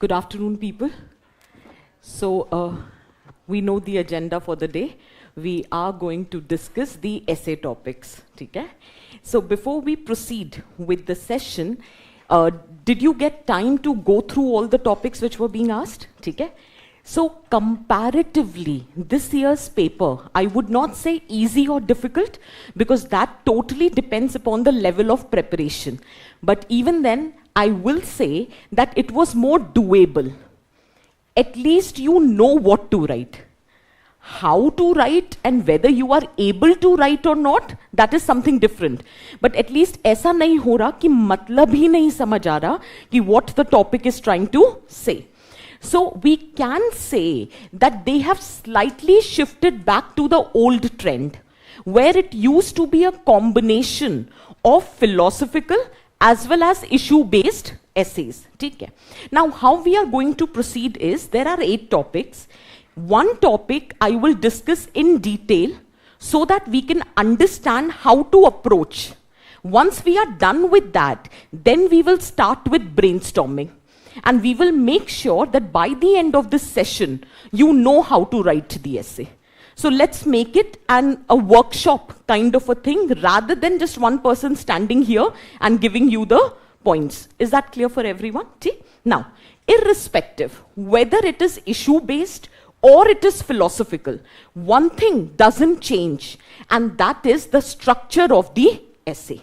Good afternoon, people. So, we know the agenda for the day. We are going to discuss the essay topics. Okay? So, before we proceed with the session, did you get time to go through all the topics which were being asked? Okay? So, comparatively, this year's paper, I would not say easy or difficult, because that totally depends upon the level of preparation. But even then, I will say that it was more doable. At least you know what to write. How to write and whether you are able to write or not, that is something different. But at least ऐसा नहीं हो रहा कि मतलब ही नहीं समझ आ रहा कि what the topic is trying to say. So we can say that they have slightly shifted back to the old trend, where it used to be a combination of philosophical as well as issue-based essays. Okay. Now, how we are going to proceed is, there are 8 topics. One topic I will discuss in detail so that we can understand how to approach. Once we are done with that, then we will start with brainstorming. And we will make sure that by the end of this session, you know how to write the essay. So let's make it a workshop kind of a thing, rather than just one person standing here and giving you the points. Is that clear for everyone? See? Now, irrespective whether it is issue-based or it is philosophical, one thing doesn't change, and that is the structure of the essay.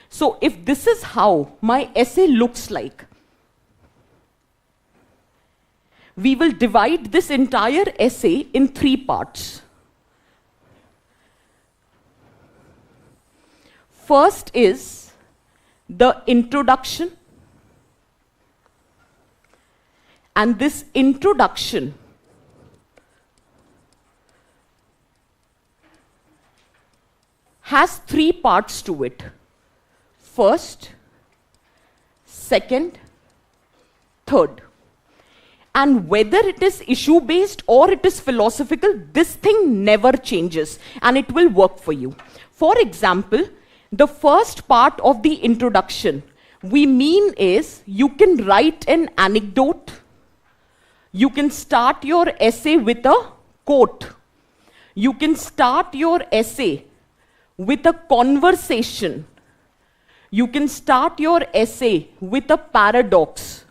So if this is how my essay looks like, we will divide this entire essay in 3 parts. First is the introduction, and this introduction has 3 parts to it. First, second, third. And whether it is issue-based or it is philosophical, this thing never changes and it will work for you. For example, the first part of the introduction, we mean is you can write an anecdote. You can start your essay with a quote. You can start your essay with a conversation. You can start your essay with a paradox.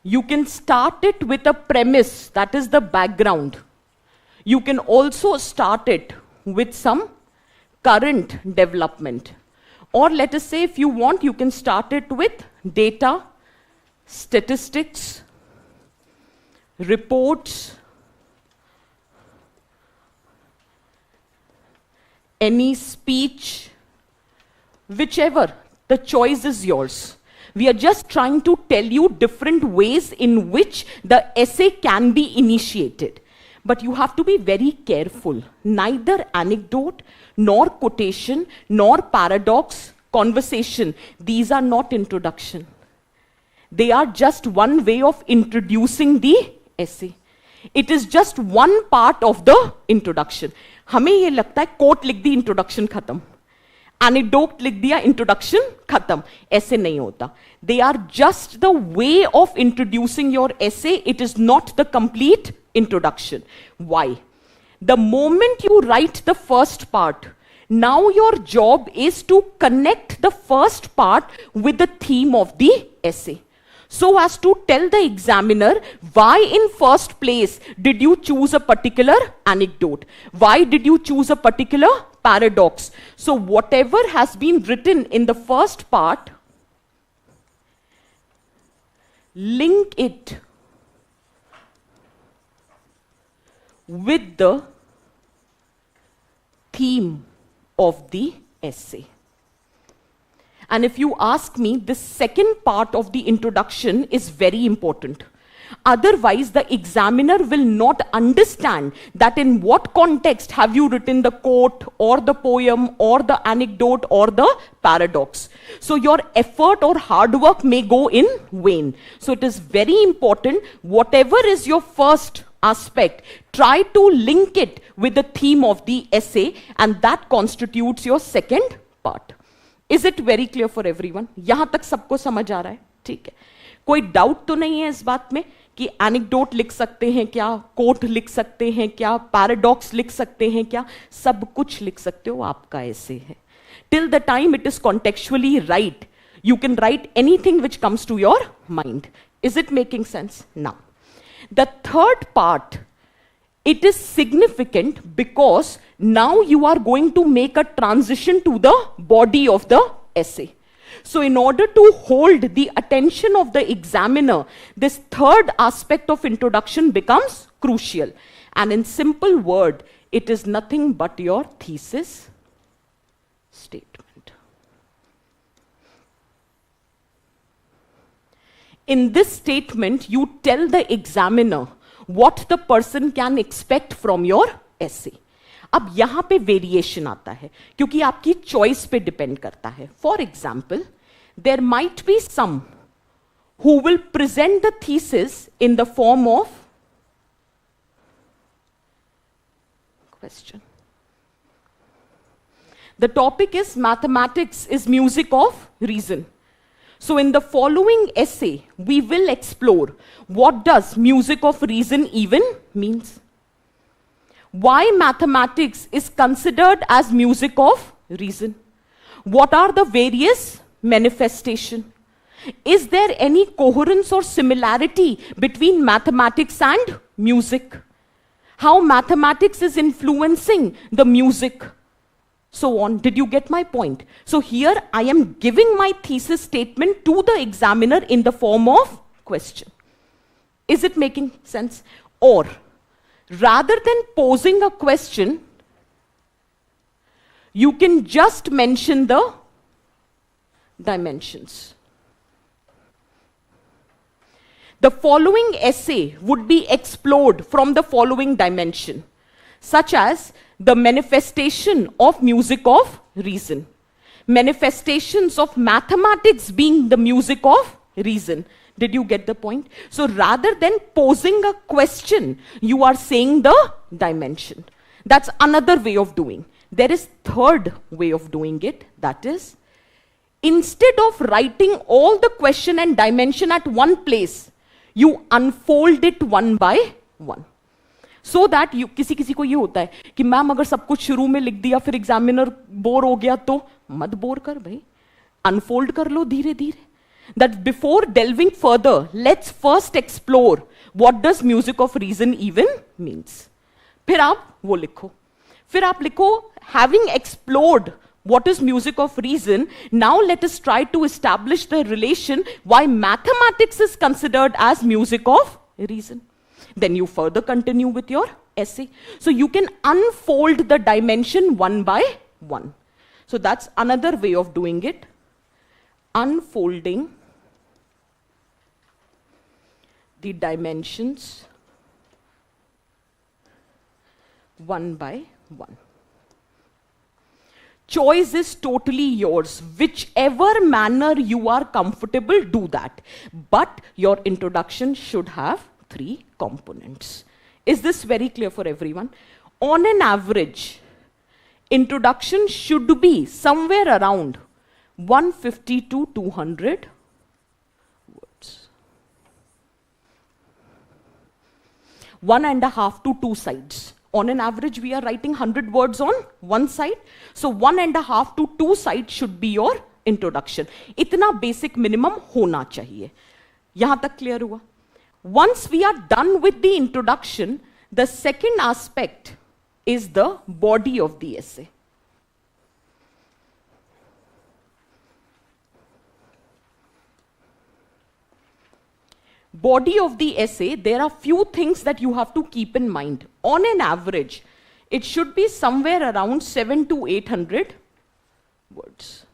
You can start it with a premise, that is the background. You can also start it with some current development. Or let us say, if you want, you can start it with data, statistics, reports, any speech, whichever. The choice is yours. We are just trying to tell you different ways in which the essay can be initiated. But you have to be very careful. Neither anecdote, nor quotation, nor paradox, conversation, these are not introduction. They are just one way of introducing the essay. It is just one part of the introduction. हमें ये लगता है quote लिख दी introduction खत्म. Anecdote लिख दिया introduction खत्म. ऐसे नहीं होता. They are just the way of introducing your essay. It is not the complete introduction. Why? The moment you write the first part, now your job is to connect the first part with the theme of the essay, so as to tell the examiner why in first place did you choose a particular anecdote? Why did you choose a particular paradox? So whatever has been written in the first part, link it with the theme of the essay. And if you ask me, the second part of the introduction is very important. Otherwise, the examiner will not understand that in what context have you written the quote or the poem or the anecdote or the paradox. So your effort or hard work may go in vain. So it is very important, whatever is your first aspect, try to link it with the theme of the essay, and that constitutes your second part. Is it very clear for everyone? यहाँ तक सबको समझ आ रहा है? ठीक है. कोई doubt तो नहीं है इस बात में कि एनेक्डोट लिख सकते हैं क्या, कोट लिख सकते हैं क्या, पैराडॉक्स लिख सकते हैं क्या, सब कुछ लिख सकते हो, आपका ऐसे है. Till the time it is contextually right, you can write anything which comes to your mind. Is it making sense? Now, the third part, it is significant because now you are going to make a transition to the body of the essay. So in order to hold the attention of the examiner, this third aspect of introduction becomes crucial. And in simple word, it is nothing but your thesis statement. In this statement, you tell the examiner what the person can expect from your essay. अब यहां पे variation आता है क्योंकि आपकी choice पे depend करता है. For example, there might be some who will present the thesis in the form of question. The topic is mathematics is music of reason. So in the following essay, we will explore what does music of reason even means. Why mathematics is considered as music of reason. What are the various manifestations? Is there any coherence or similarity between mathematics and music? How mathematics is influencing the music? So on. Did you get my point? So here I am giving my thesis statement to the examiner in the form of question. Is it making sense? Or rather than posing a question, you can just mention the dimensions. The following essay would be explored from the following dimension, such as the manifestation of music of reason, manifestations of mathematics being the music of reason. Did you get the point? So rather than posing a question, you are saying the dimension. That's another way of doing. There is third way of doing it. That is, instead of writing all the question and dimension at one place, you unfold it one by one. So that you, किसी को ये होता है कि ma'am अगर सब कुछ शुरू में लिख दिया फिर एग्जामिनर बोर हो गया, तो मत बोर कर भाई, अनफोल्ड कर लो धीरे धीरे. That before delving further, let's first explore what does music of reason even means. फिर आप वो लिखो. फिर आप लिखो, having explored what is music of reason, now let us try to establish the relation why mathematics is considered as music of reason. Then you further continue with your essay. So you can unfold the dimension one by one. So that's another way of doing it. Unfolding the dimensions one by one. Choice is totally yours. Whichever manner you are comfortable, do that. But your introduction should have 3 components. Is this very clear for everyone? On an average, introduction should be somewhere around 150 to 200 words. 1.5 to 2 sides. On an average, we are writing 100 words on one side. So 1.5 to 2 sides should be your introduction. इतना basic minimum होना चाहिए. यहाँ तक clear हुआ? Once we are done with the introduction, the second aspect is the body of the essay. Body of the essay, there are few things that you have to keep in mind. On an average, it should be somewhere around 700 to 800 words.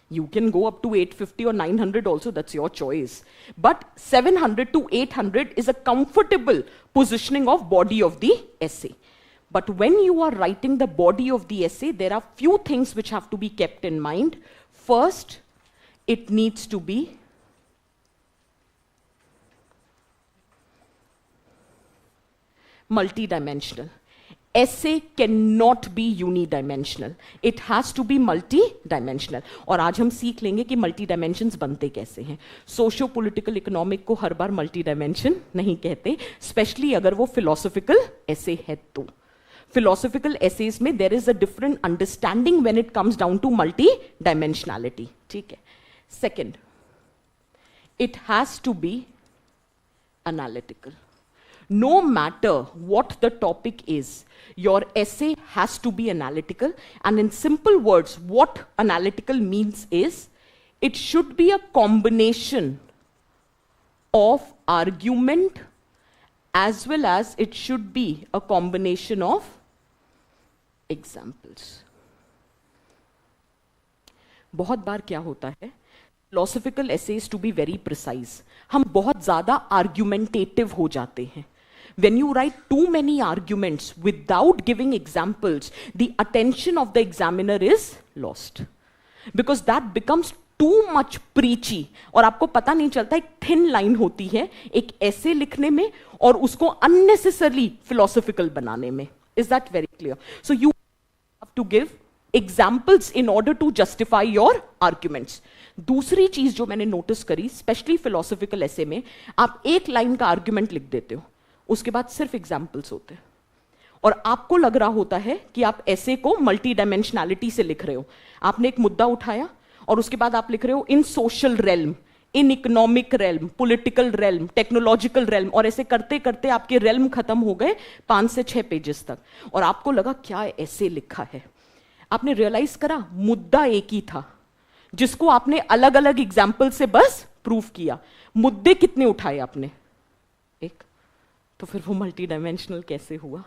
You can go up to 850 or 900 also, that's your choice. But 700 to 800 is a comfortable positioning of body of the essay. But when you are writing the body of the essay, there are few things which have to be kept in mind. First, it needs to be multidimensional. essay cannot be unidimensional. It has to be multi-dimensional. और आज हम सीख लेंगे कि multi-dimensions बनते कैसे हैं. Socio-political economic को हर बार multi-dimension नहीं कहते, especially अगर वो philosophical essay है तो. Philosophical essays में there is a different understanding when it comes down to multi-dimensionality. ठीक है. Second, it has to be analytical. No matter what the topic is, your essay has to be analytical. And in simple words, what analytical means is, it should be a combination of argument as well as it should be a combination of examples. बहुत बार क्या होता है, philosophical essays to be very precise, हम बहुत ज़्यादा argumentative हो जाते हैं. When you write too many arguments without giving examples, the attention of the examiner is lost. Because that becomes too much preachy. और आपको पता नहीं चलता, एक thin line होती है एक essay लिखने में और उसको unnecessarily philosophical बनाने में. Is that very clear? So you have to give examples in order to justify your arguments. दूसरी चीज जो मैंने नोटिस करी, स्पेशली फिलोसॉफिकल एसे में, आप एक लाइन का आर्ग्यूमेंट लिख देते हो, उसके बाद सिर्फ एग्जाम्पल्स होते हैं और आपको लग रहा होता है कि आप ऐसे को मल्टी डायमेंशनैलिटी से लिख रहे हो. आपने एक मुद्दा उठाया और उसके बाद आप लिख रहे हो in social realm, in economic realm, political realm, technological realm, और ऐसे करते करते आपके रेल्म खत्म हो गए 5 से 6 पेजेस तक और आपको लगा क्या ऐसे लिखा है. आपने रियलाइज करा मुद्दा एक ही था जिसको आपने अलग अलग एग्जाम्पल से बस प्रूफ किया. मुद्दे कितने उठाए आपने? एक. तो फिर वो मल्टी डायमेंशनल कैसे हुआ?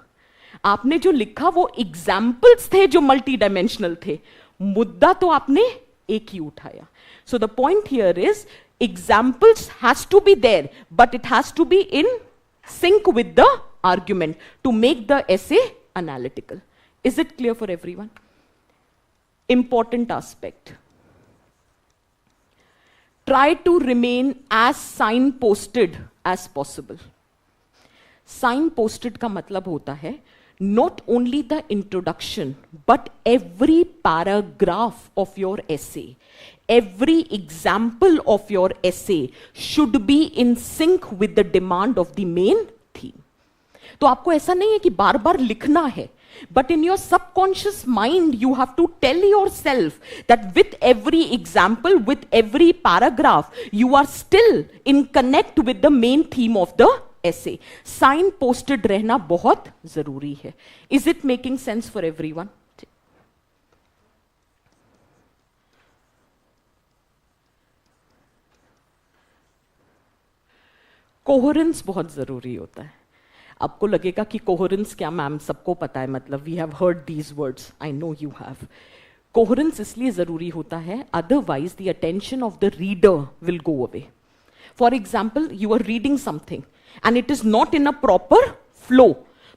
आपने जो लिखा वो एग्जाम्पल्स थे जो मल्टी डायमेंशनल थे, मुद्दा तो आपने एक ही उठाया. So the point here is examples has to be there but it has to be in sync with the argument to make the essay analytical. Is it clear for everyone? Important aspect. Try to remain as signposted as possible. Signposted का मतलब होता है not only the introduction but every paragraph of your essay, every example of your essay should be in sync with the demand of the main theme. तो आपको ऐसा नहीं है कि बार बार लिखना है, but in your subconscious mind you have to tell yourself that with every example, with every paragraph, you are still in connect with the main theme of the essay. Sign posted रहना बहुत जरूरी है. Is it making sense for everyone? Coherence बहुत जरूरी होता है. आपको लगेगा कि कोहेरेंस क्या मैम, सबको पता है, मतलब we have heard these words, I know you have. Coherence इसलिए जरूरी होता है, otherwise the attention of the reader will go away. For example, you are reading something and it is not in a proper flow,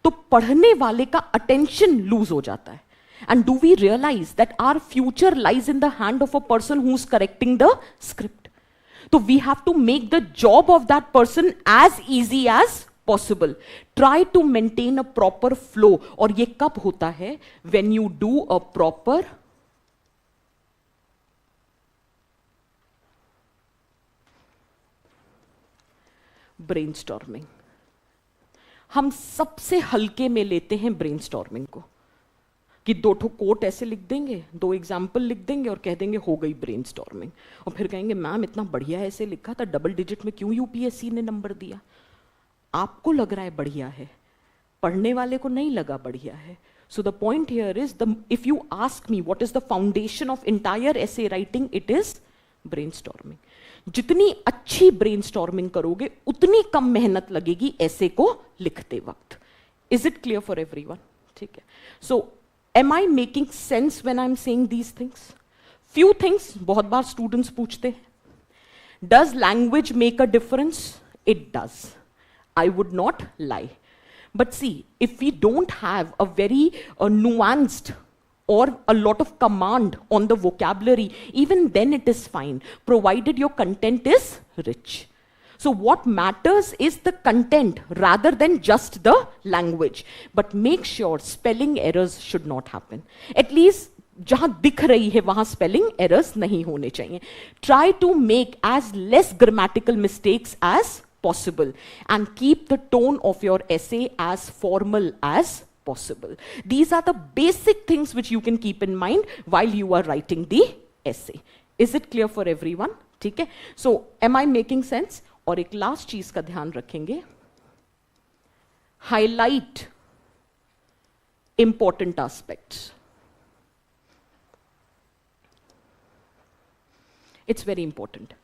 तो पढ़ने वाले का attention lose हो जाता है. And do we realise that our future lies in the hand of a person who is correcting the script. तो we have to make the job of that person as easy as possible. Try to maintain a proper flow. और ये कब होता है? When you do a proper brainstorming. हम सबसे हल्के में लेते हैं brainstorming को कि 2 ठो कोट ऐसे लिख देंगे, 2 एग्जाम्पल लिख देंगे और कह देंगे हो गई ब्रेनस्टॉर्मिंग. और फिर कहेंगे मैम इतना बढ़िया ऐसे लिखा था, डबल डिजिट में क्यों यूपीएससी ने नंबर दिया? आपको लग रहा है बढ़िया है, पढ़ने वाले को नहीं लगा बढ़िया है. So the point here is, if you ask me what is the foundation of entire essay writing, it is brainstorming. जितनी अच्छी ब्रेनस्टॉर्मिंग करोगे उतनी कम मेहनत लगेगी ऐसे को लिखते वक्त. Is it clear for everyone? ठीक है. So am I making sense when I am saying these things? Few things बहुत बार स्टूडेंट्स पूछते हैं, does language make a difference? It does. I would not lie. But see, if we don't have a very nuanced or a lot of command on the vocabulary, even then it is fine, provided your content is rich. So what matters is the content rather than just the language. But make sure spelling errors should not happen. At least जहां दिख रही है वहां spelling errors नहीं होने चाहिए. Try to make as less grammatical mistakes as possible and keep the tone of your essay as formal as possible. These are the basic things which you can keep in mind while you are writing the essay. Is it clear for everyone? ठीक है? So, am I making sense? और एक last चीज का ध्यान रखेंगे. Highlight important aspects. It's very important.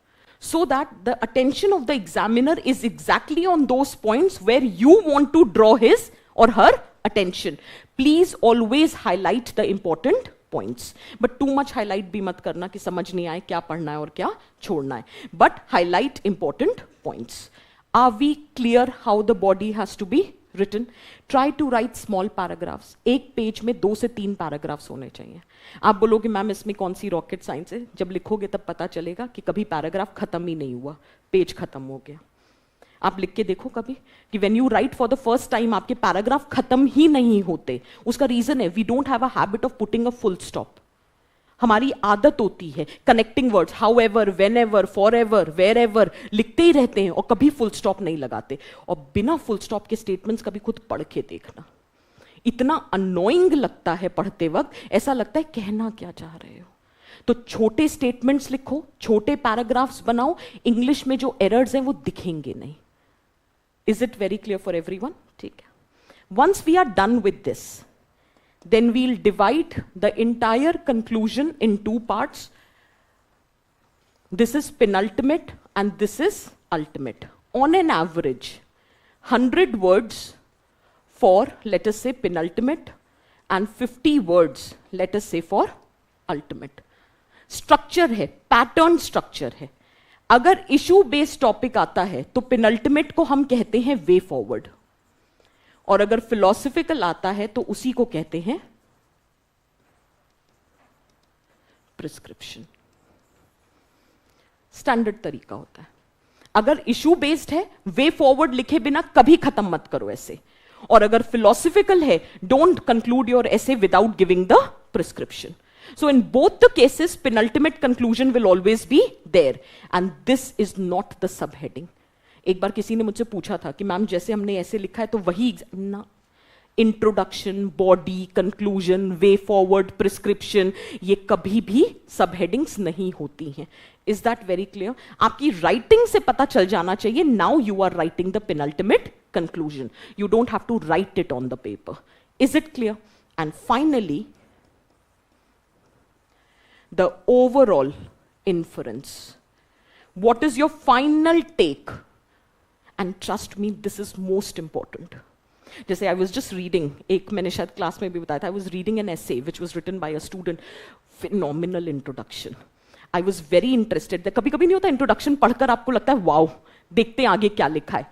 So that the attention of the examiner is exactly on those points where you want to draw his or her attention. Please always highlight the important points. But too much highlight भी मत करना कि समझ नहीं आए क्या पढ़ना है और क्या छोड़ना है. But highlight important points. Are we clear how the body has to be written? Try to write small paragraphs. एक पेज में 2 से 3 पैराग्राफ्स होने चाहिए. आप बोलोगे मैम इसमें कौन सी रॉकेट साइंस है? जब लिखोगे तब पता चलेगा कि कभी पैराग्राफ खत्म ही नहीं हुआ, पेज खत्म हो गया. आप लिख के देखो कभी कि when you write for the first time आपके पैराग्राफ खत्म ही नहीं होते. उसका रीजन है we don't have a habit of putting a full stop. हमारी आदत होती है connecting words however, whenever, forever, wherever लिखते ही रहते हैं और कभी फुल स्टॉप नहीं लगाते. और बिना फुल स्टॉप के स्टेटमेंट्स कभी खुद पढ़ के देखना, इतना अनोइंग लगता है पढ़ते वक्त. ऐसा लगता है कहना क्या चाह रहे हो. तो छोटे स्टेटमेंट्स लिखो, छोटे पैराग्राफ्स बनाओ. इंग्लिश में जो एरर्स हैं वो दिखेंगे नहीं. Is it very clear for everyone? ठीक है. Once we are done with this, then we'll divide the entire conclusion in 2 parts. This is penultimate and this is ultimate. On an average, 100 words for, let us say, penultimate and 50 words, let us say, for ultimate. Structure है, pattern structure है. अगर issue based topic आता है तो penultimate को हम कहते हैं वे फॉरवर्ड, और अगर फिलोसफिकल आता है तो उसी को कहते हैं प्रिस्क्रिप्शन. स्टैंडर्ड तरीका होता है. अगर इशू बेस्ड है वे फॉरवर्ड लिखे बिना कभी खत्म मत करो ऐसे, और अगर फिलोसफिकल है डोंट कंक्लूड योर ऐसे without giving the prescription. So in both the cases, penultimate conclusion will always be there, and this is not the subheading. एक बार किसी ने मुझसे पूछा था कि मैम जैसे हमने ऐसे लिखा है तो वही ना, introduction, body, conclusion, way forward, prescription, ये कभी भी सबहेडिंग्स नहीं होती हैं. Is that very clear? आपकी राइटिंग से पता चल जाना चाहिए now you are writing the penultimate conclusion. You don't have to write it on the paper. Is it clear? And finally the overall inference. What is your final take? And trust me, this is most important. जैसे I was just reading, एक मैंने शायद class में भी बताया था, I was reading an essay which was written by a student. Phenomenal introduction. I was very interested. कभी कभी नहीं होता इंट्रोडक्शन पढ़कर आपको लगता है वाओ, देखते हैं आगे क्या लिखा है.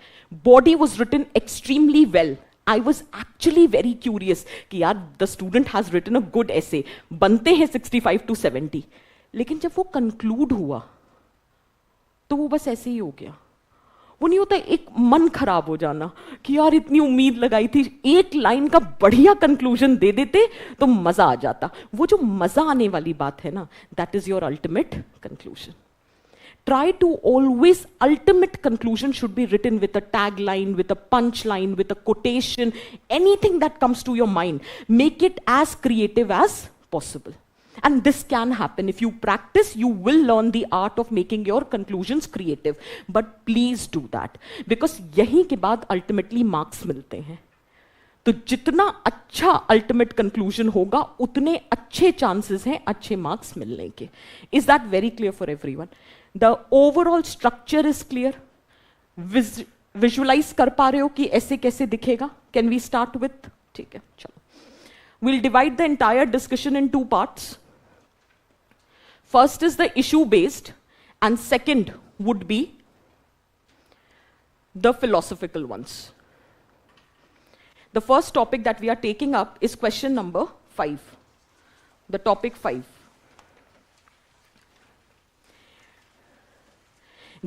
Body was written extremely well. I was actually very curious कि यार the student has written a good essay. बनते हैं 65 to 70. लेकिन जब वो conclude हुआ तो वो बस ऐसे ही हो गया. वो नहीं होता एक मन खराब हो जाना कि यार इतनी उम्मीद लगाई थी, एक लाइन का बढ़िया कंक्लूजन दे देते तो मजा आ जाता. वो जो मजा आने वाली बात है ना, that is your ultimate conclusion. Try to always, ultimate conclusion should be written with a tagline, with a punchline, with a quotation, anything that comes to your mind. Make it as creative as possible. And this can happen. If you practice, you will learn the art of making your conclusions creative. But please do that. Because यहीं के बाद ultimately marks मिलते हैं. तो जितना अच्छा ultimate conclusion होगा उतने अच्छे चांसेस हैं अच्छे मार्क्स मिलने के. Is that very clear for everyone? The overall structure is clear? Visualise कर पा रहे हो कि ऐसे कैसे दिखेगा? Can we start with? ठीक है, चलो. We'll divide the entire discussion in 2 parts. First is the issue based and second would be the philosophical ones. The first topic that we are taking up is question number 5. The topic 5.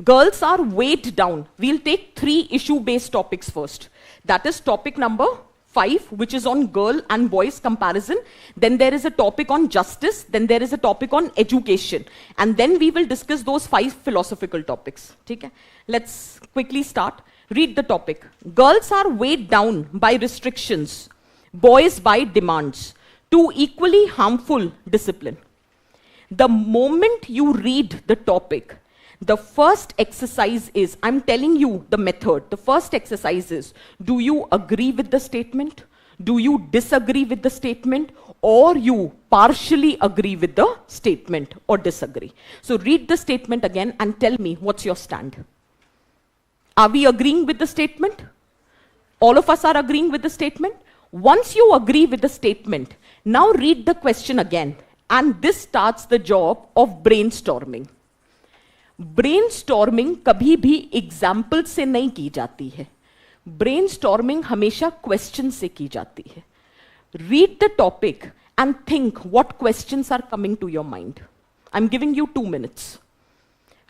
Girls are weighed down. We'll take 3 issue-based topics first. That is topic number 5, which is on girl and boys comparison. Then there is a topic on justice. Then there is a topic on education. And then we will discuss those 5 philosophical topics. Okay? Let's quickly start. Read the topic. Girls are weighed down by restrictions, boys by demands. 2 equally harmful discipline. The moment you read the topic, the first exercise is, I'm telling you the method. The first exercise is, do you agree with the statement? Do you disagree with the statement? Or you partially agree with the statement or disagree? So read the statement again and tell me what's your stand. Are we agreeing with the statement? All of us are agreeing with the statement? Once you agree with the statement, now read the question again. And this starts the job of brainstorming. Brainstorming कभी भी example से नहीं की जाती है. Brainstorming हमेशा question से की जाती है. Read the topic and think what questions are coming to your mind. I am giving you 2 minutes.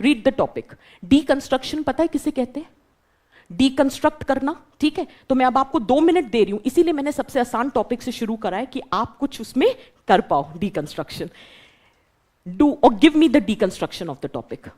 Read the topic. Deconstruction पता है किसे कहते हैं? डीकंस्ट्रक्ट करना. ठीक है, तो मैं अब आपको 2 मिनट दे रही हूं, इसीलिए मैंने सबसे आसान टॉपिक से शुरू करा है कि आप कुछ उसमें कर पाओ. डीकंस्ट्रक्शन. डू और give me the deconstruction of the topic.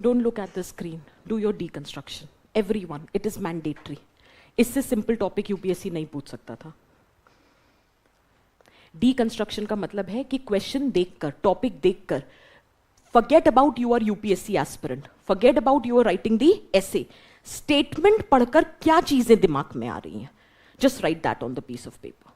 Don't look at the screen. Do your deconstruction. Everyone. It is mandatory. इससे सिंपल टॉपिक यूपीएससी नहीं पूछ सकता था. डीकंस्ट्रक्शन का मतलब है कि क्वेश्चन देखकर, टॉपिक देखकर, forget about you are UPSC aspirant, forget about you are writing the essay, statement पढ़कर क्या चीजें दिमाग में आ रही हैं, just write that on the piece of paper.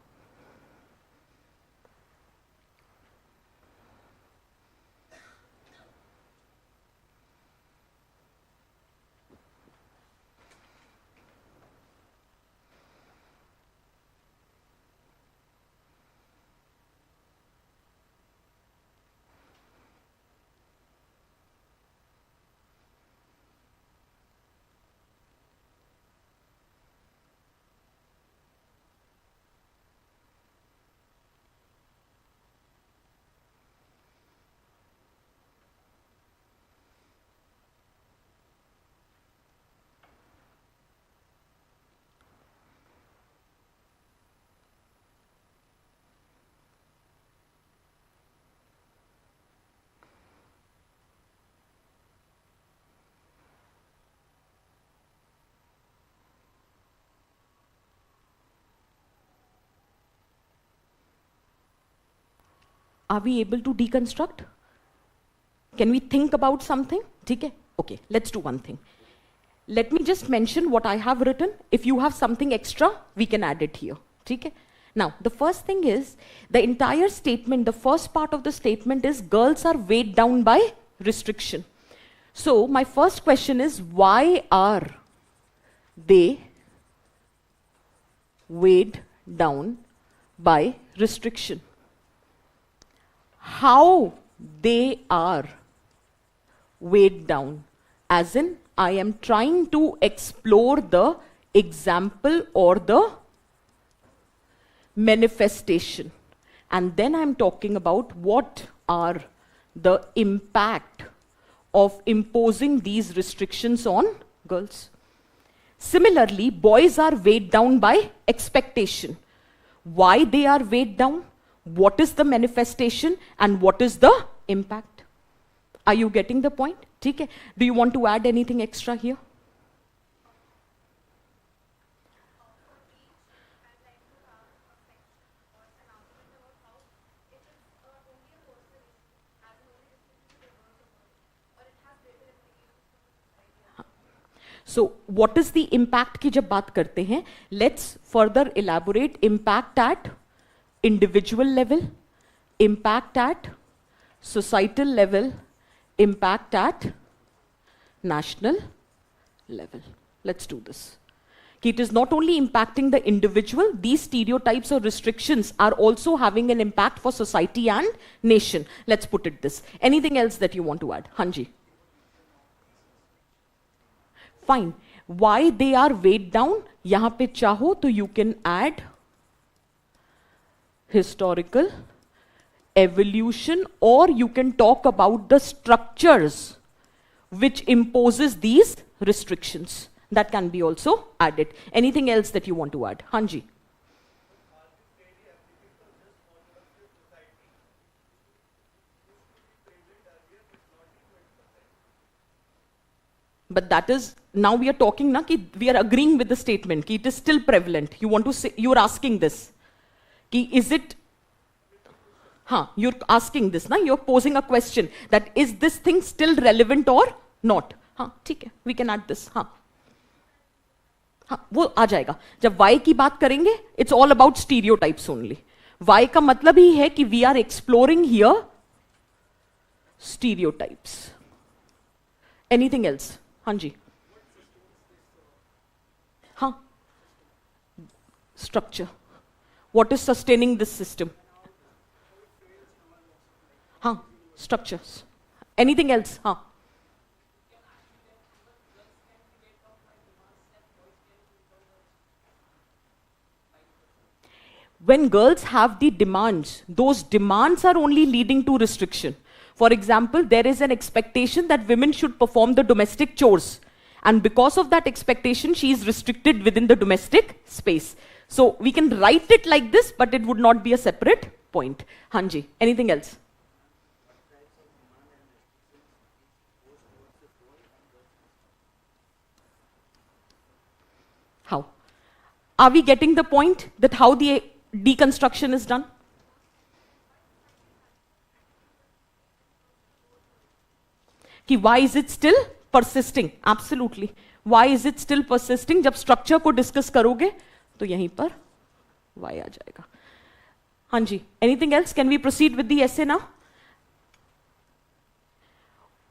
Are we able to deconstruct? Can we think about something? ठीक है? Okay, let's do one thing. Let me just mention what I have written. If you have something extra, we can add it here. ठीक है? Now, the first thing is, the entire statement, the first part of the statement is girls are weighed down by restriction. So, my first question is, why are they weighed down by restriction? How they are weighed down? As in, I am trying to explore the example or the manifestation. And then I'm talking about what are the impact of imposing these restrictions on girls. Similarly, boys are weighed down by expectation. Why they are weighed down? What is the manifestation and what is the impact? Are you getting the point? Okay. Do you want to add anything extra here? So, what is the impact की जब बात करते हैं, let's further elaborate impact at individual level, impact at societal level, impact at national level. Let's do this. It is not only impacting the individual, these stereotypes or restrictions are also having an impact for society and nation. Let's put it this. Anything else that you want to add? Hanji. Fine. Why they are weighed down? यहाँ पे चाहो तो you can add historical evolution, or you can talk about the structures which imposes these restrictions. That can be also added. Anything else that you want to add? Hanji. But that is, now we are talking na ki we are agreeing with the statement ki it is still prevalent. You want to say, you are asking this ki is it, you're asking this na, you're posing a question that is this thing still relevant or not? ठीक है, we can add this. वो आ जाएगा. जब why की बात करेंगे, it's all about stereotypes only. Why का मतलब ही है कि we are exploring here stereotypes. Anything else? हाँ जी. Structure. What is sustaining this system? Structures. Anything else? When girls have the demands, those demands are only leading to restriction. For example, there is an expectation that women should perform the domestic chores. And because of that expectation, she is restricted within the domestic space. So we can write it like this, but it would not be a separate point. Hanji, anything else? How? Are we getting the point that how the deconstruction is done? Why is it still persisting? Absolutely. Why is it still persisting? जब structure को discuss करोगे तो यहीं पर why आ जाएगा. हाँ जी. Anything else? Can we proceed with the essay now?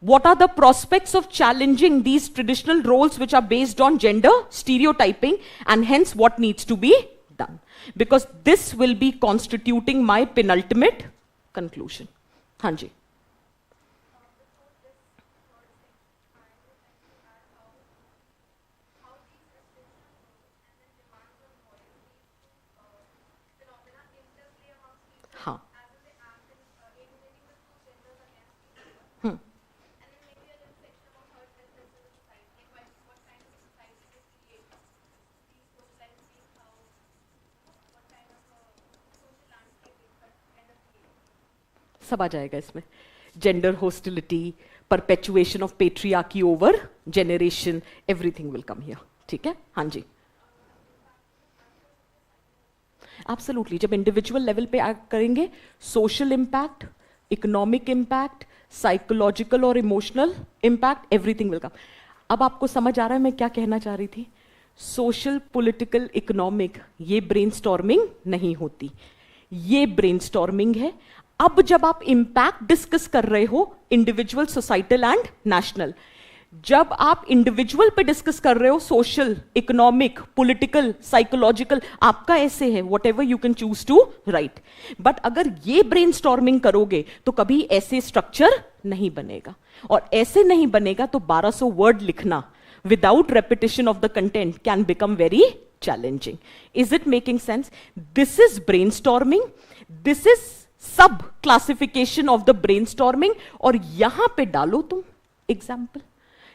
What are the prospects of challenging these traditional roles which are based on gender stereotyping, and hence what needs to be done? Because this will be constituting my penultimate conclusion. हाँ जी. सब आ जाएगा इसमें. Gender hostility, perpetuation of patriarchy over generation, everything will come here. ठीक है? हाँ जी. Absolutely. जब individual level पे act करेंगे, social impact, economic impact, psychological और emotional impact, everything will come. अब आपको समझ आ रहा है मैं क्या कहना चाह रही थी? सोशल, पॉलिटिकल, इकोनॉमिक, ये ब्रेनस्टॉर्मिंग नहीं होती, ये ब्रेनस्टॉर्मिंग है। अब जब आप इंपैक्ट डिस्कस कर रहे हो इंडिविजुअल, सोसाइटल एंड नेशनल, जब आप इंडिविजुअल पे डिस्कस कर रहे हो, सोशल, इकोनॉमिक, पॉलिटिकल, साइकोलॉजिकल, आपका ऐसे है, whatever you can choose to write. But अगर ये ब्रेनस्टॉर्मिंग करोगे तो कभी ऐसे स्ट्रक्चर नहीं बनेगा, और ऐसे नहीं बनेगा तो 1200 वर्ड लिखना without repetition of the content can become very challenging. Is it making sense? This is brainstorming. This is sub classification of the brainstorming. और यहां पे डालो तुम एग्जाम्पल,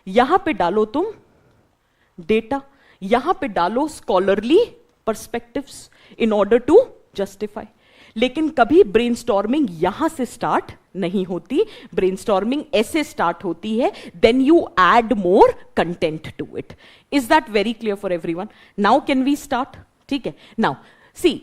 यहां पे डालो तुम डेटा, यहां पे डालो scholarly perspectives in order to justify. लेकिन कभी ब्रेनस्टॉर्मिंग यहां से स्टार्ट नहीं होती, ब्रेनस्टॉर्मिंग ऐसे स्टार्ट होती है, then you add more content to it. Is that very clear for everyone? Now can we start? ठीक है, now see,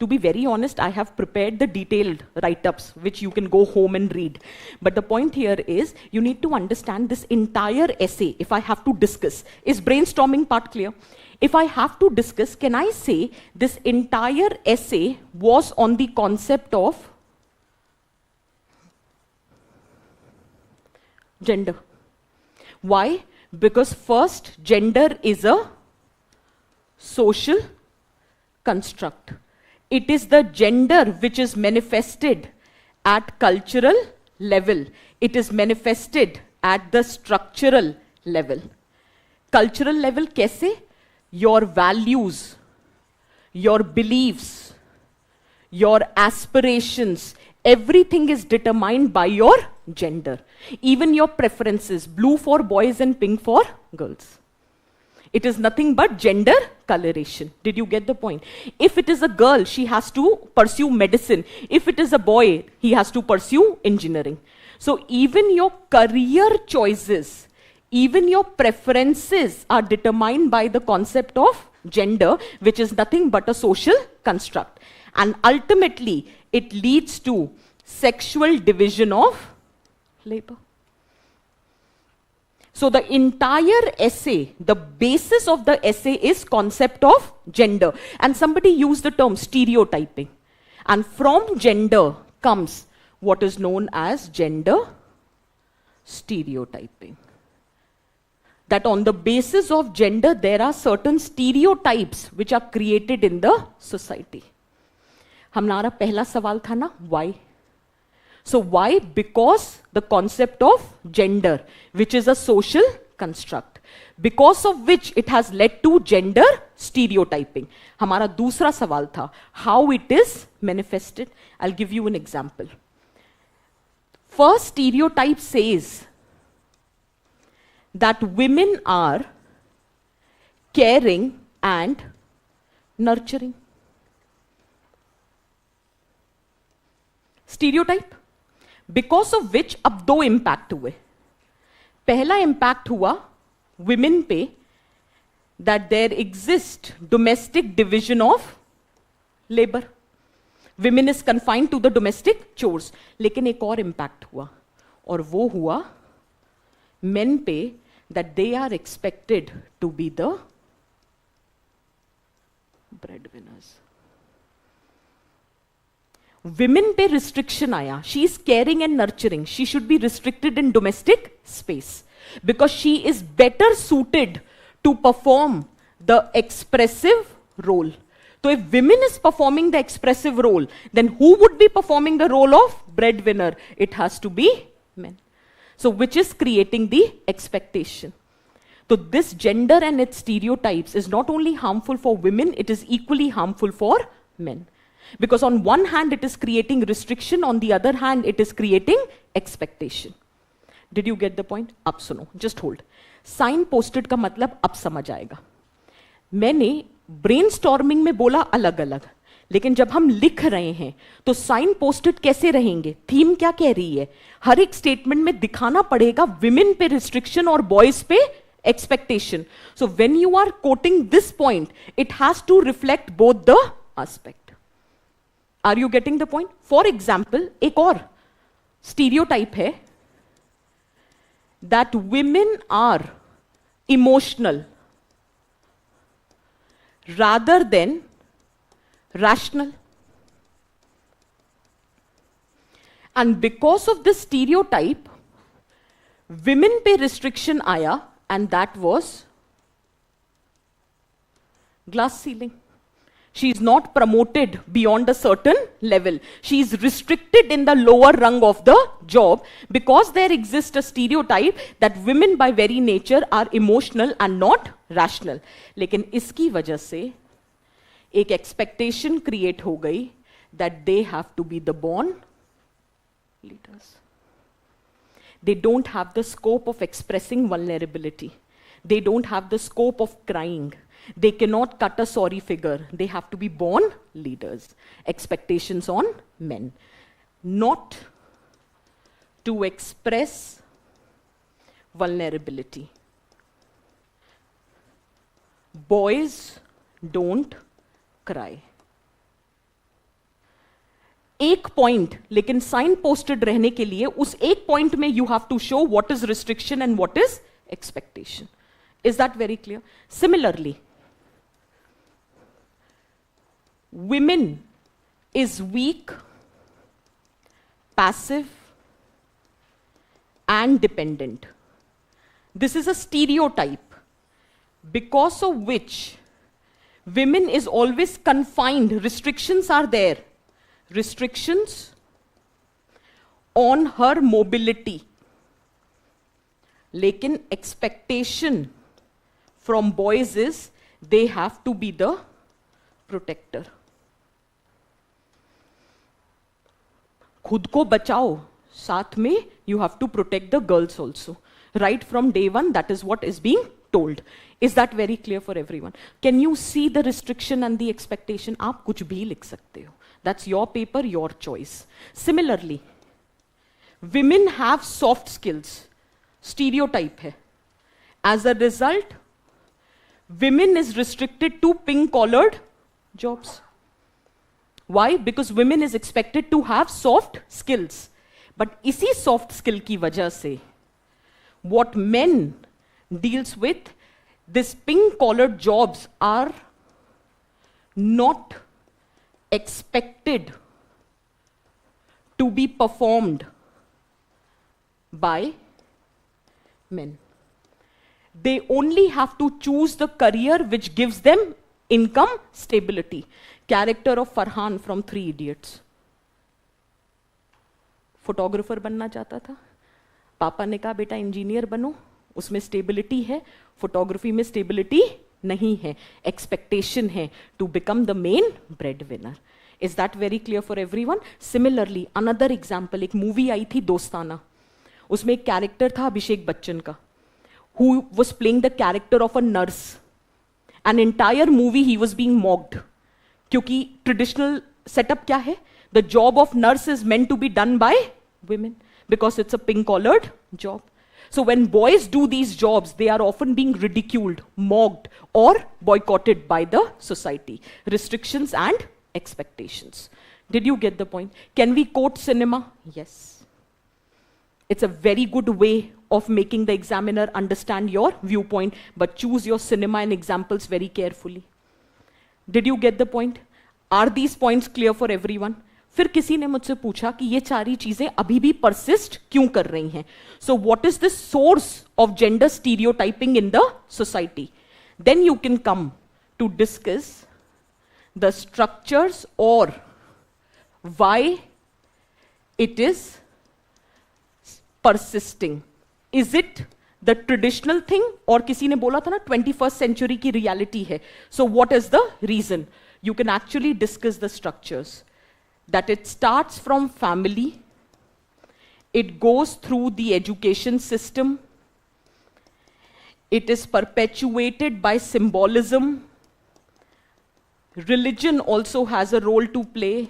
to be very honest, I have prepared the detailed write-ups which you can go home and read. But the point here is you need to understand this entire essay. If I have to discuss, is brainstorming part clear? If I have to discuss, can I say this entire essay was on the concept of gender? Why? Because first, gender is a social construct. It is the gender which is manifested at cultural level. It is manifested at the structural level. Cultural level कैसे? Your values, your beliefs, your aspirations, everything is determined by your gender. Even your preferences, blue for boys and pink for girls. It is nothing but gender coloration. Did you get the point? If it is a girl, she has to pursue medicine. If it is a boy, he has to pursue engineering. So even your career choices, even your preferences are determined by the concept of gender, which is nothing but a social construct. And ultimately, it leads to sexual division of labor. So the entire essay, the basis of the essay is concept of gender. And somebody used the term stereotyping. And from gender comes what is known as gender stereotyping. That on the basis of gender, there are certain stereotypes which are created in the society. हमारा पहला सवाल था ना, why? So why? Because the concept of gender, which is a social construct, because of which it has led to gender stereotyping. हमारा दूसरा सवाल था, how it is manifested. I'll give you an example. First stereotype says that women are caring and nurturing. Stereotype. Because of which अब दो impact हुए। पहला impact हुआ women पे, that there exists domestic division of labor. Women is confined to the domestic chores. लेकिन एक और impact हुआ, और वो हुआ men पे, that they are expected to be the breadwinners. Women पे restriction आया. She is caring and nurturing. She should be restricted in domestic space because she is better suited to perform the expressive role. So if women is performing the expressive role, then who would be performing the role of breadwinner? It has to be men. So which is creating the expectation. So this gender and its stereotypes is not only harmful for women, it is equally harmful for men. Because on one hand it is creating restriction, on the other hand it is creating expectation. Did you get the point? अब सुनो, just hold. Sign posted का मतलब अब समझ आएगा। मैंने brainstorming में बोला अलग अलग, लेकिन जब हम लिख रहे हैं तो साइन पोस्टेड कैसे रहेंगे? थीम क्या कह रही है? हर एक स्टेटमेंट में दिखाना पड़ेगा विमेन पे रिस्ट्रिक्शन और बॉयज पे expectation. So when you are quoting this point it has to reflect both the aspect. Are you getting the point? For example एक और स्टीरियोटाइप है that women are emotional rather than rational. And because of this stereotype, women पे restriction आया, and that was glass ceiling. She is not promoted beyond a certain level. She is restricted in the lower rung of the job because there exists a stereotype that women by very nature are emotional and not rational. लेकिन इसकी वजह से एक expectation create हो गई that they have to be the born leaders. They don't have the scope of expressing vulnerability. They don't have the scope of crying. They cannot cut a sorry figure. They have to be born leaders. Expectations on men. Not to express vulnerability. Boys don't cry. एक point लेकिन signposted रहने के लिए उस एक point में you have to show what is restriction and what is expectation. Is that very clear? Similarly, women is weak, passive, and dependent. This is a stereotype because of which women is always confined. Restrictions are there. Restrictions on her mobility. लेकिन expectation from boys is they have to be the protector. खुद को बचाओ, साथ में you have to protect the girls also. Right from day one, that is what is being told. Is that very clear for everyone? Can you see the restriction and the expectation? आप कुछ भी लिख सकते हो. That's your paper, your choice. Similarly, women have soft skills. Stereotype है. As a result, women is restricted to pink-collared jobs. Why? Because women is expected to have soft skills. But इसी soft skill की वजह से what men deals with, this pink-collared jobs are not expected to be performed by men. They only have to choose the career which gives them income stability. Character of Farhan from 3 Idiots. Photographer बनना चाहता था, पापा ने कहा बेटा engineer बनो, उसमें stability है, फोटोग्राफी में स्टेबिलिटी नहीं है. एक्सपेक्टेशन है to become the main bread winner. Is that very clear for everyone? Similarly another example, एक मूवी आई थी दोस्ताना, उसमें एक कैरेक्टर था अभिषेक बच्चन का, who was playing the character of a nurse. An entire movie he was being mocked. क्योंकि traditional setup क्या है? The job of nurse is meant to be done by women because it's a pink-collared job. So when boys do these jobs, they are often being ridiculed, mocked, or boycotted by the society. Restrictions and expectations. Did you get the point? Can we quote cinema? Yes. It's a very good way of making the examiner understand your viewpoint, but choose your cinema and examples very carefully. Did you get the point? Are these points clear for everyone? फिर किसी ने मुझसे पूछा कि ये सारी चीजें अभी भी persist क्यों कर रही हैं? So what is the source of gender stereotyping in the society? Then you can come to discuss the structures or why it is persisting. Is it the traditional thing और किसी ने बोला था ना 21st century की reality है. So what is the reason? You can actually discuss the structures. That it starts from family, it goes through the education system, it is perpetuated by symbolism, religion also has a role to play,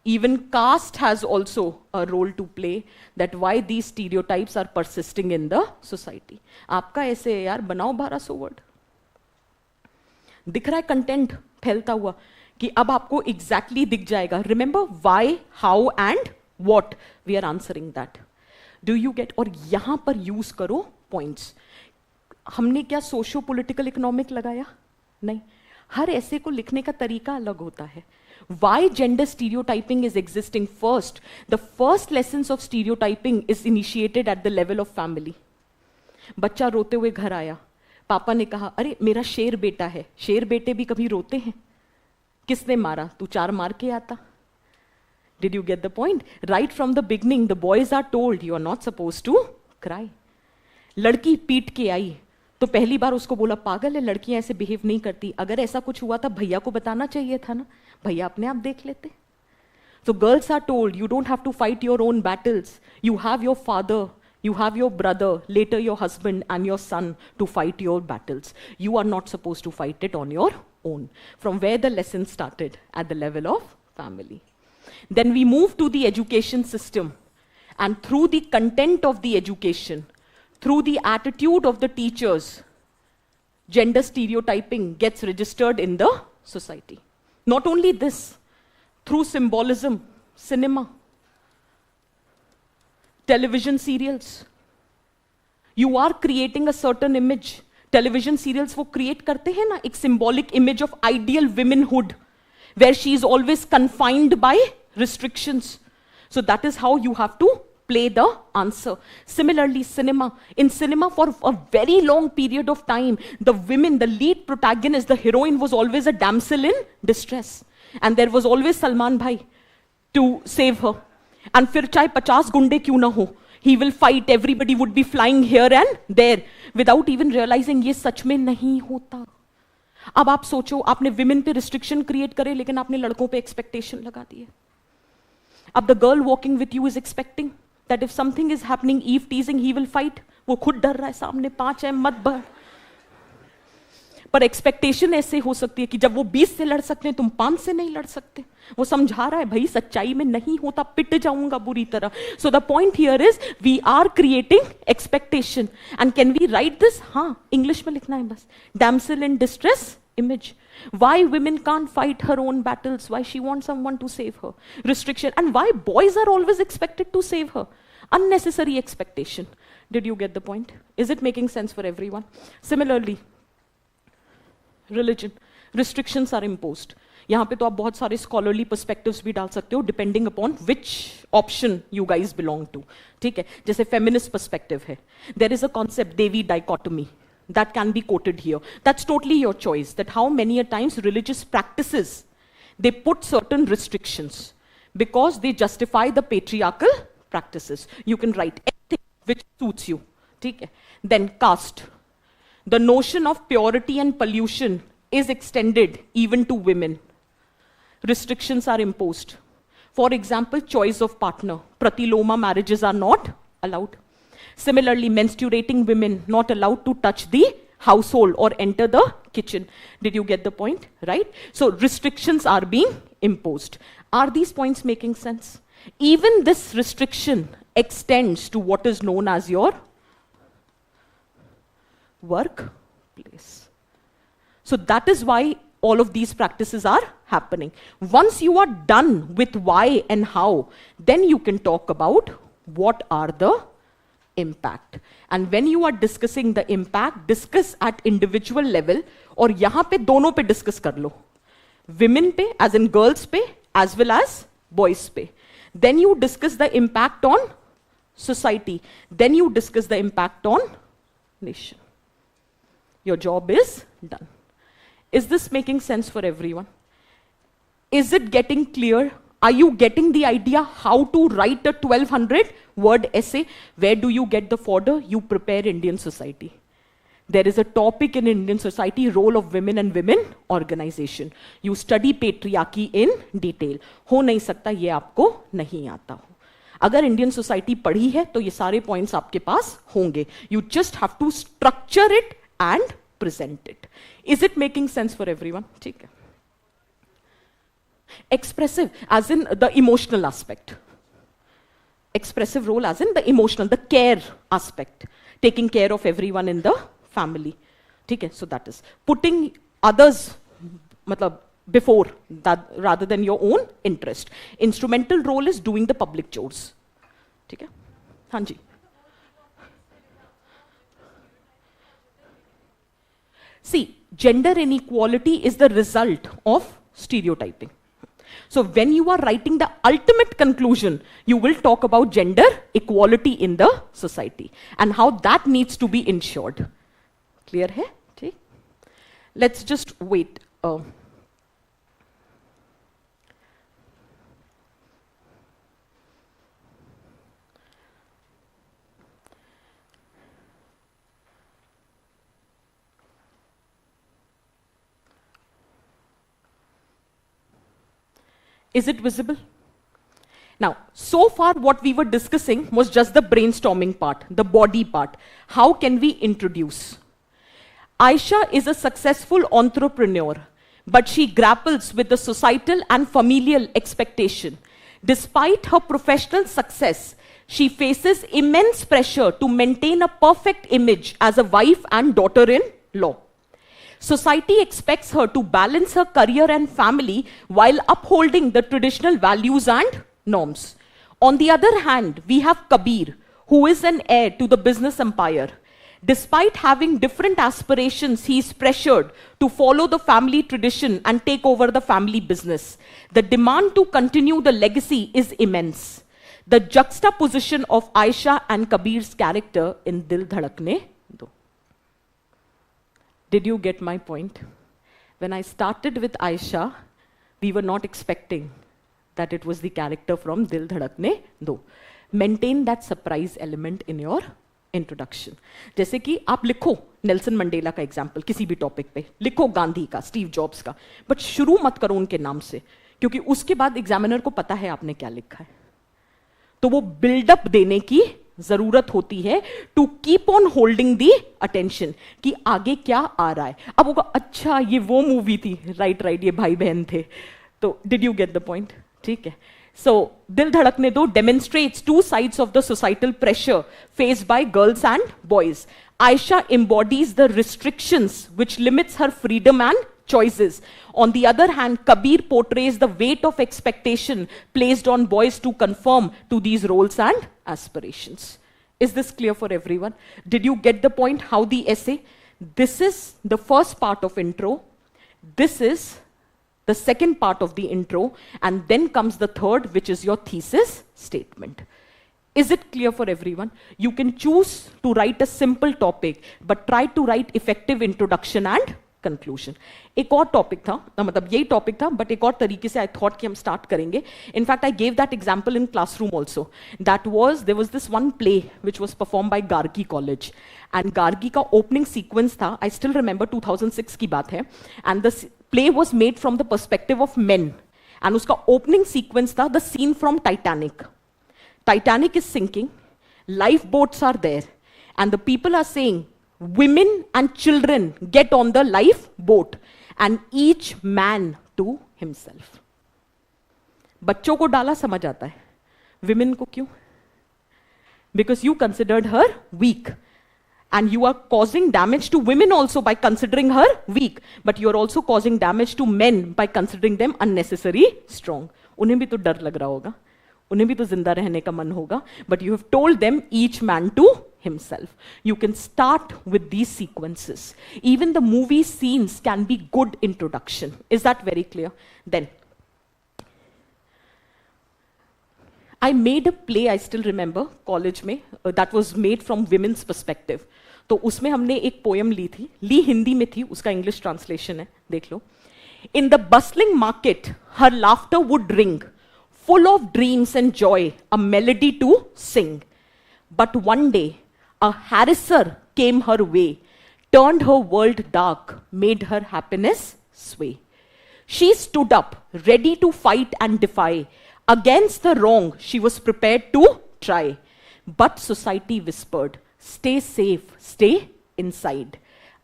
even caste has also a role to play, that why these stereotypes are persisting in the society. आपका ऐसे है यार, बनाओ 1200 word. दिख रहा है content फैलता हुआ कि अब आपको एग्जैक्टली दिख जाएगा. Remember why, how and what, we are answering that. Do you get? और यहां पर यूज करो पॉइंट्स. हमने क्या सोशो पॉलिटिकल इकोनॉमिक लगाया? नहीं. हर ऐसे को लिखने का तरीका अलग होता है. Why gender stereotyping is existing? First, the first lessons of stereotyping is initiated at the level of family. बच्चा रोते हुए घर आया, पापा ने कहा अरे मेरा शेर बेटा है. शेर बेटे भी कभी रोते हैं? किसने मारा? तू 4 मार के आता. Did you get the point? Right from the beginning, the boys are told you are not supposed to cry. लड़की पीट के आई तो पहली बार उसको बोला पागल है, लड़कियां ऐसे बिहेव नहीं करती. अगर ऐसा कुछ हुआ था भैया को बताना चाहिए था ना, भैया अपने आप देख लेते. So girls are told you don't have to fight your own battles. You have your father, you have your brother, later your husband and your son to fight your battles. You are not supposed to fight it on your own. From where the lesson started, at the level of family. Then we move to the education system, and through the content of the education, through the attitude of the teachers, gender stereotyping gets registered in the society. Not only this, through symbolism, cinema, television serials, you are creating a certain image. Television serials वो create करते हैं ना एक symbolic image of ideal womanhood, where she is always confined by restrictions. So that is how you have to play the answer. Similarly, cinema. In cinema, for a very long period of time, the women, the lead protagonist, the heroine was always a damsel in distress. And there was always Salman Bhai to save her. And फिर चाहे 50 गुंडे क्यों ना हो, he will fight, everybody would be flying here and there, without even realizing ये सच में नहीं होता. अब आप सोचो, आपने women पे restriction create करे, लेकिन आपने लड़कों पे expectation लगा दिए. अब the girl walking with you is expecting that if something is happening, eve teasing, he will fight. वो खुद डर रहा है, सामने 5 है, मत बढ़. पर एक्सपेक्टेशन ऐसे हो सकती है कि जब वो 20 से लड़ सकते हैं, तुम 5 से नहीं लड़ सकते. वो समझा रहा है भाई सच्चाई में नहीं होता, पिट जाऊंगा बुरी तरह. So the point here is we are creating expectation. And can we write this? हाँ, इंग्लिश में लिखना है बस. Damsel in distress image. Why women can't fight her own battles? Why she wants someone to save her? Restriction. And why boys are always expected to save her? Unnecessary expectation. Did you get the point? Is it making sense for everyone? Similarly, religion. Restrictions are imposed. यहाँ पे तो आप बहुत सारे scholarly perspectives भी डाल सकते हो, depending upon which option you guys belong to. ठीक है? जैसे feminist perspective है. There is a concept, Devi dichotomy. That can be quoted here. That's totally your choice, that how many a times religious practices, they put certain restrictions because they justify the patriarchal practices. You can write anything which suits you. Okay? Then caste. The notion of purity and pollution is extended even to women. Restrictions are imposed. For example, choice of partner. Pratiloma marriages are not allowed. Similarly, menstruating women not allowed to touch the household or enter the kitchen. Did you get the point? Right? So restrictions are being imposed. Are these points making sense? Even this restriction extends to what is known as your workplace. So that is why all of these practices are happening. Once you are done with why and how, then you can talk about what are the impact. And when you are discussing the impact, discuss at individual level, और यहाँ पे दोनों पे discuss कर लो. Women पे, as in girls पे, as well as boys पे. Then you discuss the impact on society. Then you discuss the impact on nation. Your job is done. Is this making sense for everyone? Is it getting clear? Are you getting the idea how to write a 1200 word essay? Where do you get the fodder? You prepare Indian society. There is a topic in Indian society, role of women and women organization. You study patriarchy in detail. हो नहीं सकता ये आपको नहीं आता हो. अगर Indian society पढ़ी है तो ये सारे पॉइंट्स आपके पास होंगे. You just have to structure it and present it. Is it making sense for everyone? ठीक है. Expressive, as in the emotional aspect. Expressive role as in the emotional, the care aspect. Taking care of everyone in the family. Okay, so that is putting others matlab, before that rather than your own interest. Instrumental role is doing the public chores. Okay? Hanji. See, gender inequality is the result of stereotyping. So when you are writing the ultimate conclusion, you will talk about gender equality in the society and how that needs to be ensured. Clear hai? Okay. Let's just wait. Is it visible? Now, so far what we were discussing was just the brainstorming part, the body part. How can we introduce? Aisha is a successful entrepreneur, but she grapples with the societal and familial expectation. Despite her professional success, she faces immense pressure to maintain a perfect image as a wife and daughter-in-law. Society expects her to balance her career and family while upholding the traditional values and norms. On the other hand, we have Kabir, who is an heir to the business empire. Despite having different aspirations, he is pressured to follow the family tradition and take over the family business. The demand to continue the legacy is immense. The juxtaposition of Aisha and Kabir's character in Dil Dhadakne Do. Did you get my point? When I started with Aisha, we were not expecting that it was the character from Dil Dhadakne Do. Maintain that surprise element in your introduction. जैसे कि आप लिखो Nelson Mandela का example किसी भी topic पे, लिखो गांधी का, स्टीव जॉब्स का, बट शुरू मत करो उनके नाम से, क्योंकि उसके बाद एग्जामिनर को पता है आपने क्या लिखा है. तो वो बिल्डअप देने की जरूरत होती है to keep on holding the attention कि आगे क्या आ रहा है. अब होगा अच्छा ये वो मूवी थी, राइट राइट ये भाई बहन थे. तो did you get the point? ठीक है. So, Dil Dhadakne Do demonstrates two sides of the societal pressure faced by girls and boys. Aisha embodies the restrictions which limits her freedom and choices. On the other hand, Kabir portrays the weight of expectation placed on boys to conform to these roles and aspirations. Is this clear for everyone? Did you get the point how the essay? This is the first part of intro. This is the second part of the intro, and then comes the third, which is your thesis statement. Is it clear for everyone? You can choose to write a simple topic, but try to write effective introduction and conclusion. एक और topic था, मतलब यही topic था, but एक और तरीके से I thought कि हम स्टार्ट करेंगे. In fact, I gave that example in classroom also. There was this one play which was performed by Gargi College, and Gargi का opening sequence था. I still remember 2006 की बात है, and the play was made from the perspective of men, and उसका opening sequence था the scene from Titanic. Titanic is sinking, lifeboats are there, and the people are saying, women and children get on the lifeboat, and each man to himself. बच्चों को डाला समझ आता है, women को क्यों? Because you considered her weak. And you are causing damage to women also by considering her weak. But you are also causing damage to men by considering them unnecessary strong. उन्हें भी तो डर लग रहा होगा, उन्हें भी तो जिंदा रहने का मन होगा. But you have told them each man to himself. You can start with these sequences. Even the movie scenes can be good introduction. Is that very clear? Then, I made a play, I still remember, college में, that was made from women's perspective. तो उसमें हमने एक poem ली हिंदी में थी, उसका English translation है, देख लो. In the bustling market, her laughter would ring, full of dreams and joy, a melody to sing. But one day, a harasser came her way, turned her world dark, made her happiness sway. She stood up, ready to fight and defy. Against the wrong, she was prepared to try. But society whispered, stay safe, stay inside,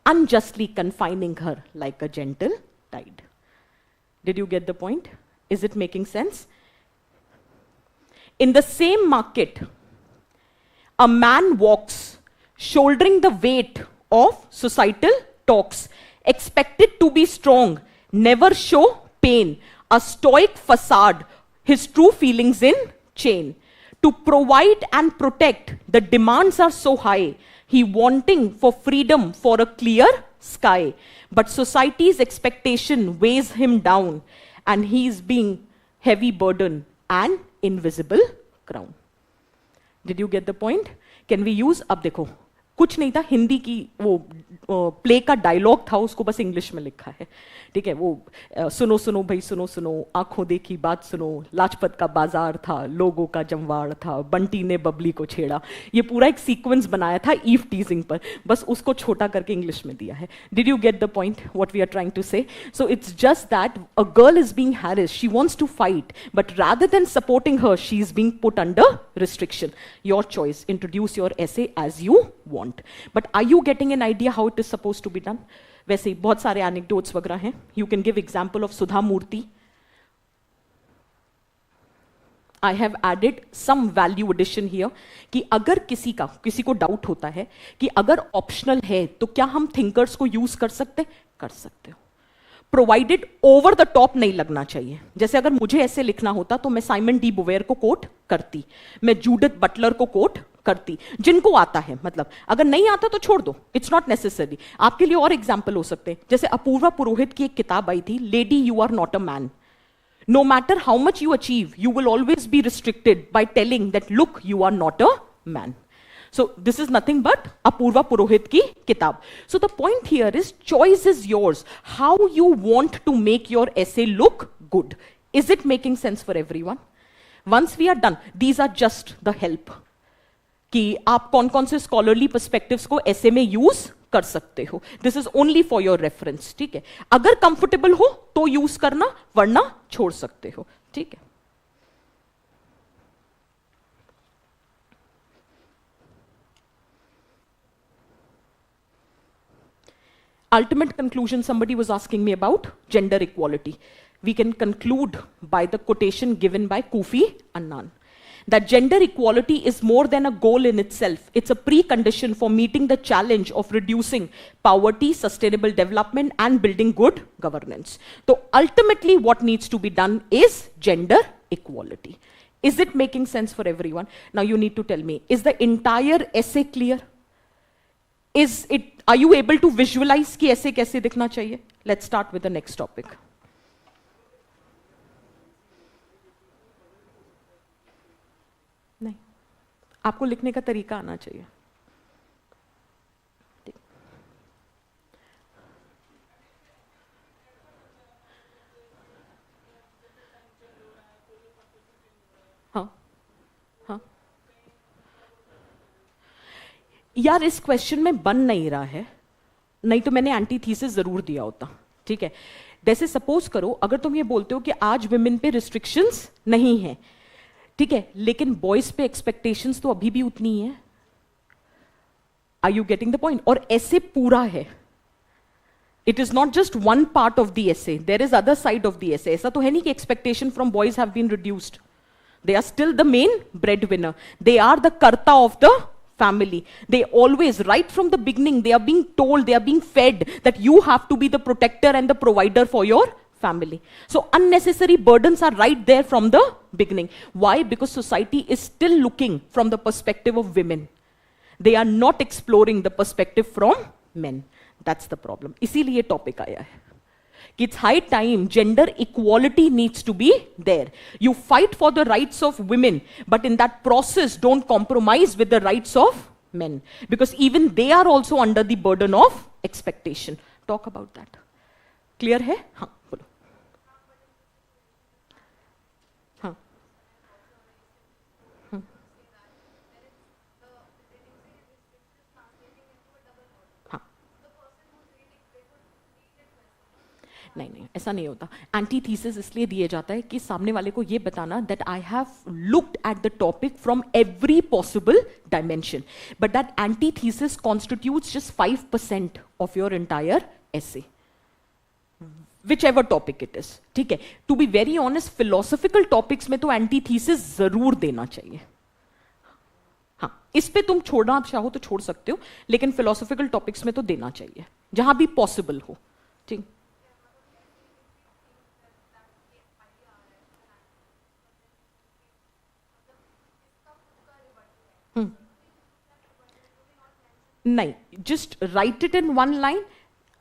unjustly confining her like a gentle tide. Did you get the point? Is it making sense? In the same market, a man walks, shouldering the weight of societal talks, expected to be strong, never show pain, a stoic facade, his true feelings in chain. To provide and protect, the demands are so high, he wanting for freedom for a clear sky, but society's expectation weighs him down, and he is being heavy burden and invisible crown. Did you get the point? Can we use, अब देखो कुछ नहीं था, हिंदी की वो play का dialogue था, उसको बस इंग्लिश में लिखा है, ठीक है। वो सुनो सुनो भाई सुनो सुनो, आंखों देखी बात सुनो, लाजपत का बाजार था, लोगों का जमवाड़ था, बंटी ने बबली को छेड़ा। ये पूरा एक सीक्वेंस बनाया था ईव टीजिंग पर, बस उसको छोटा करके इंग्लिश में दिया है। Did you get the point what we are trying to say? So it's just that a girl is being harassed, she wants to fight, but rather than supporting her, she is being put under restriction. Your choice, introduce your essay as you want, but are you getting an idea how it is suppose to be done? वैसे ही बहुत सारे anecdotes वगैरह हैं। You can give example of Sudha Murthy. I have added some value addition here कि अगर किसी को डाउट होता है कि अगर ऑप्शनल है तो क्या हम थिंकर्स को यूज कर सकते हो, प्रोवाइडेड ओवर द टॉप नहीं लगना चाहिए। जैसे अगर मुझे ऐसे लिखना होता तो मैं साइमन डी बुवेयर को कोट करती, मैं जूडिथ बटलर को कोट करती, जिनको आता है। मतलब अगर नहीं आता तो छोड़ दो, इट्स नॉट नेसेसरी। आपके लिए और एग्जाम्पल हो सकते हैं, जैसे अपूर्वा पुरोहित की एक किताब आई थी, lady you are not a man, no matter how much you achieve you will always be restricted by telling that look you are not a man. So this is nothing but Apurva Purohit ki kitab. So the point here is choice is yours. How you want to make your essay look good. Is it making sense for everyone? Once we are done, these are just the help. कि आप कौन कौन से scholarly perspectives को essay में use कर सकते हो. This is only for your reference. ठीक है. अगर comfortable हो तो use करना, वरना छोड़ सकते हो. ठीक है. Ultimate conclusion, somebody was asking me about gender equality. We can conclude by the quotation given by Kofi Annan, that gender equality is more than a goal in itself. It's a precondition for meeting the challenge of reducing poverty, sustainable development, and building good governance. So ultimately what needs to be done is gender equality. Is it making sense for everyone? Now you need to tell me, is the entire essay clear? Are you able to visualize कि ऐसे कैसे दिखना चाहिए? Let's start with the next topic. नहीं, आपको लिखने का तरीका आना चाहिए. हाँ, हाँ. यार इस क्वेश्चन में बन नहीं रहा है, नहीं तो मैंने एंटीथीसिस जरूर दिया होता. ठीक है. जैसे सपोज करो अगर तुम ये बोलते हो कि आज विमेन पे रिस्ट्रिक्शंस नहीं है, ठीक है, लेकिन बॉयज पे एक्सपेक्टेशंस तो अभी भी उतनी ही है. Are you getting the point? और ऐसे पूरा है. It is not just one part of the essay, there is other side of the essay. ऐसा तो है नहीं कि expectation from boys have been reduced. They are still the main bread winner. They are the karta of the family. They always, right from the beginning, they are being told, they are being fed that you have to be the protector and the provider for your family. So unnecessary burdens are right there from the beginning. Why? Because society is still looking from the perspective of women. They are not exploring the perspective from men. That's the problem. इसीलिए topic आया है. It's high time gender equality needs to be there. You fight for the rights of women, but in that process don't compromise with the rights of men, because even they are also under the burden of expectation. Talk about that. Clear hai? हाँ, बोलो. हाँ. नहीं नहीं, ऐसा नहीं होता. Antithesis इसलिए दिए जाता है कि सामने वाले को ये बताना that I have looked at the topic from every possible dimension, but that antithesis constitutes just 5% of your entire essay, whichever topic it is. ठीक है. To be very honest, philosophical topics में तो एंटीथीसिस जरूर देना चाहिए. हाँ, इस पे तुम छोड़ना चाहो तो छोड़ सकते हो, लेकिन फिलोसॉफिकल टॉपिक्स में तो देना चाहिए जहां भी पॉसिबल हो. ठीक. नहीं, just write it in one line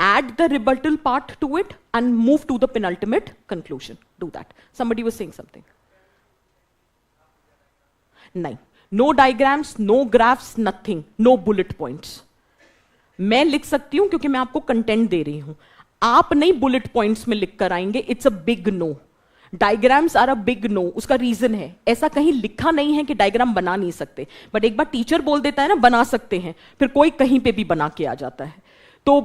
add the rebuttal part to it and move to the penultimate conclusion. Do that. Somebody was saying something. नहीं, no diagrams, no graphs, nothing, no bullet points. मैं लिख सकती हूं क्योंकि मैं आपको content दे रही हूं, आप नहीं बुलेट पॉइंट्स में लिख कर आएंगे. It's a big no. Diagrams are a big no. उसका रीजन है, ऐसा कहीं लिखा नहीं है कि डायग्राम बना नहीं सकते, बट एक बार टीचर बोल देता है ना बना सकते हैं, फिर कोई कहीं पे भी बना के आ जाता है. तो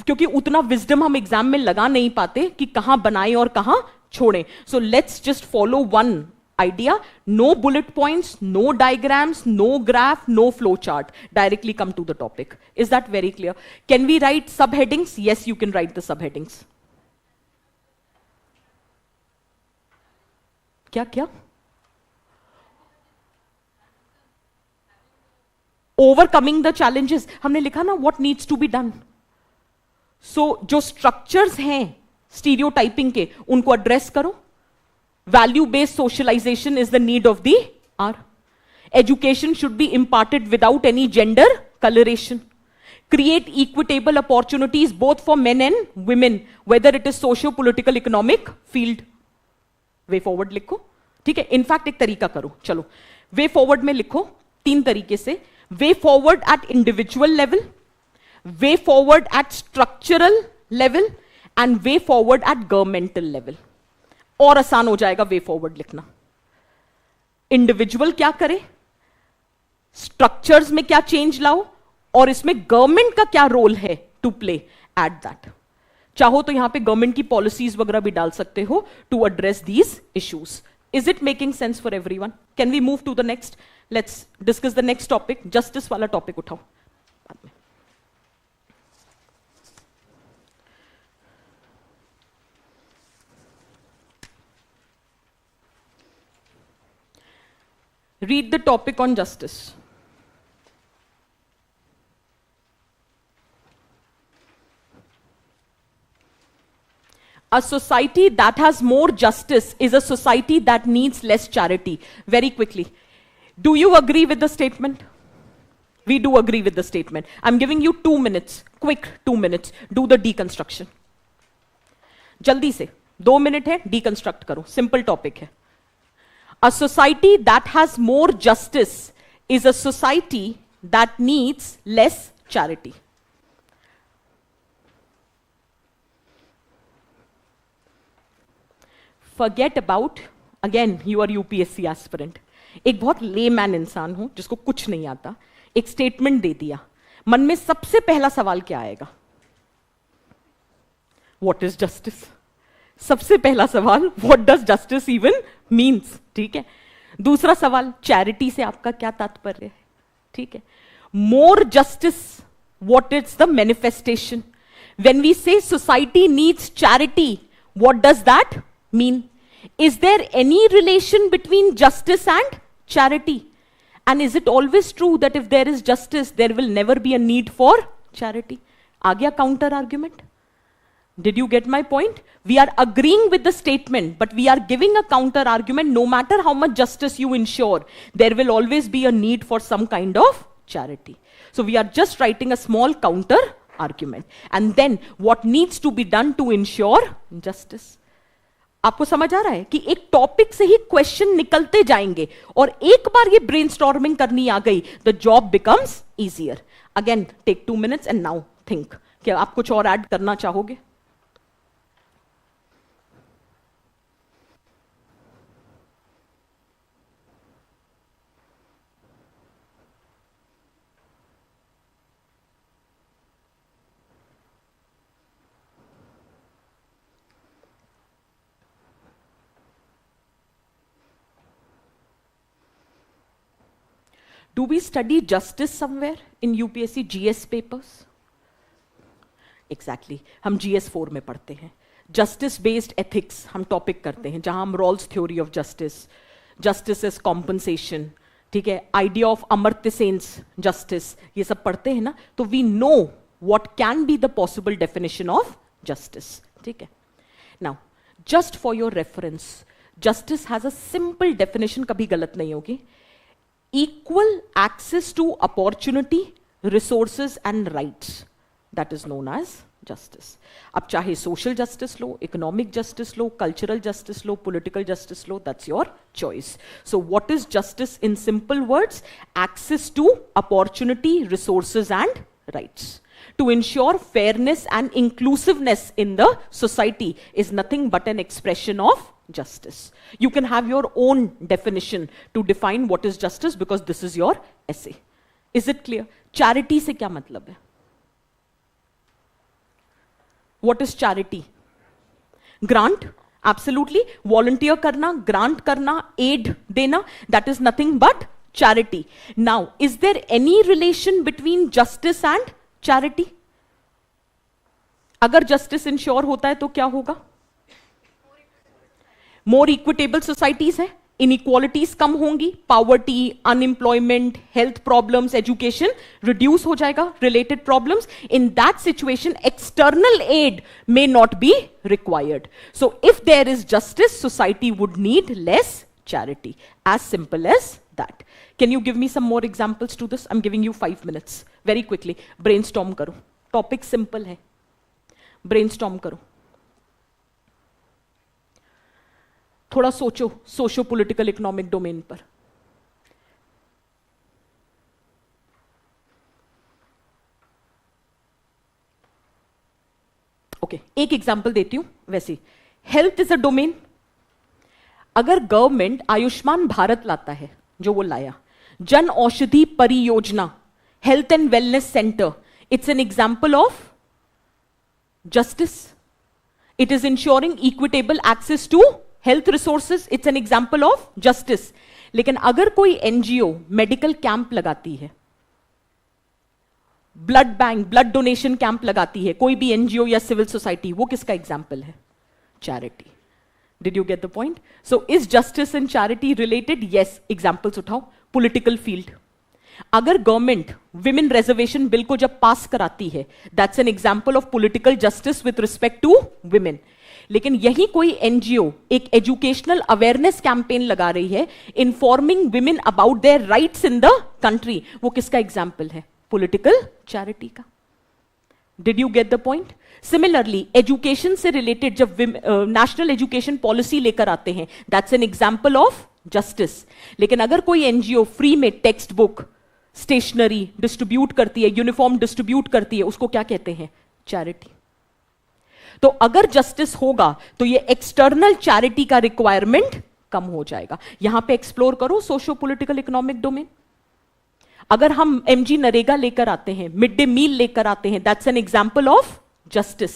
क्योंकि उतना विजडम हम एग्जाम में लगा नहीं पाते कि कहां बनाएं और कहां छोड़ें. So let's just follow one idea. No bullet points, no diagrams, no graph, no flow chart. Directly come to the topic. Is that very clear? Can we write subheadings? Yes, you can write the subheadings. क्या? Overcoming the challenges. हमने लिखा ना what needs to be done. So जो structures हैं stereotyping के, उनको address करो. Value-based socialization is the need of the hour. Education should be imparted without any gender coloration. Create equitable opportunities both for men and women, whether it is socio-political, economic field. Way forward लिखो, ठीक है. In fact एक तरीका करो, चलो way forward में लिखो 3 तरीके से. Way forward at individual level, way forward at structural level and way forward at governmental level. और आसान हो जाएगा वे फॉरवर्ड लिखना. इंडिविजुअल क्या करे, स्ट्रक्चर्स में क्या चेंज लाओ, और इसमें गवर्नमेंट का क्या रोल है टू प्ले एट दैट. चाहो तो यहां पे गवर्नमेंट की पॉलिसीज वगैरह भी डाल सकते हो to address these issues. Is it making sense for everyone? Can we move to the next? Let's discuss the next topic. Justice वाला टॉपिक उठाओ बाद में. Read the topic on justice. A society that has more justice is a society that needs less charity. Very quickly, do you agree with the statement? We do agree with the statement. I'm giving you 2 minutes, quick 2 minutes. Do the deconstruction. जल्दी से 2 minute है, deconstruct करो. Simple topic है. A society that has more justice is a society that needs less charity. Forget about, again, you are UPSC aspirant. एक बहुत layman इंसान हूं जिसको कुछ नहीं आता, एक स्टेटमेंट दे दिया, मन में सबसे पहला सवाल क्या आएगा? What is justice? सबसे पहला सवाल, what does justice even means? ठीक है. दूसरा सवाल, चैरिटी से आपका क्या तात्पर्य है? ठीक है. मोर justice, what is the manifestation? When we say society needs charity, what does that mean? Is there any relation between justice and charity? And is it always true that if there is justice, there will never be a need for charity? आ गया counter argument? Did you get my point? We are agreeing with the statement, but we are giving a counter argument. No matter how much justice you ensure, there will always be a need for some kind of charity. So we are just writing a small counter argument. And then what needs to be done to ensure justice? आपको समझ आ रहा है कि एक topic से ही question निकलते जाएंगे, और एक बार ये ब्रेनस्टॉर्मिंग करनी आ गई, the job becomes easier. Again take 2 minutes and now think. क्या आप कुछ और ऐड करना चाहोगे? Do we study justice somewhere in UPSC GS papers? Exactly. हम GS 4 में पढ़ते हैं. Justice based ethics हम टॉपिक करते हैं, जहां हम Rawls theory of justice, justice as compensation, ठीक है, idea of Amartya sense justice, ये सब पढ़ते हैं ना, तो we know what can be the possible definition of justice. ठीक है. Now, just for your reference, justice has a simple definition, कभी गलत नहीं होगी. Equal access to opportunity, resources and rights. That is known as justice. अब चाहे social justice लो, economic justice लो, कल्चरल जस्टिस लो, पॉलिटिकल जस्टिस लो, that's your choice. So what is justice in simple words? Access to opportunity, resources and rights. To ensure fairness and inclusiveness in the society is nothing but an expression of justice. You can have your own definition to define what is justice because this is your essay. Is it clear? Charity से क्या मतलब है? What is charity? Grant? Absolutely. Volunteer करना, grant करना, aid देना, that is nothing but charity. Now, is there any relation between justice and charity? अगर justice ensure होता है तो क्या होगा? More equitable societies है, inequalities कम होंगी, poverty, unemployment, health problems, education reduce हो जाएगा, related problems. In that situation, external aid may not be required. So, if there is justice, society would need less charity. As simple as that. Can you give me some more examples to this? I'm giving you 5 minutes. Very quickly. Brainstorm करो. Topic simple है. Brainstorm करो. थोड़ा सोचो socio political economic domain पर. Okay, एक example देती हूं. वैसे हेल्थ इज अ डोमेन. अगर गवर्नमेंट आयुष्मान भारत लाता है, जो वो लाया, Jan Aushadhi Pariyojana, health and wellness centre, it's an example of justice. It is ensuring equitable access to health resources. It's an example of justice. लेकिन अगर कोई एनजीओ मेडिकल कैंप लगाती है, blood bank, blood donation camp लगाती है, कोई भी एनजीओ या सिविल सोसाइटी, वो किसका एग्जाम्पल है? Charity. Did you get the point? So is justice and charity related? Yes. Examples उठाओ. Political field. अगर गवर्नमेंट विमेन रिजर्वेशन बिल को जब पास कराती है, that's an example of political justice with respect to women. लेकिन यही कोई एनजीओ एक एजुकेशनल अवेयरनेस कैंपेन लगा रही है, informing women about their rights in the country, वो किसका एग्जाम्पल है? पॉलिटिकल चैरिटी का. Did you get the point? Similarly, education से रिलेटेड जब नेशनल एजुकेशन पॉलिसी लेकर आते हैं, that's an example of justice. लेकिन अगर कोई एनजीओ फ्री में टेक्स्ट बुक, स्टेशनरी डिस्ट्रीब्यूट करती है, यूनिफॉर्म डिस्ट्रीब्यूट करती है, उसको क्या कहते हैं? चैरिटी. तो अगर जस्टिस होगा तो ये एक्सटर्नल चैरिटी का रिक्वायरमेंट कम हो जाएगा. यहां पे एक्सप्लोर करो सोशो पॉलिटिकल इकोनॉमिक डोमेन. अगर हम एमजी नरेगा लेकर आते हैं, मिड डे मील लेकर आते हैं, that's an example of justice.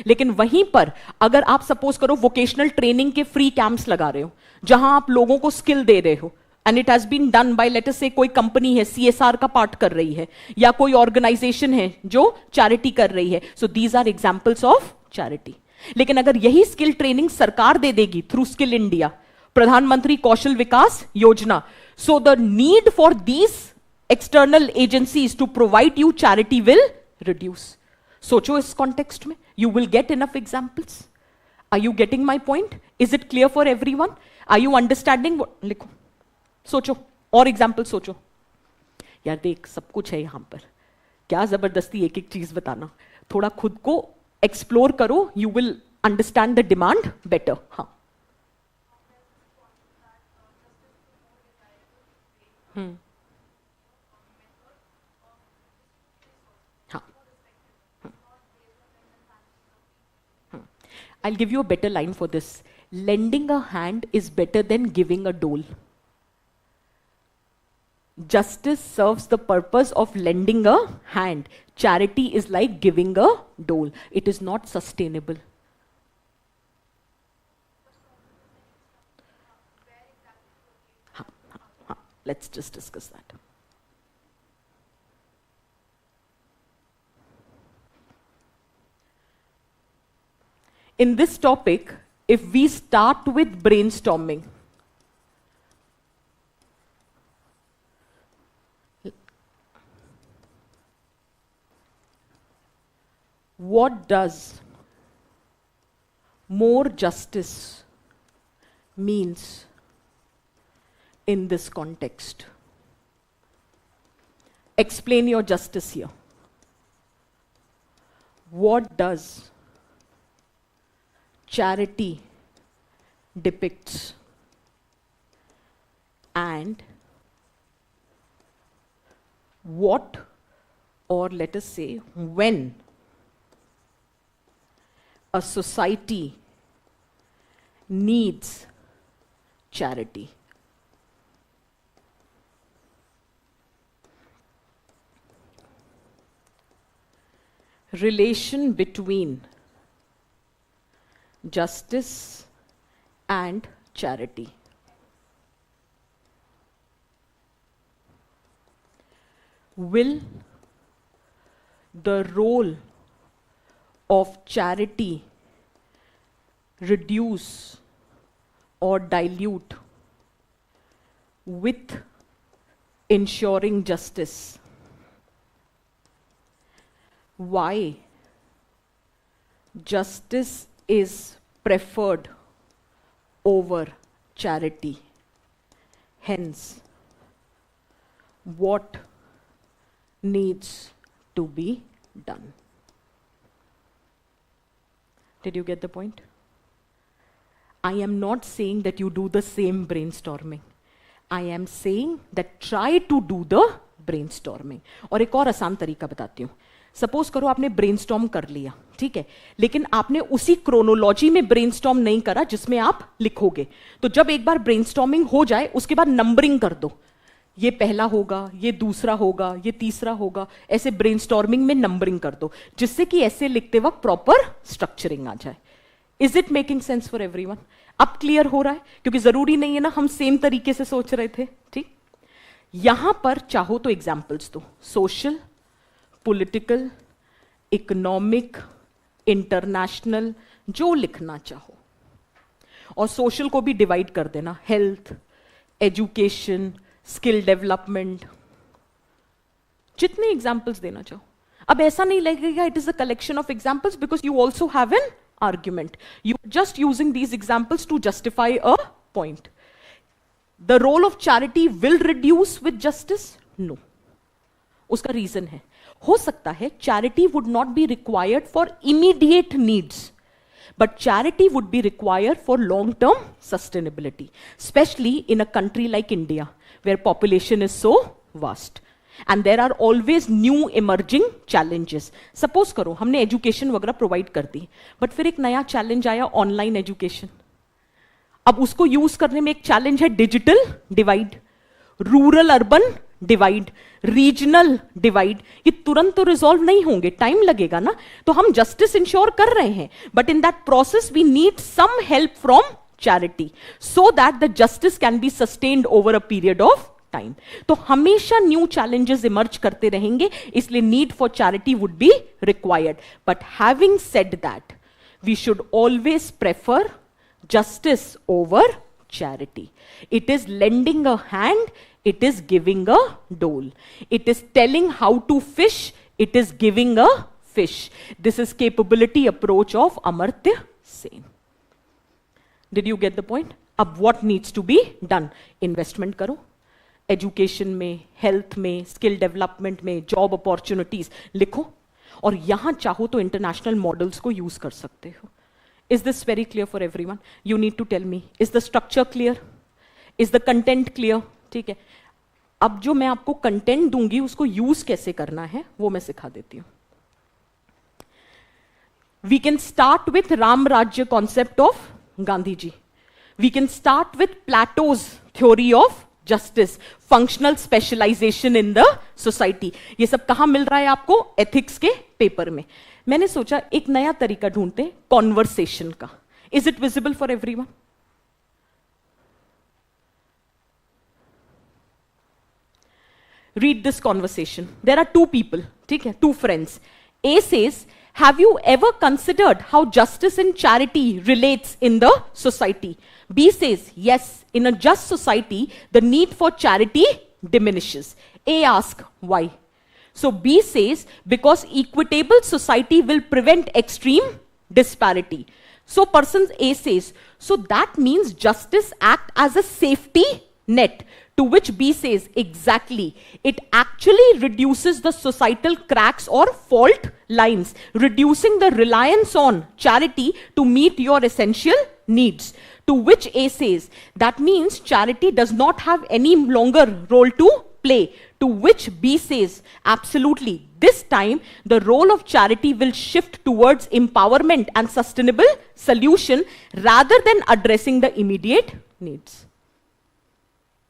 लेकिन वहीं पर अगर आप सपोज करो वोकेशनल ट्रेनिंग के फ्री कैंप्स लगा रहे हो, जहां आप लोगों को स्किल दे रहे हो, and it has been done by let us से कोई कंपनी है सीएसआर का पार्ट कर रही है, या कोई ऑर्गेनाइजेशन है जो चैरिटी कर रही है, so these are examples of charity. लेकिन अगर यही स्किल ट्रेनिंग सरकार दे देगी थ्रू स्किल इंडिया, प्रधानमंत्री कौशल विकास योजना, so the need for these external agencies to provide you charity will reduce. सोचो इस context में, you will get enough examples. Are you getting my point? Is it clear for everyone? Are you understanding what? लिखो, सोचो और example सोचो. यार देख, सब कुछ है यहां पर, क्या जबरदस्ती एक एक चीज बताना. थोड़ा खुद को explore करो, you will understand the demand better. हाँ. I'll give you a better line for this. Lending a hand is better than giving a dole. Justice serves the purpose of lending a hand. Charity is like giving a dole. It is not sustainable. Let's just discuss that. In this topic, if we start with brainstorming, what does more justice means in this context? Explain your justice here. what does charity depicts and what, or let us say when, a society needs charity. Relation between justice and charity. Will the role of charity reduce or dilute with ensuring justice? Why justice is preferred over charity? Hence, what needs to be done? Did you get the point? I am not saying that you do the same brainstorming. I am saying that try to do the brainstorming. और एक और आसान तरीका बताती हूँ. Suppose करो आपने brainstorm कर लिया, ठीक है, लेकिन आपने उसी क्रोनोलॉजी में ब्रेनस्टॉर्म नहीं करा जिसमें आप लिखोगे. तो जब एक बार ब्रेनस्टॉर्मिंग हो जाए उसके बाद नंबरिंग कर दो. ये पहला होगा, ये दूसरा होगा, ये तीसरा होगा, ऐसे ब्रेनस्टॉर्मिंग में नंबरिंग कर दो, जिससे कि ऐसे लिखते वक्त प्रॉपर स्ट्रक्चरिंग आ जाए. Is it making sense for everyone? अब क्लियर हो रहा है? क्योंकि जरूरी नहीं है ना हम सेम तरीके से सोच रहे थे. ठीक, यहां पर चाहो तो एग्जाम्पल्स दो, सोशल, पॉलिटिकल, इकोनॉमिक, इंटरनेशनल, जो लिखना चाहो. और सोशल को भी डिवाइड कर देना, हेल्थ, एजुकेशन, स्किल डेवलपमेंट, जितने एग्जाम्पल्स देना चाहो. अब ऐसा नहीं लगेगा it is a collection of examples, because you also have an argument. You are just using these examples to justify a point. The role of charity will reduce with justice? No. उसका reason है, हो सकता है charity would not be required for immediate needs, but charity would be required for long-term sustainability, especially in a country like India, where population is so vast. And there are always new emerging challenges. Suppose करो हमने education वगैरह provide कर दी, but फिर एक नया challenge आया, online education. अब उसको यूज करने में एक चैलेंज है digital divide, rural urban divide, regional divide. ये तुरंत तो रिजॉल्व नहीं होंगे, टाइम लगेगा ना. तो हम जस्टिस इंश्योर कर रहे हैं, but in that process we need some help from charity so that the justice can be sustained over a period of time. तो हमेशा न्यू चैलेंजेस इमर्ज करते रहेंगे, इसलिए need for charity would be required. But having said that, we should always prefer justice over charity. It is lending a hand, it is giving a dole. It is telling how to fish, it is giving a fish. This is capability approach of Amartya Sen. Did you get the point? अब what needs to be done? Investment करो, education में, health में, skill development में, job opportunities लिखो, और यहां चाहो तो इंटरनेशनल मॉडल्स को यूज कर सकते हो. Is this very clear for everyone? You need to tell me, is the structure clear? Is the content clear? ठीक है, अब जो मैं आपको कंटेंट दूंगी उसको यूज कैसे करना है वो मैं सिखा देती हूं. We can start with Ram राज्य concept of Gandhi ji. We can start with Plato's theory of justice, functional specialization in the society. ये सब कहां मिल रहा है आपको? एथिक्स के पेपर में. मैंने सोचा एक नया तरीका ढूंढते हैं कॉन्वर्सेशन का. Is it visible for everyone? Read this conversation. There are two people, ठीक है, two friends. A says, have you ever considered how justice in charity relates in the society? B says, yes, in a just society, the need for charity diminishes. A asks, why? So B says, because equitable society will prevent extreme disparity. So person A says, so that means justice act as a safety net To which B says, exactly. It actually reduces the societal cracks or fault lines, reducing the reliance on charity to meet your essential needs. To which A says, that means charity does not have any longer role to play. To which B says, absolutely. This time, the role of charity will shift towards empowerment and sustainable solution rather than addressing the immediate needs.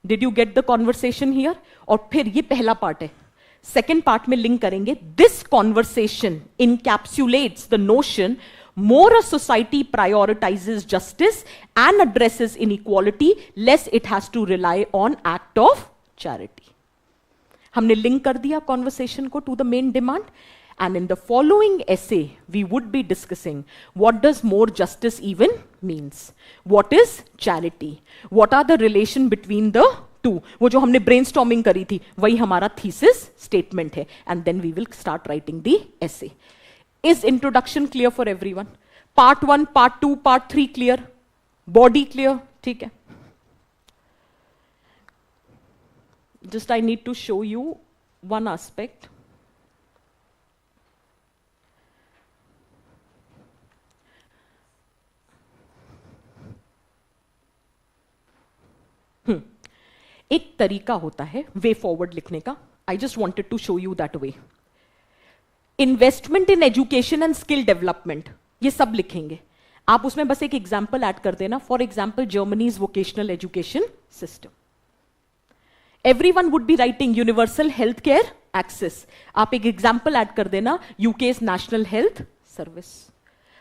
Did you get the conversation here? और फिर ये पहला part है, second part में link करेंगे. This conversation encapsulates the notion more a society prioritizes justice and addresses inequality, less it has to rely on act of charity. हमने link कर दिया कॉन्वर्सेशन को to the main demand. And in the following essay, we would be discussing what does more justice even means? What is charity? What are the relation between the two? वो जो हमने brainstorming करी थी, वही हमारा thesis statement है. And then we will start writing the essay. Is introduction clear for everyone? Part 1, Part 2, Part 3 clear? Body clear? ठीक है. Just I need to show you one aspect. एक तरीका होता है वे फॉरवर्ड लिखने का. I just wanted to show you that way. Investment in education and skill development, ये सब लिखेंगे आप. उसमें बस एक एग्जाम्पल ऐड कर देना. For example Germany's vocational education system. Everyone would be writing universal health care access. आप एक एग्जाम्पल ऐड कर देना यूकेस नेशनल हेल्थ सर्विस.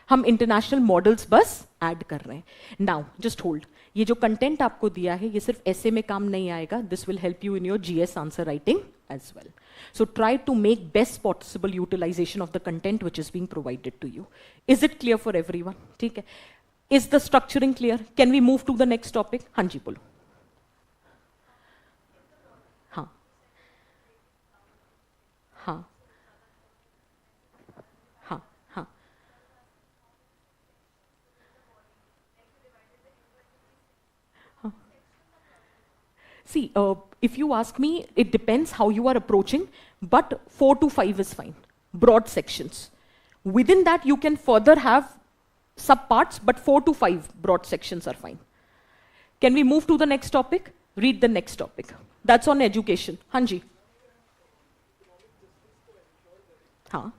हम इंटरनेशनल मॉडल्स बस ऐड कर रहे हैं. Now just hold. ये जो कंटेंट आपको दिया है ये सिर्फ ऐसे में काम नहीं आएगा. This will help you in your GS answer writing as well. So try to make best possible utilization of the content which is being provided to you. Is it clear for everyone? ठीक है. Is the structuring clear? Can we move to the next topic? हाँ जी बोलो. हाँ हाँ हाँ हाँ. See, if you ask me, it depends how you are approaching, but 4 to 5 is fine. Broad sections. Within that, you can further have subparts, but 4 to 5 broad sections are fine. Can we move to the next topic? Read the next topic. That's on education. Hanji. हाँ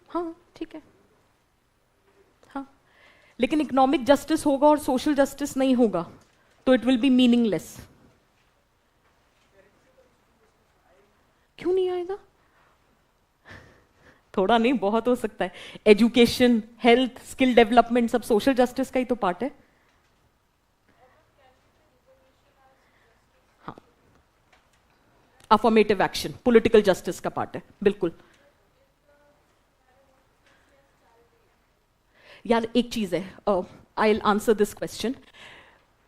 हाँ ठीक है. हाँ, लेकिन economic justice होगा और social justice नहीं होगा तो इट विल बी मीनिंगलेस. क्यों नहीं आएगा? थोड़ा नहीं, बहुत हो सकता है. एजुकेशन, हेल्थ, स्किल डेवलपमेंट सब सोशल जस्टिस का ही तो पार्ट है. हाँ, अफर्मेटिव एक्शन पॉलिटिकल जस्टिस का पार्ट है, बिल्कुल. यार एक चीज है, I will answer this question.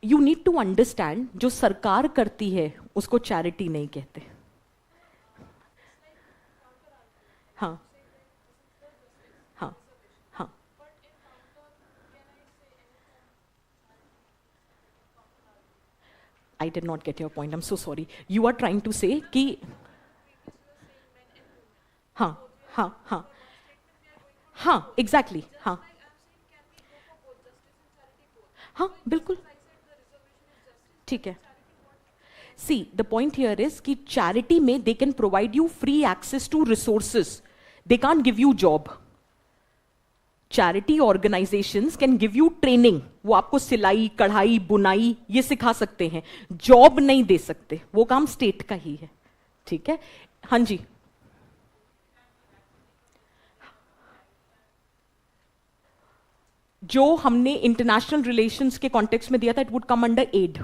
You need to understand, जो सरकार करती है उसको चैरिटी नहीं कहते. हाँ हाँ हाँ. I did not get your point. I'm so sorry. You are trying to say कि हाँ हाँ हाँ हाँ exactly हाँ हाँ बिल्कुल ठीक है. See, the point here is कि charity में they can provide you free access to resources. They can't give you job. Charity organizations can give you training. वो आपको सिलाई, कढ़ाई, बुनाई ये सिखा सकते हैं, जॉब नहीं दे सकते. वो काम स्टेट का ही है. ठीक है. हाँ जी. जो हमने इंटरनेशनल रिलेशंस के कॉन्टेक्स्ट में दिया था, it would come under aid.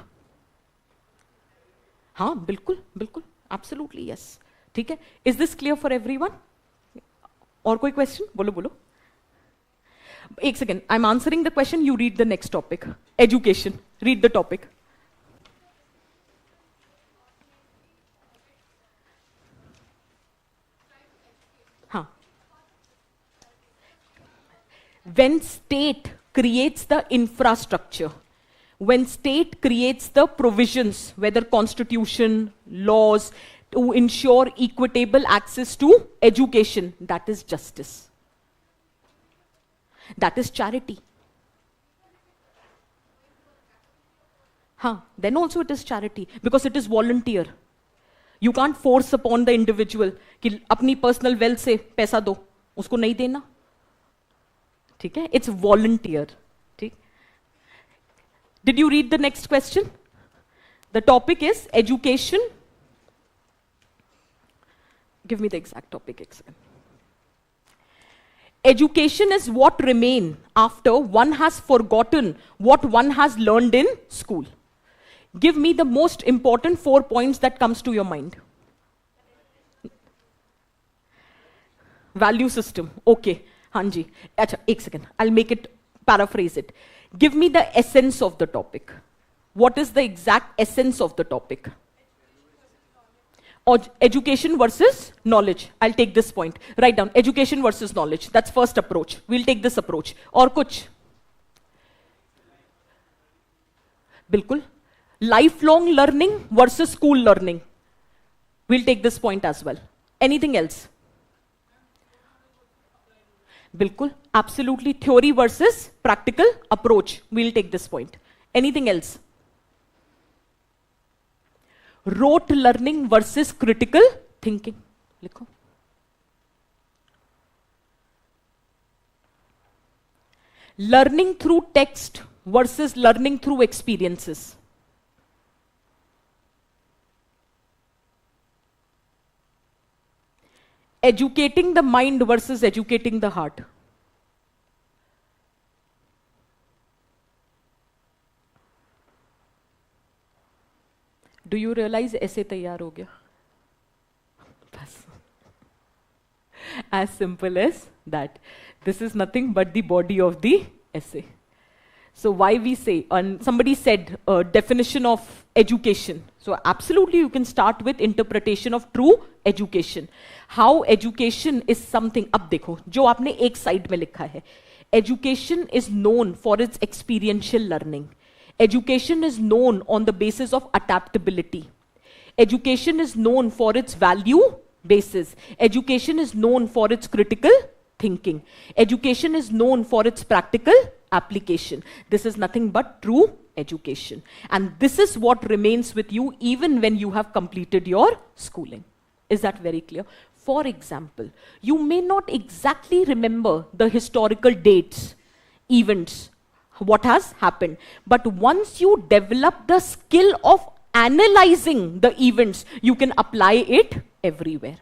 हाँ बिल्कुल बिल्कुल, एब्सोल्युटली यस. ठीक है. Is this clear for everyone? और कोई क्वेश्चन? बोलो बोलो. एक second, I am answering the question, you read the next topic. Education, read the topic. हाँ. When state creates the infrastructure, when state creates the provisions, whether constitution, laws, to ensure equitable access to education, that is justice. That is charity. Then also it is charity, because it is volunteer. You can't force upon the individual कि अपनी personal wealth से पैसा दो, उसको नहीं देना. ठीक है? It's volunteer. ठीक? Did you read the next question? The topic is education. Give me the exact topic. Education is what remains after one has forgotten what one has learned in school. Give me the most important 4 points that comes to your mind. Value system. Okay. Hanji. Acha, ek second. I'll make it, paraphrase it. Give me the essence of the topic. What is the exact essence of the topic? Or education versus knowledge. I'll take this point. Write down. Education versus knowledge. That's first approach. We'll take this approach. Or kuch? Bilkul. Lifelong learning versus school learning. We'll take this point as well. Anything else? Bilkul. Absolutely. Theory versus practical approach. We'll take this point. Anything else? Rote learning versus critical thinking. Likho. Learning through text versus learning through experiences. Educating the mind versus educating the heart. Do you realize essay तैयार हो गया? बस. As simple as that. This is nothing but the body of the essay. So why we say, and somebody said definition of education. So absolutely you can start with interpretation of true education. How education is something, अब देखो, जो आपने एक side में लिखा है. Education is known for its experiential learning. Education is known on the basis of adaptability. Education is known for its value basis. Education is known for its critical thinking. Education is known for its practical application. This is nothing but true education. And this is what remains with you even when you have completed your schooling. Is that very clear? For example, you may not exactly remember the historical dates, events, what has happened. But once you develop the skill of analyzing the events, you can apply it everywhere.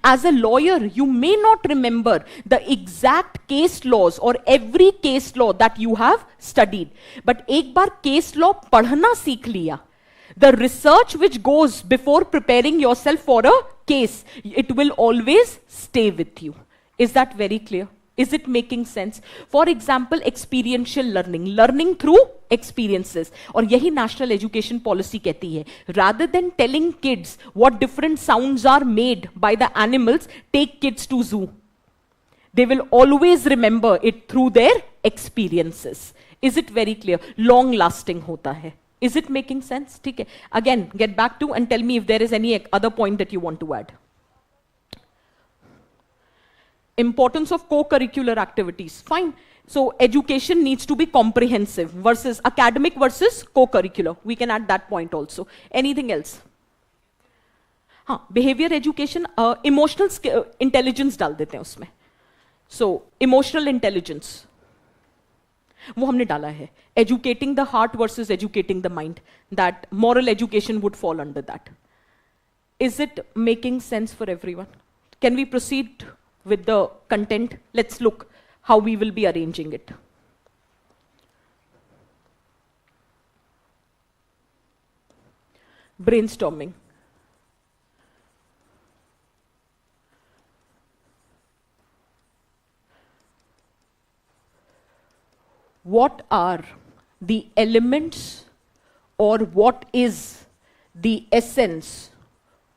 As a lawyer, you may not remember the exact case laws or every case law that you have studied. But एक बार case law पढ़ना सीख लिया, the research which goes before preparing yourself for a case, it will always stay with you. Is that very clear? Is it making sense? For example, experiential learning, learning through experiences. और यही national education policy कहती है. Rather than telling kids what different sounds are made by the animals, take kids to zoo. They will always remember it through their experiences. Is it very clear? Long lasting होता है. Is it making sense? ठीक है. Again, get back to and tell me if there is any other point that you want to add. Importance of co-curricular activities. Fine. So education needs to be comprehensive versus academic versus co-curricular. We can add that point also. Anything else? Behavior education, emotional intelligence डाल देते हैं उसमें. So emotional intelligence, वो हमने डाला है. Educating the heart versus educating the mind. That moral education would fall under that. Is it making sense for everyone? Can we proceed with the content? Let's look how we will be arranging it. Brainstorming. What are the elements or what is the essence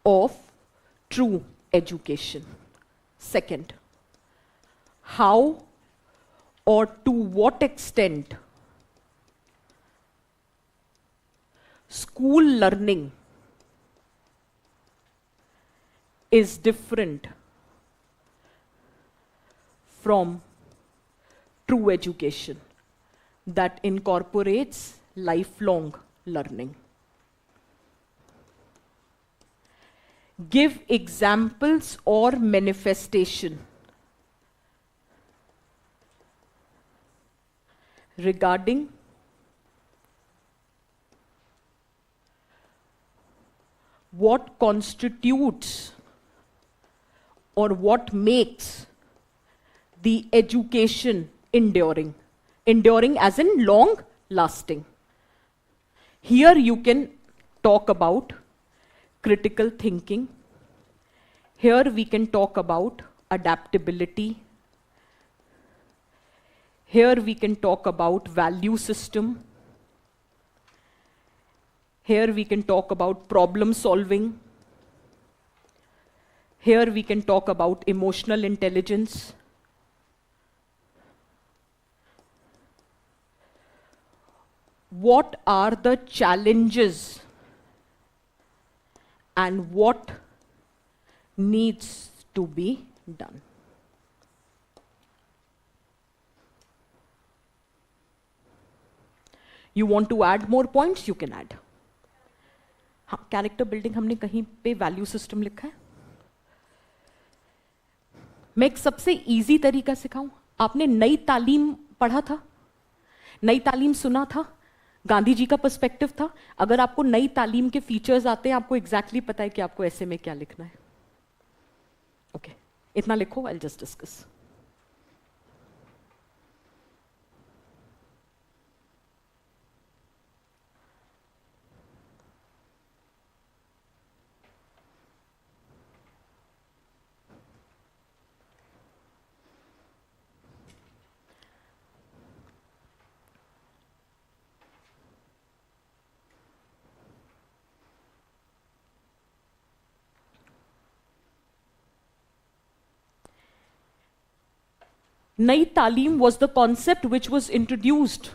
of true education? Second, how or to what extent school learning is different from true education that incorporates lifelong learning. Give examples or manifestation regarding what constitutes or what makes the education enduring. Enduring as in long lasting. Here you can talk about critical thinking. Here we can talk about adaptability. Here we can talk about value system. Here we can talk about problem solving. Here we can talk about emotional intelligence. What are the challenges and what needs to be done? You want to add more points? You can add. हाँ, character building हमने कहीं पे value system लिखा है. मैं एक सबसे easy तरीका सिखाऊं. आपने नई तालीम पढ़ा था, नई तालीम सुना था, गांधी जी का पर्सपेक्टिव था. अगर आपको नई तालीम के फीचर्स आते हैं, आपको एग्जैक्टली पता है कि आपको ऐसे में क्या लिखना है. ओके, इतना लिखो, I will just discuss. Nai Talim was the concept which was introduced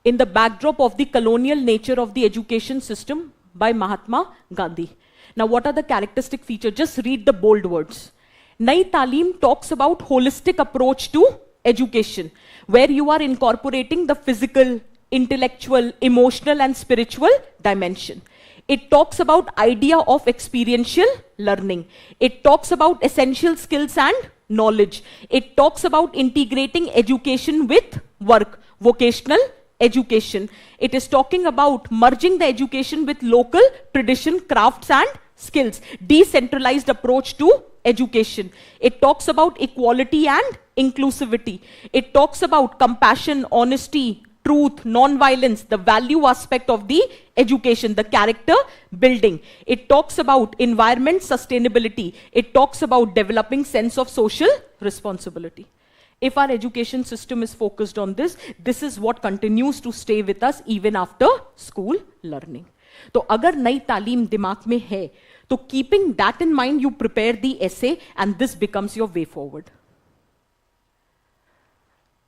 in the backdrop of the colonial nature of the education system by Mahatma Gandhi. Now, what are the characteristic features? Just read the bold words. Nai Talim talks about holistic approach to education, where you are incorporating the physical, intellectual, emotional, and spiritual dimension. It talks about idea of experiential learning. It talks about essential skills and knowledge. It talks about integrating education with work, vocational education. It is talking about merging the education with local tradition, crafts and skills. Decentralized approach to education. It talks about equality and inclusivity. It talks about compassion, honesty, truth, non-violence, the value aspect of the education, the character building. It talks about environment sustainability. It talks about developing sense of social responsibility. If our education system is focused on this, this is what continues to stay with us even after school learning. तो अगर नई तालीम दिमाग में है, तो keeping that in mind, you prepare the essay and this becomes your way forward.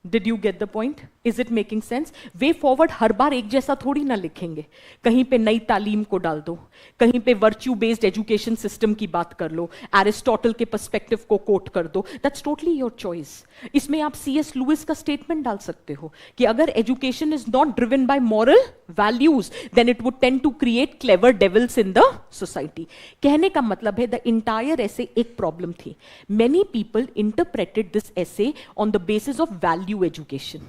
Did you get the point? Is it making sense? Way forward हर बार एक जैसा थोड़ी ना लिखेंगे. कहीं पे नई तालीम को डाल दो, कहीं पे वर्च्यू बेस्ड एजुकेशन सिस्टम की बात कर लो, एरिस्टोटल के पर्सपेक्टिव को कोट कर दो. That's totally your choice. इसमें आप C.S. लुइस का स्टेटमेंट डाल सकते हो कि अगर education is not driven by moral values, then it would tend to create clever devils in the society. कहने का मतलब है द इंटायर ऐसे एक प्रॉब्लम थी. मेनी पीपल इंटरप्रेटेड दिस ऐसे on the basis of value education.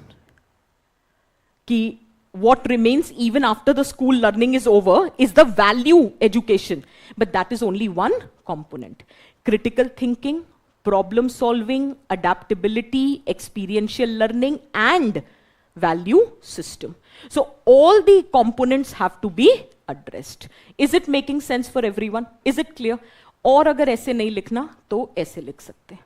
कि what remains even after the school learning is over is the value education. But that is only one component. Critical thinking, problem solving, adaptability, experiential learning, and value system. So all the components have to be addressed. Is it making sense for everyone? Is it clear? और अगर ऐसे नहीं लिखना तो ऐसे लिख सकते हैं.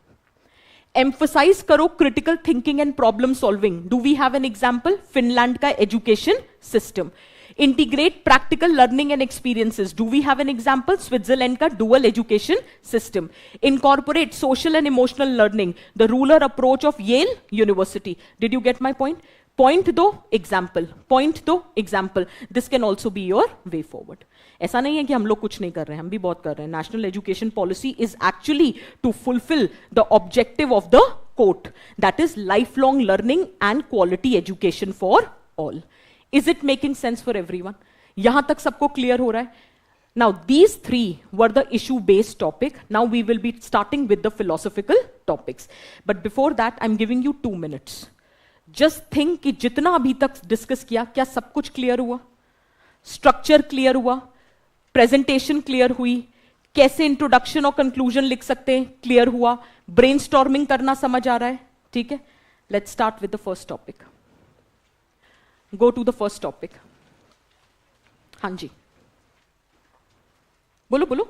Emphasize करो critical thinking and problem solving. Do we have an example? Finland का education system. Integrate practical learning and experiences. Do we have an example? Switzerland का dual education system. Incorporate social and emotional learning. The ruler approach of Yale University. Did you get my point? Point दो, example, point दो, example, this can also be your way forward. ऐसा नहीं है कि हम लोग कुछ नहीं कर रहे हैं, हम भी बहुत कर रहे हैं. National education policy is actually to fulfil the objective of the court, that is lifelong learning and quality education for all. Is it making sense for everyone? यहां तक सबको क्लियर हो रहा है? Now, these three were the issue-based topic. Now we will be starting with the philosophical topics. But before that, I'm giving you 2 minutes. Just think कि जितना अभी तक डिस्कस किया, क्या सब कुछ क्लियर हुआ? स्ट्रक्चर क्लियर हुआ? प्रेजेंटेशन क्लियर हुई? कैसे इंट्रोडक्शन और कंक्लूजन लिख सकते हैं क्लियर हुआ? ब्रेनस्टॉर्मिंग करना समझ आ रहा है? ठीक है, let's start with the first topic. Go to the first topic. हाँ जी, बोलो बोलो.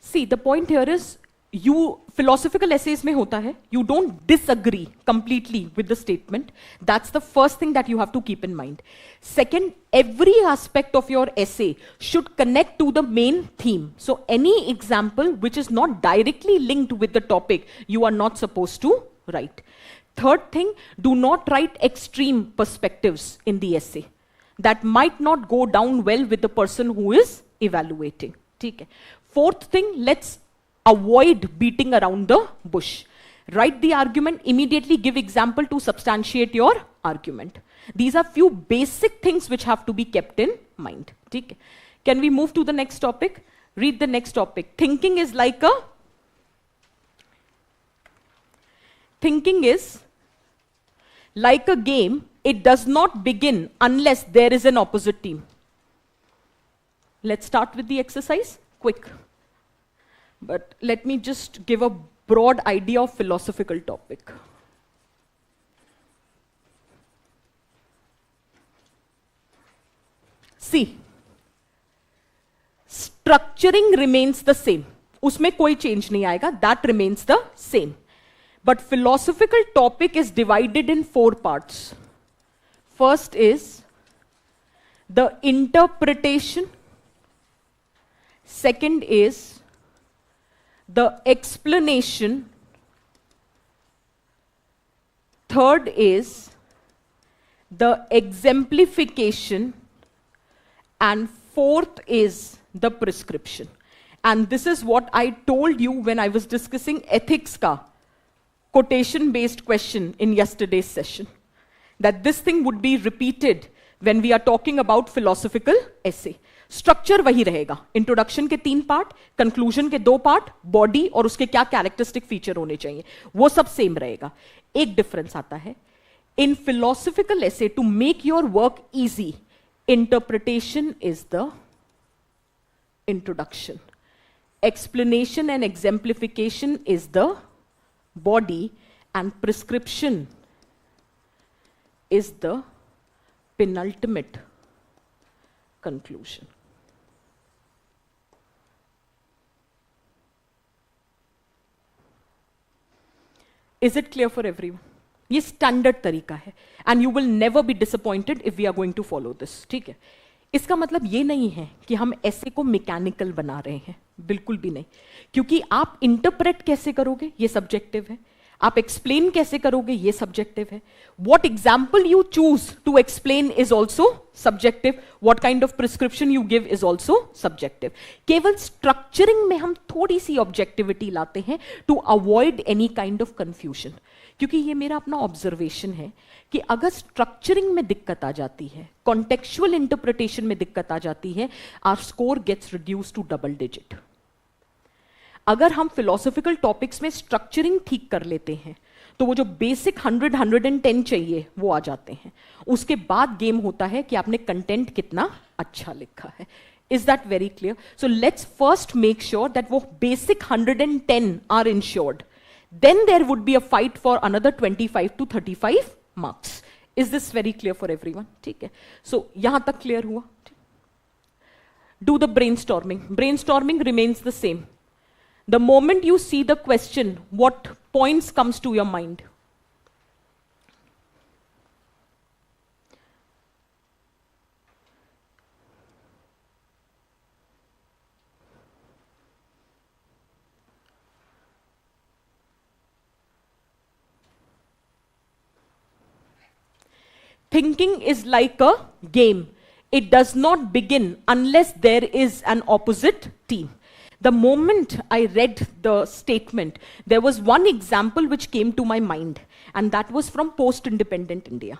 See, the point here is, you philosophical essays में होता है, you don't disagree completely with the statement. That's the first thing that you have to keep in mind. Second, every aspect of your essay should connect to the main theme. So any example which is not directly linked with the topic, you are not supposed to write. Third thing, do not write extreme perspectives in the essay. That might not go down well with the person who is evaluating. ठीक है. Fourth thing, let's avoid beating around the bush. Write the argument, immediately give example to substantiate your argument. These are few basic things which have to be kept in mind. Okay? Can we move to the next topic? Read the next topic. Thinking is like a game. It does not begin unless there is an opposite team. Let's start with the exercise. Quick. But let me just give a broad idea of philosophical topic. See, structuring remains the same. उसमें कोई change नहीं आएगा. That remains the same. But philosophical topic is divided in 4 parts. First is the interpretation. Second is the explanation. Third is the exemplification. And fourth is the prescription. And this is what I told you when I was discussing ethics ka quotation based question in yesterday's session. That this thing would be repeated when we are talking about philosophical essay. Structure वही रहेगा. Introduction के 3 part, conclusion के 2 part, body और उसके क्या characteristic feature होने चाहिए, वो सब सेम रहेगा. एक डिफरेंस आता है. In philosophical essay, to make your work easy, interpretation is the introduction, explanation and exemplification is the body, and prescription is the penultimate conclusion. Is it clear for everyone? ये standard तरीका है and you will never be disappointed if we are going to follow this. ठीक है, इसका मतलब ये नहीं है कि हम ऐसे को मैकेनिकल बना रहे हैं, बिल्कुल भी नहीं. क्योंकि आप इंटरप्रेट कैसे करोगे ये सब्जेक्टिव है, आप एक्सप्लेन कैसे करोगे ये सब्जेक्टिव है, what example you choose to explain is also subjective, what kind of prescription you give is also subjective. केवल स्ट्रक्चरिंग में हम थोड़ी सी ऑब्जेक्टिविटी लाते हैं to avoid any kind of confusion. क्योंकि ये मेरा अपना ऑब्जर्वेशन है कि अगर स्ट्रक्चरिंग में दिक्कत आ जाती है, कॉन्टेक्चुअल इंटरप्रिटेशन में दिक्कत आ जाती है, our score gets reduce to double digit. अगर हम फिलोसॉफिकल टॉपिक्स में स्ट्रक्चरिंग ठीक कर लेते हैं तो वो जो बेसिक 100-110 चाहिए वो आ जाते हैं. उसके बाद गेम होता है कि आपने कंटेंट कितना अच्छा लिखा है. Is that very clear? So let's first make sure that वो basic 110 are insured. Then there would be a fight for another 25 to 35 marks. Is this very clear for everyone? ठीक है. So यहां तक clear हुआ? Do the brainstorming. Brainstorming remains the same. The moment you see the question, what points comes to your mind? thinking is like a game. It does not begin unless there is an opposite team. The moment I read the statement, there was one example which came to my mind, and that was from post-independent India.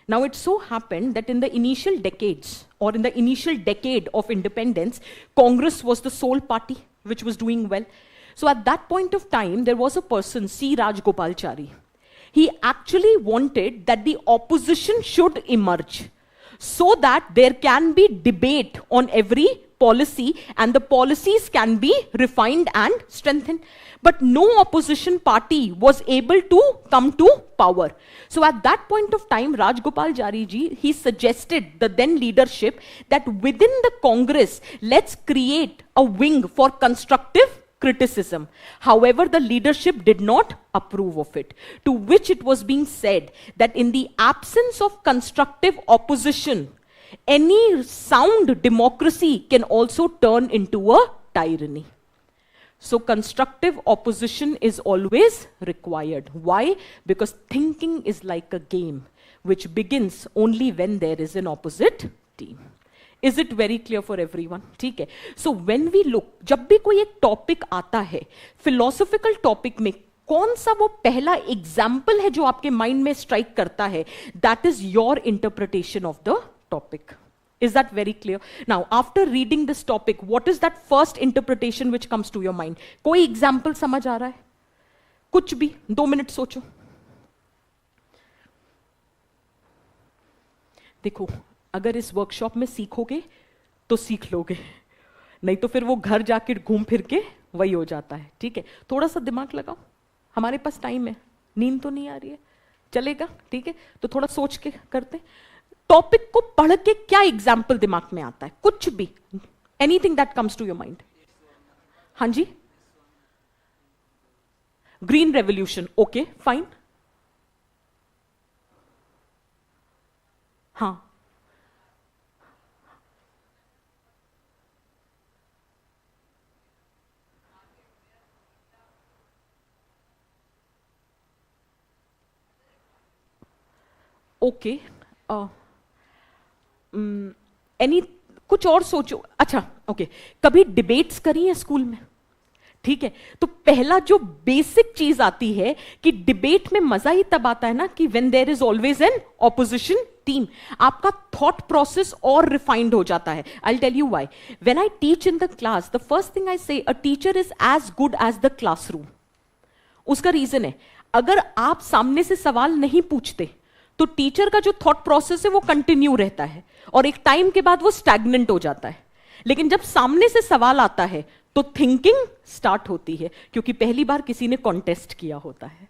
Now, it so happened that in the initial decades, or in the initial decade of independence, Congress was the sole party which was doing well. So at that point of time, there was a person, C. Rajgopalachari. He actually wanted that the opposition should emerge so that there can be debate on every policy and the policies can be refined and strengthened. But no opposition party was able to come to power. So at that point of time, Rajgopalachari ji, he suggested the then leadership that within the Congress, let's create a wing for constructive criticism. However, the leadership did not approve of it, to which it was being said that in the absence of constructive opposition, any sound democracy can also turn into a tyranny. So constructive opposition is always required. Why? Because thinking is like a game which begins only when there is an opposite team. Is it very clear for everyone? ठीक है. So when we look, जब भी कोई एक topic आता है, philosophical topic में कौन सा वो पहला एग्जाम्पल है जो आपके माइंड में स्ट्राइक करता है? That is your interpretation of the topic. Is that very clear? Now, after reading this topic, what is that first interpretation which comes to your mind? कोई एग्जाम्पल समझ आ रहा है? कुछ भी, 2 मिनट सोचो. देखो, अगर इस वर्कशॉप में सीखोगे तो सीख लोगे, नहीं तो फिर वो घर जाके घूम फिर के वही हो जाता है. ठीक है, थोड़ा सा दिमाग लगाओ, हमारे पास टाइम है, नींद तो नहीं आ रही है, चलेगा. ठीक है, तो थोड़ा सोच के करते. टॉपिक को पढ़ के क्या एग्जाम्पल दिमाग में आता है? कुछ भी, anything that comes to your mind. हाँ जी, ग्रीन रेवोल्यूशन. Okay, fine. हाँ, ओके. एनी कुछ और सोचो. अच्छा, ओके. कभी डिबेट्स करी है स्कूल में? ठीक है, तो पहला जो बेसिक चीज आती है कि डिबेट में मजा ही तब आता है ना कि when there is always an opposition team. आपका थॉट प्रोसेस और रिफाइंड हो जाता है. I will tell you why. When I teach in the class, the first thing I say, a teacher is as good as the classroom. उसका reason है, अगर आप सामने से सवाल नहीं पूछते तो टीचर का जो थॉट प्रोसेस है वो कंटिन्यू रहता है और एक टाइम के बाद वो स्टैग्नेंट हो जाता है. लेकिन जब सामने से सवाल आता है तो थिंकिंग स्टार्ट होती है, क्योंकि पहली बार किसी ने कॉन्टेस्ट किया होता है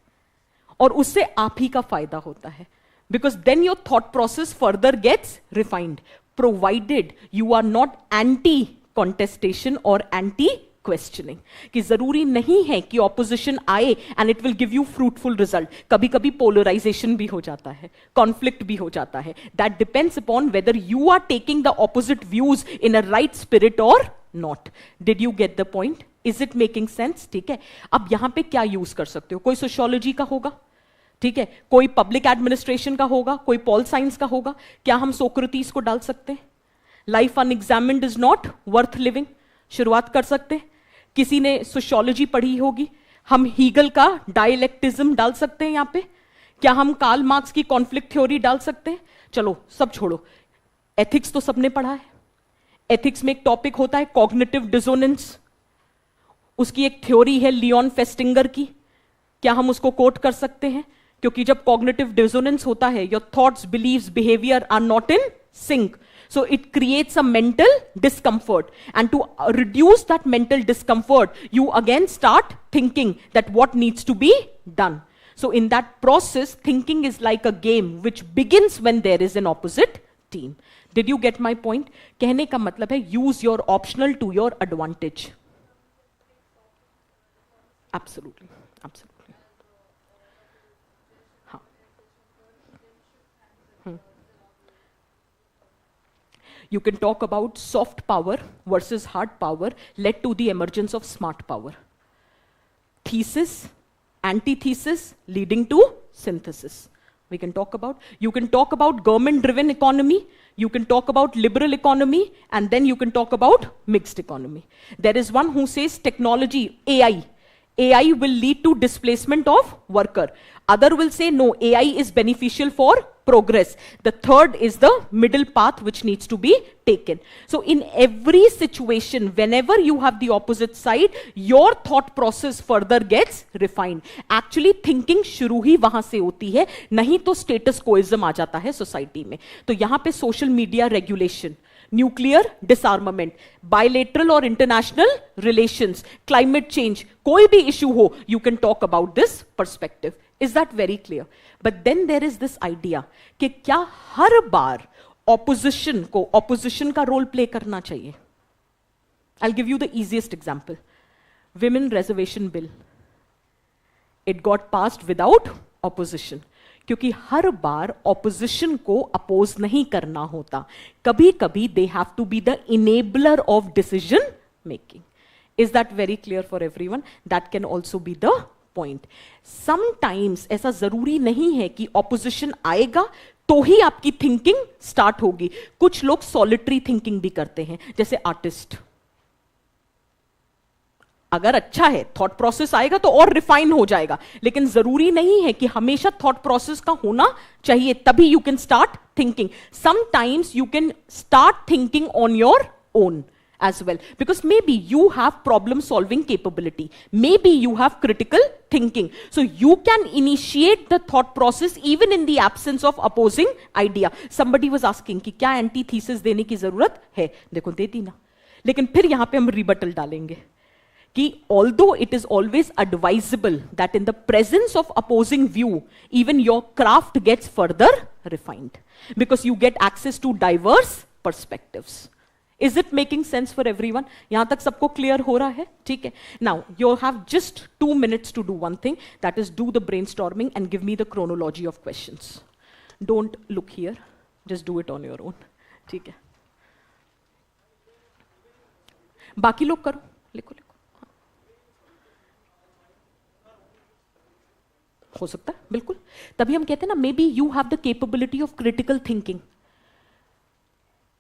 और उससे आप ही का फायदा होता है. Because then your thought process further gets refined, provided you are not anti contestation और एंटी क्वेश्चनिंग. कि जरूरी नहीं है कि ऑपोजिशन आए and it will give you fruitful result. कभी कभी पोलराइजेशन भी हो जाता है, कॉन्फ्लिक्ट भी हो जाता है. That depends upon whether you are taking the opposite views in a right spirit और not. Did you get the point? Is it making sense? ठीक है, अब यहां पे क्या यूज कर सकते हो? कोई सोशियोलॉजी का होगा, ठीक है, कोई पब्लिक एडमिनिस्ट्रेशन का होगा, कोई पॉल साइंस का होगा. क्या हम सोक्रेटिस को डाल सकते हैं? Life unexamined is not worth living, शुरुआत कर सकते हैं. किसी ने सोशियोलॉजी पढ़ी होगी, हम हीगल का डायलेक्टिज्म डाल सकते हैं यहां पे. क्या हम कार्ल मार्क्स की कॉन्फ्लिक्ट थ्योरी डाल सकते हैं? चलो सब छोड़ो, एथिक्स तो सबने पढ़ा है. एथिक्स में एक टॉपिक होता है कॉग्निटिव डिसोनेंस. उसकी एक थ्योरी है लियोन फेस्टिंगर की. क्या हम उसको कोट कर सकते हैं? क्योंकि जब कॉग्निटिव डिसोनेंस होता है, your thoughts, beliefs, behaviour are not in sync. So it creates a mental discomfort, and to reduce that mental discomfort, you again start thinking that what needs to be done. So in that process, thinking is like a game which begins when there is an opposite team. Did you get my point? कहने का मतलब है use your optional to your advantage. Absolutely, absolutely. You can talk about soft power versus hard power led to the emergence of smart power. Thesis, antithesis leading to synthesis. we can talk about. You can talk about government-driven economy, you can talk about liberal economy, and then you can talk about mixed economy. There is one who says technology, AI will lead to displacement of worker. Other will say no, AI is beneficial for progress. The third is the middle path which needs to be taken. So in every situation, whenever you have the opposite side, your thought process further gets refined. Actually thinking शुरू ही वहां से होती है, नहीं तो status कोइज्म आ जाता है society में. तो यहां पे social media regulation, nuclear डिसआर्मामेंट, bilateral और इंटरनेशनल रिलेशंस, क्लाइमेट चेंज, कोई भी इशू हो, you can talk about this perspective. Is that very clear? But then there is this idea कि क्या हर बार opposition का role play करना चाहिए? I'll give you the easiest example. Women reservation bill. It got passed without opposition. क्योंकि हर बार opposition को oppose नहीं करना होता. कभी कभी they have to be the enabler of decision making. Is that very clear for everyone? That can also be the point. Sometimes ऐसा जरूरी नहीं है कि ऑपोजिशन आएगा तो ही आपकी थिंकिंग स्टार्ट होगी. कुछ लोग सॉलिटरी थिंकिंग भी करते हैं, जैसे आर्टिस्ट. अगर अच्छा है, थॉट प्रोसेस आएगा तो और रिफाइन हो जाएगा, लेकिन जरूरी नहीं है कि हमेशा थॉट प्रोसेस का होना चाहिए तभी you can start thinking. Sometimes you can start thinking on your own as well, because maybe you have problem solving capability, maybe you have critical thinking, so you can initiate the thought process even in the absence of opposing idea. Somebody was asking कि क्या antithesis देने की जरूरत है? देखो दे दी ना, लेकिन फिर यहां पे हम rebuttal डालेंगे कि although it is always advisable that in the presence of opposing view even your craft gets further refined because you get access to diverse perspectives. Is it making sense for everyone? यहां तक सबको clear हो रहा है? ठीक है. Now you have just 2 minutes to do one thing, that is do the brainstorming and give me the chronology of questions. Don't look here, just do it on your own. ठीक है. बाकी लोग करो, लिखो. हो सकता है, बिल्कुल. तभी हम कहते हैं ना, maybe you have the capability of critical thinking.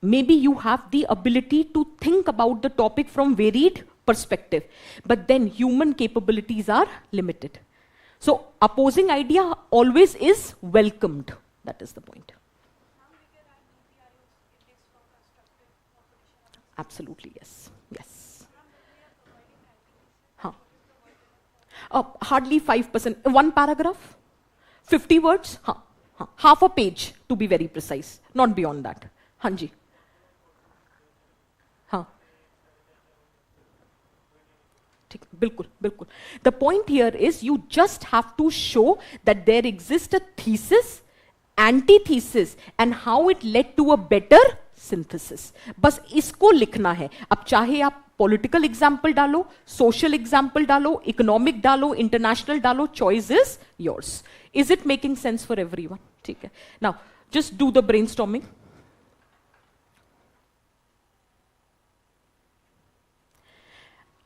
Maybe you have the ability to think about the topic from varied perspective, but then human capabilities are limited. So opposing idea always is welcomed. That is the point. Absolutely, yes. Yes. Huh. Hardly 5%. One paragraph, 50 words. Huh. Half a page to be very precise. Not beyond that. Hanji. बिल्कुल बिल्कुल. The point here is you just have to show that there exist a thesis, antithesis and how it led to a better synthesis. बस इसको लिखना है. अब चाहे आप political example डालो, सोशल एग्जाम्पल डालो, इकोनॉमिक डालो, इंटरनेशनल डालो, choice is yours. Is it making sense for everyone? ठीक है. Now just do the brainstorming.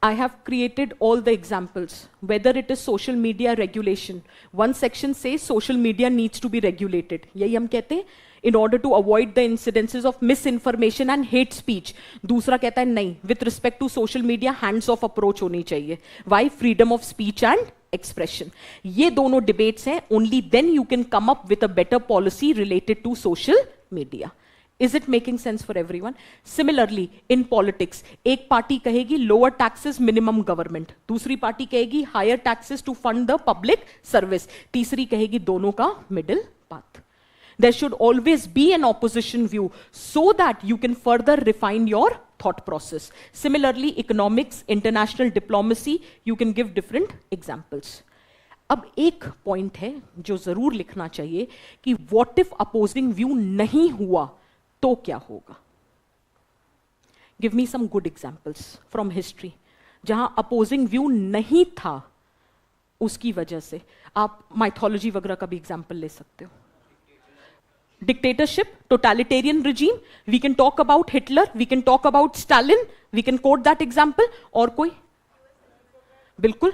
I have created all the examples, whether it is social media regulation. One section says social media needs to be regulated. यही हम कहते हैं, in order to avoid the incidences of misinformation and hate speech. दूसरा कहता है नहीं, with respect to social media hands off approach होनी चाहिए. Why? Freedom of speech and expression. ये दोनों debates हैं. Only then you can come up with a better policy related to social media. Is it making sense for everyone? Similarly, in politics, एक party कहेगी lower taxes, minimum government. दूसरी party कहेगी higher taxes to fund the public service. तीसरी कहेगी दोनों का middle path. There should always be an opposition view so that you can further refine your thought process. Similarly, economics, international diplomacy, you can give different examples. अब एक point है जो जरूर लिखना चाहिए कि what if opposing view नहीं हुआ तो क्या होगा? Give me some good examples from history जहां अपोजिंग व्यू नहीं था, उसकी वजह से. आप माइथोलॉजी वगैरह का भी एग्जाम्पल ले सकते हो. Dictatorship, totalitarian regime, we can talk about Hitler, we can talk about Stalin, we can quote that example. और कोई? बिल्कुल.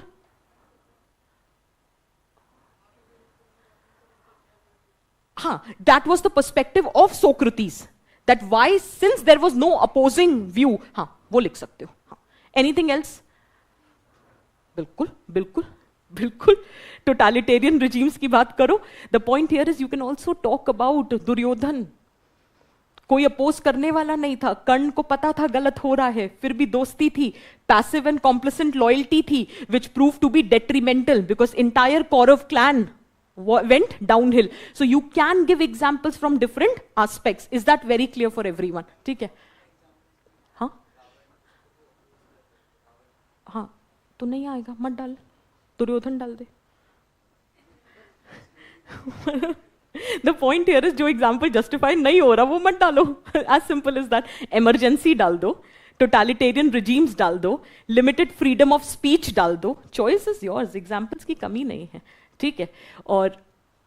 हाँ, that was the perspective of Socrates, that why since there was no opposing view, हाँ वो लिख सकते हो. हाँ. Anything else? बिल्कुल बिल्कुल बिल्कुल. टोटलिटेरियन रिजीम्स की बात करो. The point here is you can also talk about Duryodhan. कोई अपोज करने वाला नहीं था, कर्ण को पता था गलत हो रहा है, फिर भी दोस्ती थी, पैसिव एंड कॉम्प्लिसेंट लॉयल्टी थी, which prove to be detrimental because entire Kaurava clan went downhill. So you can give examples from different aspects. Is that very clear for everyone? ठीक है. हाँ हाँ तो नहीं आएगा, मत डाल, दुर्योधन डाल दे. The point here is जो एग्जाम्पल जस्टिफाई नहीं हो रहा वो मत डालो. As simple as that. Emergency डाल दो, टोटलिटेरियन रिजीम्स डाल दो, लिमिटेड फ्रीडम ऑफ स्पीच डाल दो. चॉइस इज योर्स, एग्जाम्पल्स की कमी नहीं है. ठीक है. और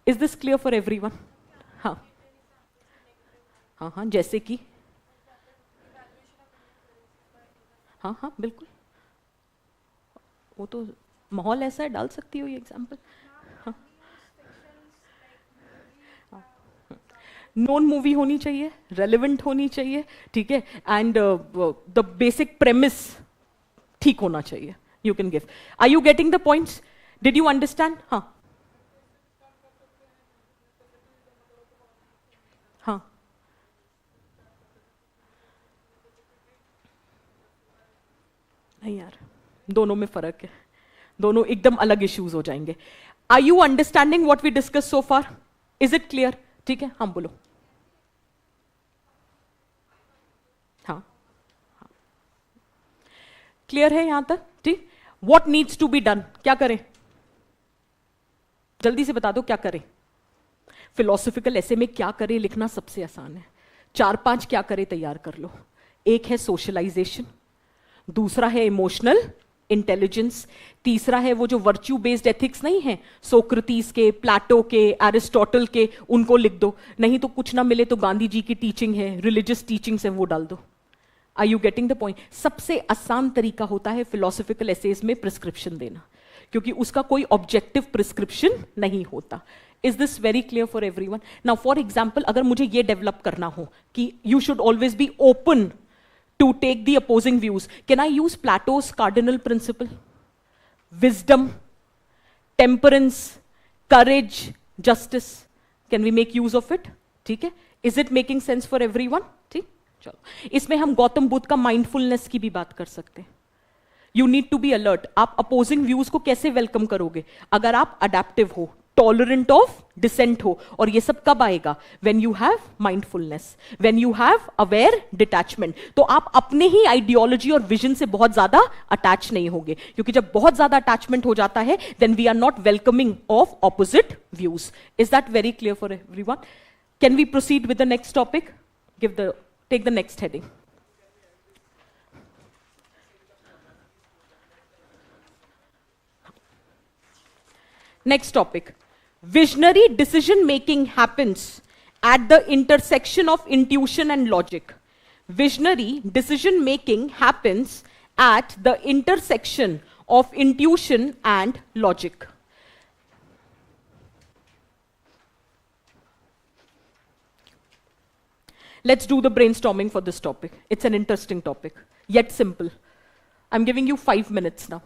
is this clear for everyone? हाँ हाँ हाँ जैसे कि हाँ हाँ बिल्कुल, वो तो माहौल ऐसा है, डाल सकती हो ये एग्जाम्पल. नॉन मूवी होनी चाहिए, रेलिवेंट होनी चाहिए. ठीक है. एंड द बेसिक प्रेमिस ठीक होना चाहिए. You can give. Are you getting the points? Did you understand? हाँ हाँ नहीं यार, दोनों में फर्क है, दोनों एकदम अलग इश्यूज हो जाएंगे. Are you understanding what we discuss so far? Is it clear? ठीक है. हम बोलो. हाँ क्लियर है यहां तक? ठीक. What needs to be done? क्या करें? जल्दी से बता दो क्या करें. फिलोसफिकल ऐसे में क्या करें लिखना सबसे आसान है. 4-5 क्या करें तैयार कर लो. एक है सोशलाइजेशन, दूसरा है इमोशनल इंटेलिजेंस, तीसरा है वो जो वर्च्यू बेस्ड एथिक्स नहीं है, सोक्रेटिस के, प्लेटो के, एरिस्टोटल के, उनको लिख दो. नहीं तो कुछ ना मिले तो गांधी जी की टीचिंग है, रिलीजियस टीचिंग्स है, वो डाल दो. Are you getting the point? सबसे आसान तरीका होता है फिलोसफिकल एसेज में प्रिस्क्रिप्शन देना, क्योंकि उसका कोई ऑब्जेक्टिव प्रिस्क्रिप्शन नहीं होता. Is this very clear for everyone? Now for example, अगर मुझे ये डेवलप करना हो कि you should always be open to take the opposing views, can I use Plato's cardinal principle? Wisdom, temperance, courage, justice. Can we make use of it? ठीक है. Is it making sense for everyone? ठीक. चलो, इसमें हम गौतम बुद्ध का mindfulness की भी बात कर सकते हैं. You need to be alert. आप opposing views को कैसे वेलकम करोगे? अगर आप अडेप्टिव हो, टॉलरेंट ऑफ डिसेंट हो. और ये सब कब आएगा? When you have mindfulness, when you have aware detachment. तो आप अपने ही आइडियोलॉजी और विजन से बहुत ज्यादा अटैच नहीं होंगे, क्योंकि जब बहुत ज्यादा अटैचमेंट हो जाता है then we are not welcoming of opposite views. Is that very clear for everyone? Can we proceed with the next topic? Take the next heading. Next topic. Visionary decision making happens at the intersection of intuition and logic. Visionary decision making happens at the intersection of intuition and logic. Let's do the brainstorming for this topic. It's an interesting topic, yet simple. I'm giving you 5 minutes now.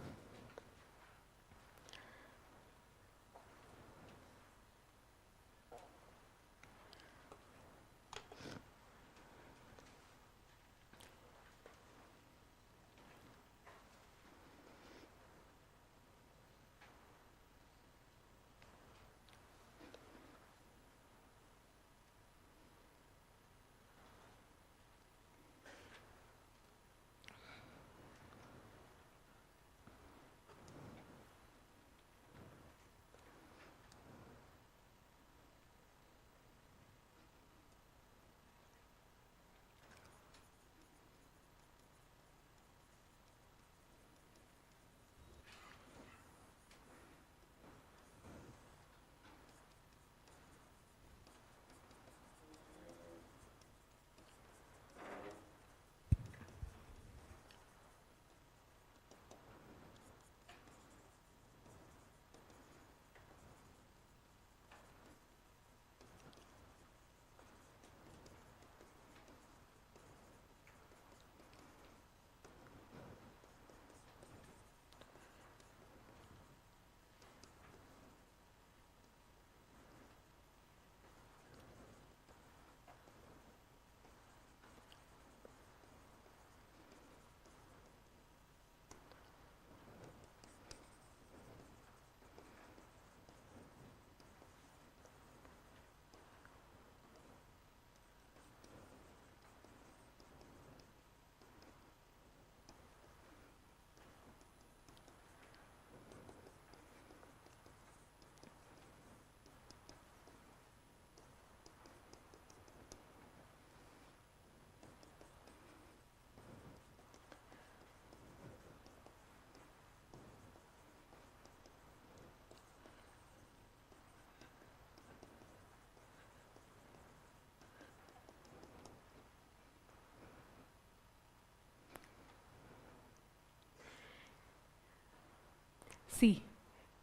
See,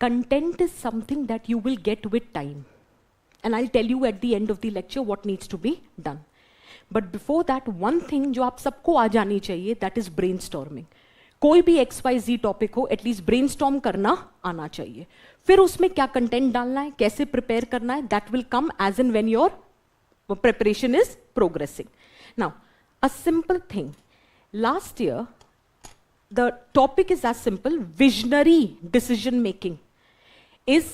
content is something that you will get with time. And I'll tell you at the end of the lecture what needs to be done. But before that, one thing जो आप सबको आ जानी चाहिए, that is brainstorming. कोई भी XYZ topic हो, at least brainstorm करना आना चाहिए. फिर उसमें क्या कंटेंट डालना है, कैसे प्रिपेयर करना है, that will come as and when your preparation is progressing. Now a simple thing, last year the topic is as simple, visionary decision making is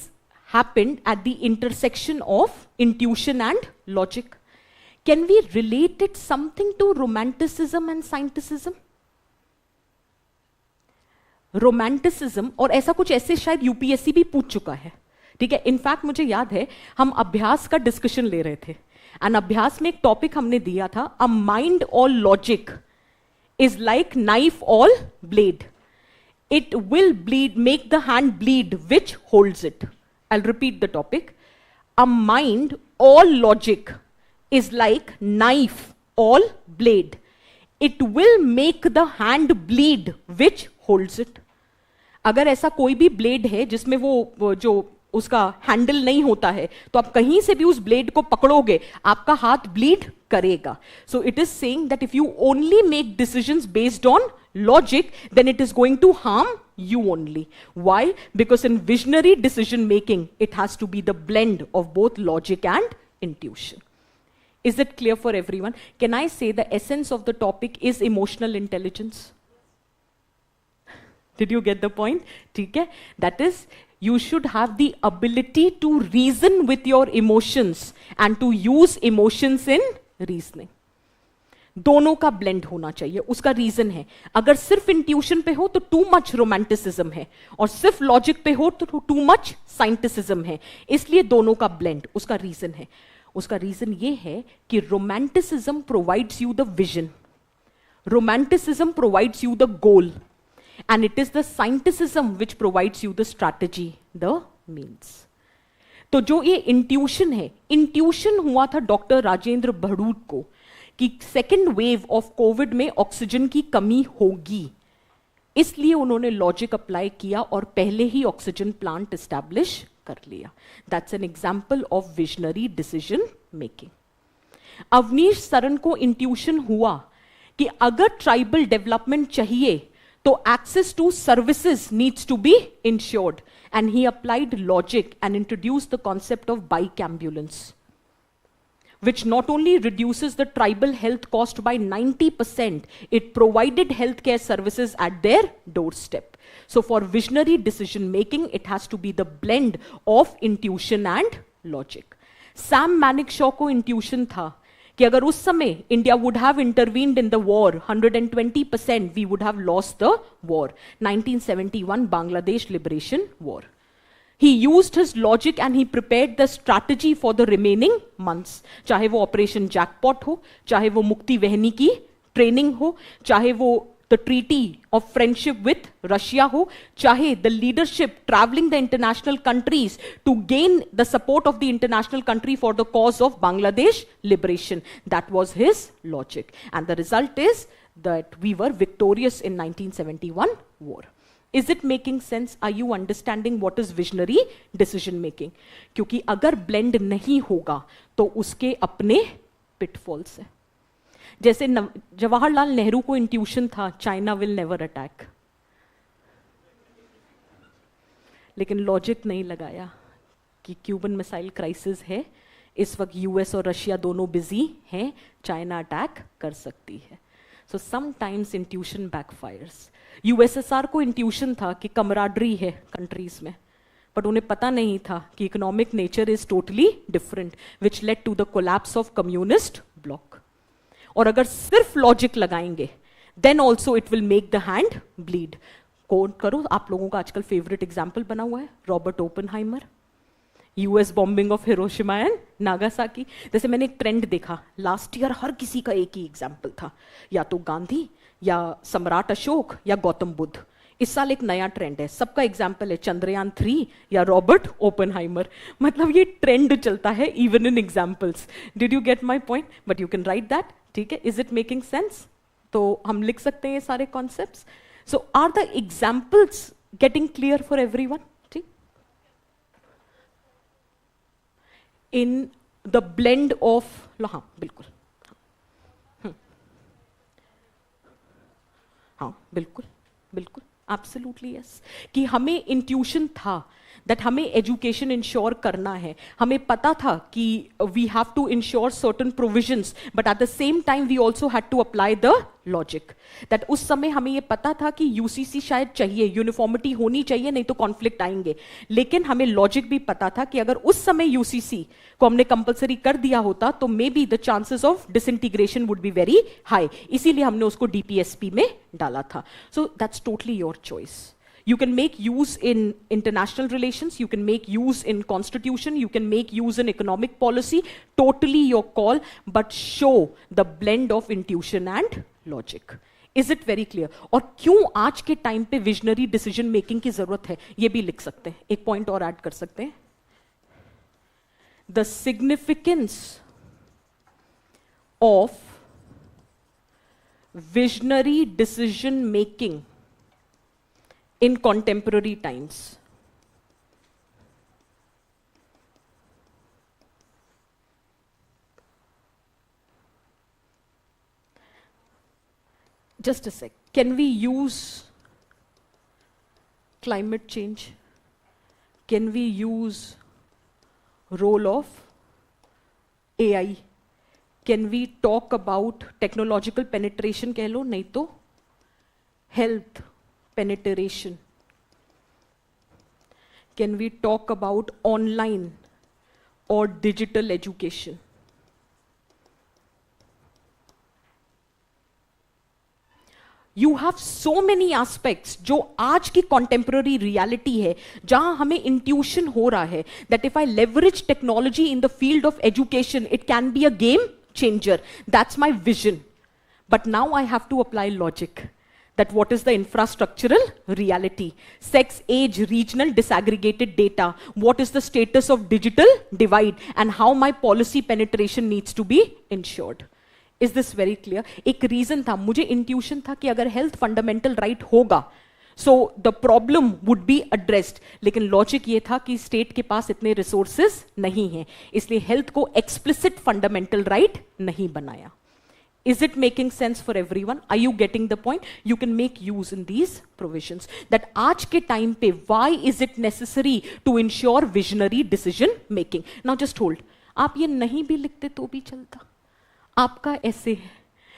happened at the intersection of intuition and logic. Can we relate it something to romanticism and scienticism? Romanticism और ऐसा कुछ ऐसे शायद UPSC भी पूछ चुका है. ठीक है, इनफैक्ट मुझे याद है हम अभ्यास का डिस्कशन ले रहे थे एंड अभ्यास में एक टॉपिक हमने दिया था, a mind all logic is like knife all blade, it will bleed, make the hand bleed which holds it. I'll repeat the topic. A mind all logic is like knife all blade, it will make the hand bleed which holds it. अगर ऐसा कोई भी blade है जिसमें वो जो उसका handle नहीं होता है, तो आप कहीं से भी उस ब्लेड को पकड़ोगे, आपका हाथ ब्लीड करेगा. So it is saying that if you only make decisions based on logic, then it is going to harm you only. Why? Because in visionary decision making, it has to be the blend of both logic and intuition. Is it clear for everyone? Can I say the essence of the topic is emotional intelligence? Did you get the point? ठीक है? That is, you should have the ability to reason with your emotions and to use emotions in reasoning. दोनों का blend होना चाहिए. उसका reason है, अगर सिर्फ इंट्यूशन पे हो तो टू मच रोमांटिसिज्म है, और सिर्फ लॉजिक पे हो तो टू मच साइंटिसिज्म है. इसलिए दोनों का ब्लेंड. उसका रीजन है, उसका रीजन ये है कि romanticism provides you the vision, romanticism provides you the goal, and it is the scientism which provides you the strategy, the means. तो जो ये इंट्यूशन है, इंट्यूशन हुआ था डॉक्टर राजेंद्र भड़ूट को कि सेकेंड वेव ऑफ कोविड में ऑक्सीजन की कमी होगी, इसलिए उन्होंने लॉजिक अप्लाई किया और पहले ही ऑक्सीजन प्लांट एस्टैब्लिश कर लिया. That's an example of visionary decision making. Avnish Saran को इंट्यूशन हुआ कि अगर ट्राइबल डेवलपमेंट चाहिए तो access to services needs to be ensured, and he applied logic and introduced the concept of bike ambulance, which not only reduces the tribal health cost by 90%, it provided healthcare services at their doorstep. So for visionary decision making, it has to be the blend of intuition and logic. Sam Manekshaw को intuition था कि अगर उस समय India would have intervened in the war, 120% we would have lost the war. 1971 Bangladesh Liberation War. He used his logic and he prepared the strategy for the remaining months. चाहे वो operation jackpot हो, चाहे वो मुक्ति वहनी की training हो, चाहे वो the treaty of friendship with Russia हो, चाहे the leadership travelling the international countries to gain the support of the international country for the cause of Bangladesh liberation. That was his logic, and the result is that we were victorious in 1971 war. Is it making sense? Are you understanding what is visionary decision making? क्योंकि अगर blend नहीं होगा तो उसके अपने pitfalls हैं. जैसे जवाहरलाल नेहरू को इंट्यूशन था चाइना विल नेवर अटैक, लेकिन लॉजिक नहीं लगाया कि क्यूबन मिसाइल क्राइसिस है, इस वक्त यूएस और रशिया दोनों बिजी हैं, चाइना अटैक कर सकती है. So sometimes intuition backfires. USSR को इंट्यूशन था कि कमराडरी है कंट्रीज में, बट उन्हें पता नहीं था कि economic nature is totally different, which led to the collapse of communist bloc. और अगर सिर्फ लॉजिक लगाएंगे then also it will make the hand bleed. Quote करो, आप लोगों का आजकल फेवरेट एग्जाम्पल बना हुआ है Robert Oppenheimer, US bombing of Hiroshima and Nagasaki. जैसे मैंने एक ट्रेंड देखा लास्ट ईयर, हर किसी का एक ही एग्जाम्पल था, या तो गांधी या सम्राट अशोक या गौतम बुद्ध. इस साल एक नया ट्रेंड है, सबका एग्जाम्पल है चंद्रयान 3 या रॉबर्ट ओपनहाइमर. मतलब ये ट्रेंड चलता है even in examples. Did you get my point? But you can write that. ठीक है, इज इट मेकिंग सेंस? तो हम लिख सकते हैं ये सारे concepts. So are the examples Getting clear for everyone? ठीक? In the blend of, हाँ बिल्कुल, हाँ बिल्कुल बिल्कुल, एब्सोल्युटली यस, कि हमें इंट्यूशन था दैट हमें एजुकेशन इंश्योर करना है, हमें पता था कि we have to ensure certain provisions, but at the same time we also had to apply the logic, that उस समय हमें ये पता था कि यूसीसी शायद चाहिए, यूनिफॉर्मिटी होनी चाहिए, नहीं तो कॉन्फ्लिक्ट आएंगे, लेकिन हमें लॉजिक भी पता था कि अगर उस समय यूसीसी को हमने कंपलसरी कर दिया होता तो may be the chances of disintegration would be very high, इसीलिए हमने उसको डीपीएसपी में डाला था. So that's totally your choice. You can make use in international relations, you can make use in constitution, you can make use in economic policy, totally your call, but show the blend of intuition and logic. Is it very clear? और क्यों आज के time पे visionary decision making की जरूरत है, ये भी लिख सकते हैं, एक पॉइंट और ऐड कर सकते हैं. The significance of visionary decision making in contemporary times. Just a sec. Can we use climate change? Can we use role of AI? Can we talk about technological penetration? कह लो, नहीं तो health penetration. Can we talk about online or digital education? You have so many aspects जो आज की contemporary reality है, जहां हमें intuition हो रहा है that if I leverage technology in the field of education, it can be a game changer. That's my vision. But now I have to apply logic. That what is the infrastructural reality, sex, age, regional disaggregated data, what is the status of digital divide, and how my policy penetration needs to be ensured. Is this very clear? एक reason था, मुझे intuition था कि अगर health fundamental right होगा, so the problem would be addressed, लेकिन logic ये था कि state के पास इतने resources नहीं हैं, इसलिए health को explicit fundamental right नहीं बनाया. Is it making sense for everyone? Are you getting the point? You can make use in these provisions. That आज के time पे, why is it necessary to ensure visionary decision making? Now just hold. आप ये नहीं भी लिखते तो भी चलता. आपका ऐसे है.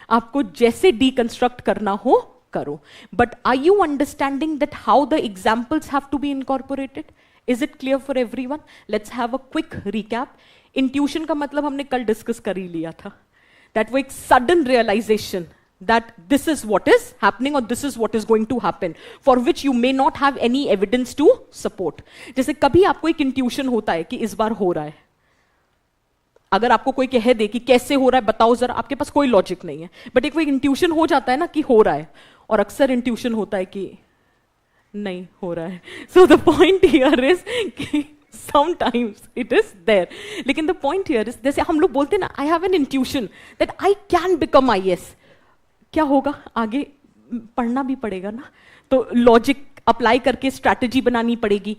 आपको जैसे deconstruct करना हो, करो. But are you understanding that how the examples have to be incorporated? Is it clear for everyone? Let's have a quick recap. Intuition का मतलब हमने कल discuss कर ही लिया था. That वो एक sudden realization that this is what is happening or this is what is going to happen, for which you may not have any evidence to support. जैसे कभी आपको एक intuition होता है कि इस बार हो रहा है, अगर आपको कोई कह दे कि कैसे हो रहा है बताओ जरा, आपके पास कोई लॉजिक नहीं है, बट एक वो इंट्यूशन हो जाता है ना कि हो रहा है, और अक्सर इंट्यूशन होता है कि नहीं हो रहा है. So the point here is कि sometimes it is there, लेकिन the point here is, जैसे हम लोग बोलते हैं ना, I have an intuition that I can become IS. क्या होगा आगे, पढ़ना भी पड़ेगा ना, तो लॉजिक अप्लाई करके स्ट्रैटेजी बनानी पड़ेगी.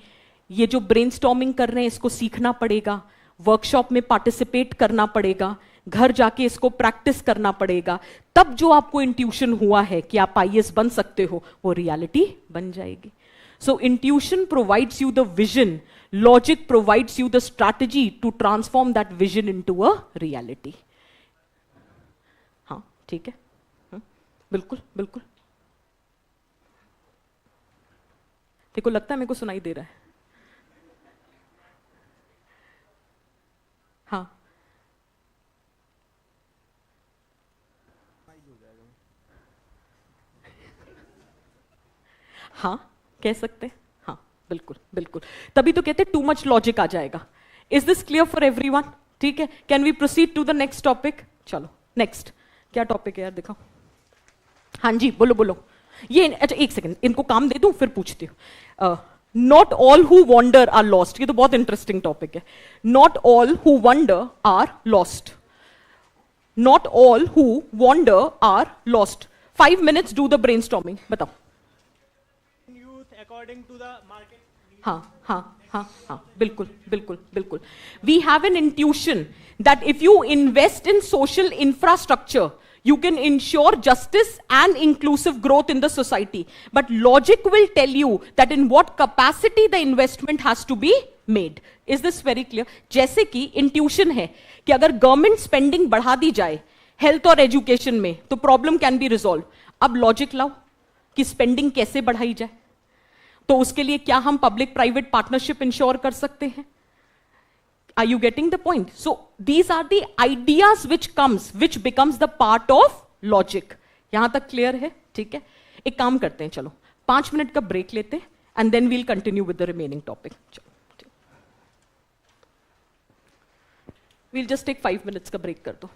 ये जो ब्रेनस्टॉर्मिंग कर रहे हैं इसको सीखना पड़ेगा, वर्कशॉप में पार्टिसिपेट करना पड़ेगा, घर जाके इसको प्रैक्टिस करना पड़ेगा, तब जो आपको इंट्यूशन हुआ है कि आप IS बन सकते हो वो रियलिटी बन जाएगी. So intuition provides you the vision, logic provides you the strategy to transform that vision into a reality. हाँ ठीक है, बिल्कुल बिल्कुल. देखो लगता है मेरे को सुनाई दे रहा है. हाँ हाँ कह सकते, हाँ बिल्कुल बिल्कुल, तभी तो कहते टू मच लॉजिक आ जाएगा. Is this clear for everyone? ठीक है, can we proceed to the next topic? चलो नेक्स्ट क्या टॉपिक है यार, दिखाओ. हाँ जी बोलो बोलो. ये अच्छा एक सेकंड, इनको काम दे दूं फिर पूछती हूँ. Not all who wander are lost, ये तो बहुत इंटरेस्टिंग टॉपिक है. Not all who wander are lost. Not all who wander are lost. 5 minutes do the brainstorming. बताओ. according to the market. हाँ, बिल्कुल बिल्कुल बिल्कुल. We have an intuition that if you invest in social infrastructure, you can ensure justice and inclusive growth in the society. But logic will tell you that in what capacity the investment has to be made. Is this very clear? जैसे कि intuition है कि अगर government spending बढ़ा दी जाए health और education में तो प्रॉब्लम कैन बी रिजॉल्व. अब लॉजिक लाओ कि स्पेंडिंग कैसे बढ़ाई जाए. तो उसके लिए क्या हम पब्लिक प्राइवेट पार्टनरशिप इंश्योर कर सकते हैं? Are you getting the point? So these are the ideas which becomes the part of logic. यहां तक क्लियर है? ठीक है, एक काम करते हैं, चलो 5 मिनट का ब्रेक लेते हैं and then we'll continue with the remaining topic. We'll just take 5 minutes का ब्रेक कर दो.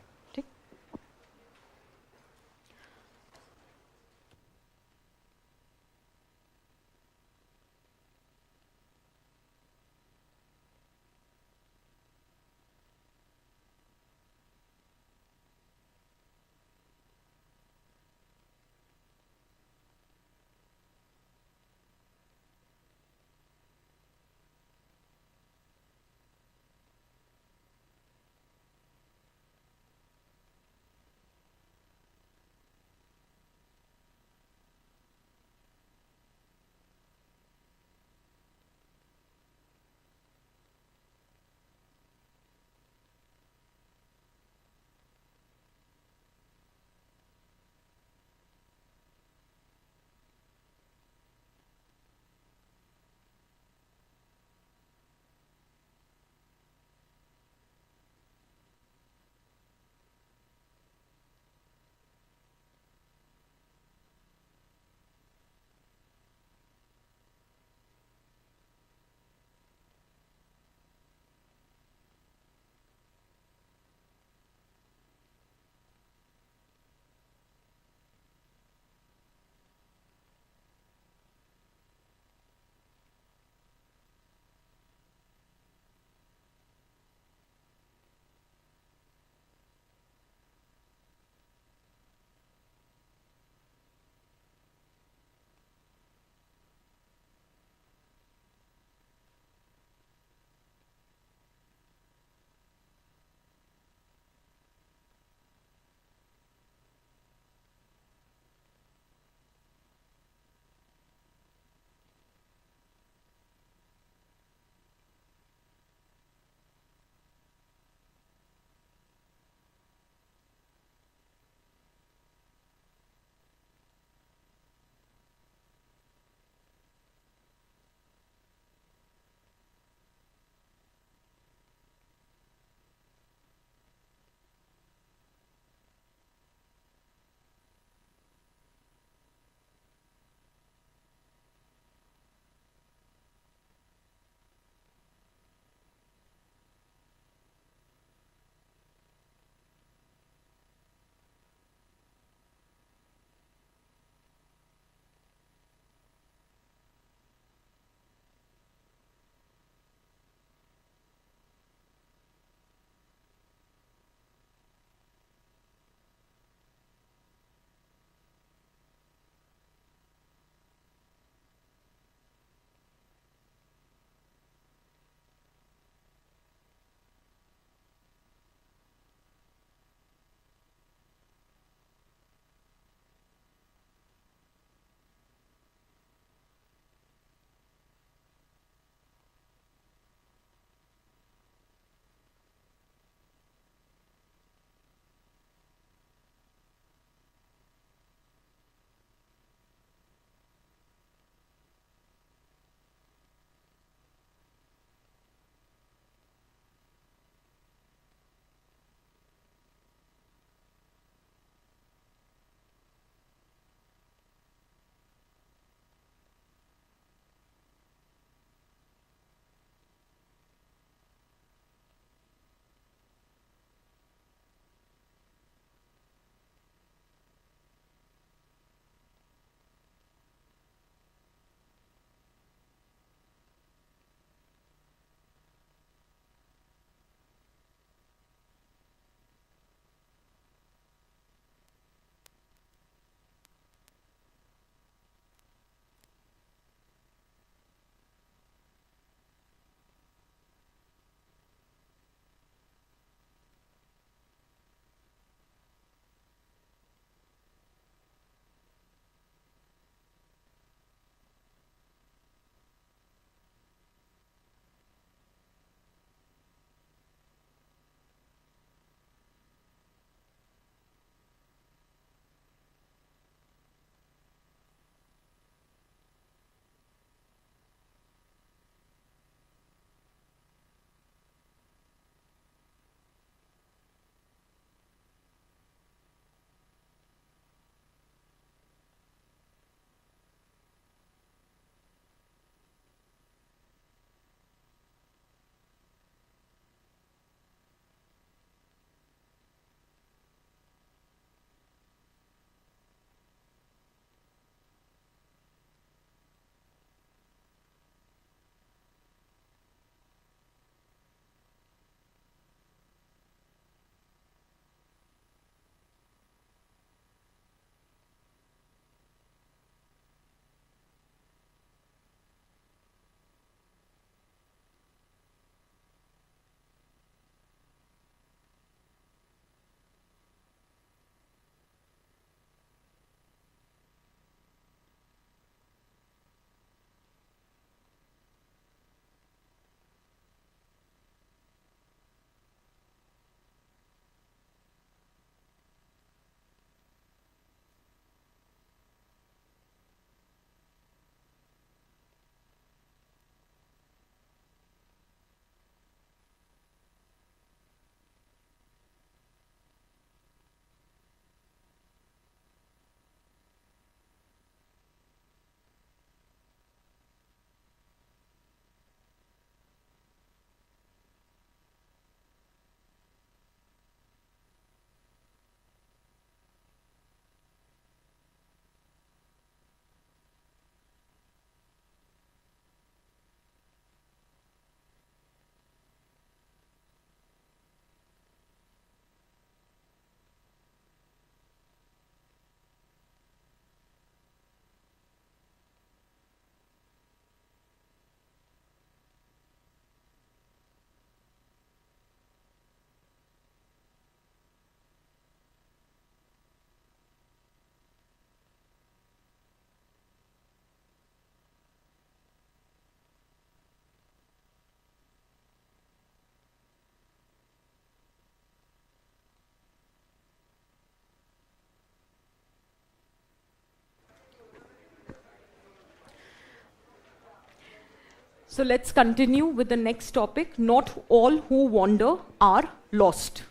So let's continue with the next topic. Not all who wander are lost.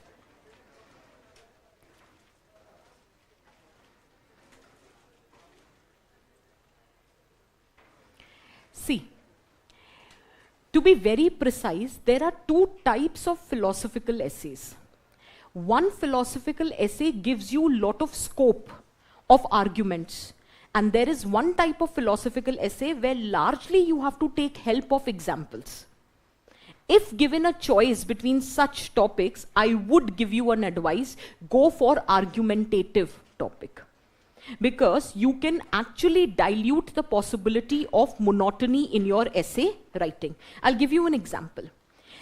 See, to be very precise, there are two types of philosophical essays. One philosophical essay gives you a lot of scope of arguments. And there is one type of philosophical essay where largely you have to take help of examples. If given a choice between such topics, I would give you an advice, go for argumentative topic. Because you can actually dilute the possibility of monotony in your essay writing. I'll give you an example.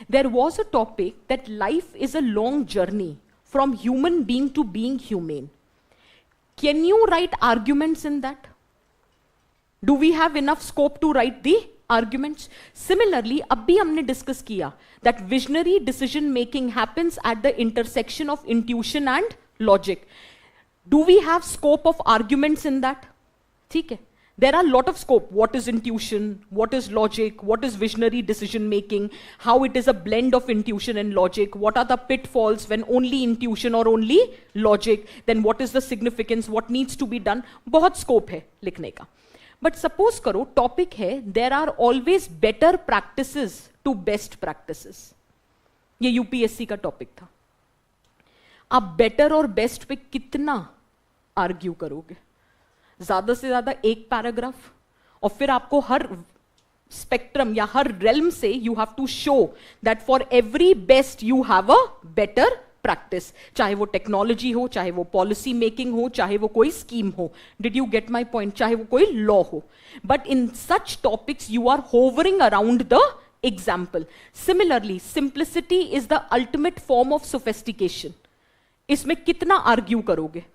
There was a topic that life is a long journey from human being to being humane. Can you write arguments in that? Do we have enough scope to write the arguments? Similarly, abhi humne discuss kiya that visionary decision making happens at the intersection of intuition and logic. Do we have scope of arguments in that? ठीक है. There are a lot of scope. What is intuition? What is logic? What is visionary decision making? How it is a blend of intuition and logic? What are the pitfalls when only intuition or only logic? Then what is the significance? What needs to be done? बहुत scope है लिखने का. But suppose करो topic है there are always better practices to best practices. ये UPSC का topic था. आप better और best पे कितना argue करोगे? ज्यादा से ज्यादा एक पैराग्राफ और फिर आपको हर स्पेक्ट्रम या हर रेल्म से you have to show that for every best you have a better practice, चाहे वो टेक्नोलॉजी हो, चाहे वो पॉलिसी मेकिंग हो, चाहे वो कोई स्कीम हो. Did you get my point? चाहे वो कोई लॉ हो. But in such topics you are hovering around the example. Similarly simplicity is the ultimate form of sophistication. इसमें कितना आर्ग्यू करोगे?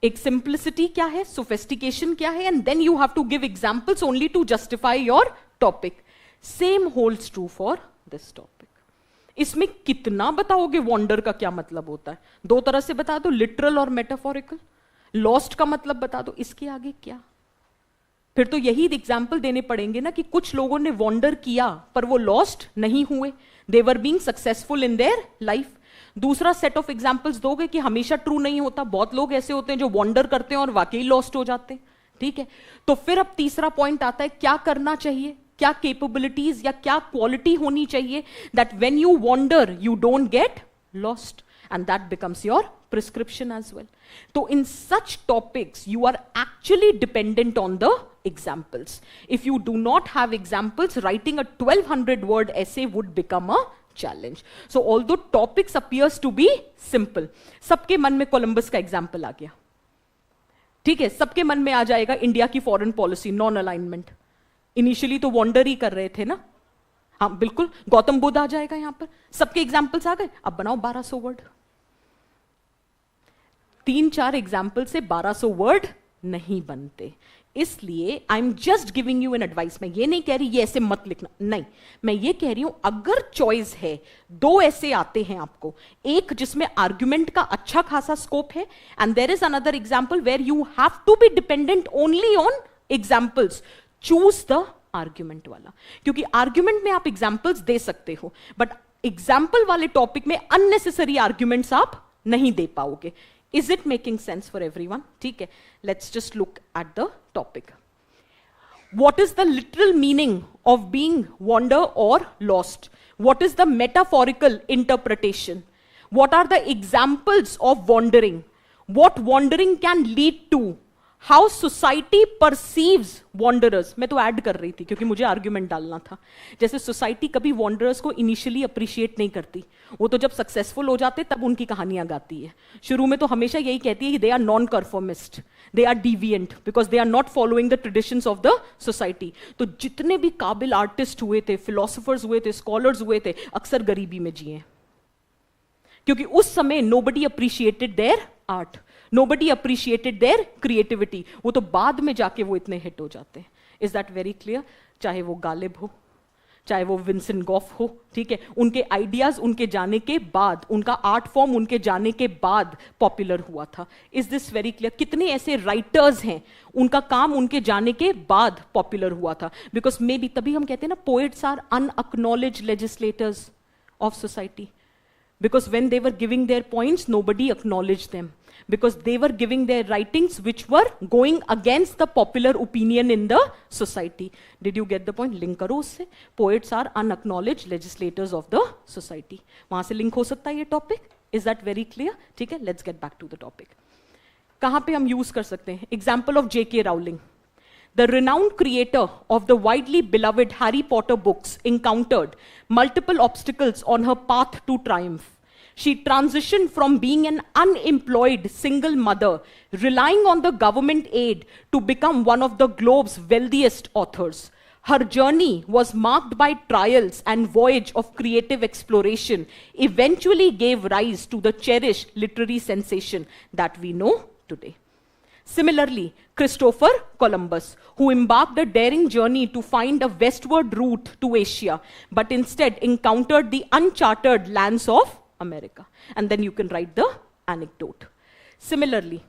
एक सिंप्लिसिटी क्या है, सोफेस्टिकेशन क्या है, and then you have to give examples only to justify your topic. Same holds true for this topic. इसमें कितना बताओगे वॉन्डर का क्या मतलब होता है? दो तरह से बता दो, लिटरल और मेटाफोरिकल. लॉस्ट का मतलब बता दो, इसके आगे क्या? फिर तो यही एग्जाम्पल देने पड़ेंगे ना कि कुछ लोगों ने वॉन्डर किया पर वो लॉस्ट नहीं हुए. They were being successful in their life. दूसरा सेट ऑफ एग्जाम्पल्स दोगे कि हमेशा ट्रू नहीं होता, बहुत लोग ऐसे होते हैं जो वॉन्डर करते हैं और वाकई लॉस्ट हो जाते हैं. ठीक है, तो फिर अब तीसरा पॉइंट आता है, क्या करना चाहिए, क्या कैपेबिलिटीज या क्या क्वालिटी होनी चाहिए that when you wander you don't get lost, and that becomes your prescription as well. तो in such topics you are actually dependent on the examples. If you do not have examples, writing a 1200 word essay would become a challenge. So although topics appears to be simple, सबके मन में Columbus का example आ गया. ठीक है, सबके मन में आ जाएगा इंडिया की foreign policy, non alignment. Initially तो वॉन्डर ही कर रहे थे ना. हाँ बिल्कुल, गौतम बुद्ध आ जाएगा यहां पर. सबके एग्जाम्पल्स आ गए. अब बनाओ 1200 वर्ड. 3-4 एग्जाम्पल से 1200 वर्ड नहीं बनते. इसलिए I am just giving you an advice. मैं ये नहीं कह रही ये ऐसे मत लिखना, नहीं. मैं ये कह रही हूं अगर चॉइस है, दो ऐसे आते हैं आपको, एक जिसमें आर्ग्यूमेंट का अच्छा खासा स्कोप है, and there is another example where you have to be dependent only on examples. Choose the argument वाला, क्योंकि आर्ग्यूमेंट में आप एग्जांपल्स दे सकते हो, बट एग्जांपल वाले टॉपिक में अननेसेसरी आर्ग्यूमेंट्स आप नहीं दे पाओगे. Is it making sense for everyone? ठीक है, let's just look at the topic. What is the literal meaning of being wander or lost? What is the metaphorical interpretation? What are the examples of wandering? What wandering can lead to? How society perceives wanderers? मैं तो add कर रही थी क्योंकि मुझे argument डालना था. जैसे सोसाइटी कभी wanderers को इनिशियली अप्रिशिएट नहीं करती, वो तो जब सक्सेसफुल हो जाते तब उनकी कहानियां गाती है. शुरू में तो हमेशा यही कहती है कि they are non conformist, they are deviant because they are not following the traditions of the society. तो जितने भी काबिल आर्टिस्ट हुए थे, फिलोसोफर्स हुए थे, स्कॉलर्स हुए थे, अक्सर गरीबी में जिए, क्योंकि उस समय nobody appreciated their art, nobody appreciated their creativity. वो तो बाद में जाके वो इतने हिट हो जाते हैं. Is that very clear? चाहे वो गालिब हो, चाहे वो विंसेंट गॉफ हो, ठीक है, उनके आइडियाज उनके जाने के बाद, उनका आर्ट फॉर्म उनके जाने के बाद पॉपुलर हुआ था. Is this very clear? कितने ऐसे राइटर्स हैं उनका काम उनके जाने के बाद पॉपुलर हुआ था? बिकॉज मे बी तभी हम कहते हैं ना, poets are unacknowledged legislators of society. Because when they were giving their points, nobody acknowledged them. Because they were giving their writings which were going against the popular opinion in the society. Did you get the point? Link करो उससे. Poets are unacknowledged legislators of the society. वहाँ से link हो सकता है ये topic? Is that very clear? ठीक है, let's get back to the topic. कहाँ पे हम use कर सकते हैं? Example of J.K. Rowling. The renowned creator of the widely beloved Harry Potter books encountered multiple obstacles on her path to triumph. She transitioned from being an unemployed single mother, relying on the government aid, to become one of the globe's wealthiest authors. Her journey was marked by trials and voyage of creative exploration, eventually gave rise to the cherished literary sensation that we know today. Similarly, Christopher Columbus, who embarked a daring journey to find a westward route to Asia, but instead encountered the uncharted lands of America. And then you can write the anecdote. Similarly,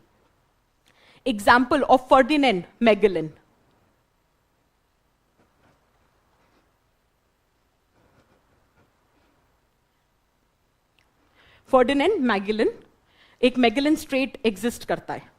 example of Ferdinand Magellan. Ferdinand Magellan, एक Magellan Strait exist करता है.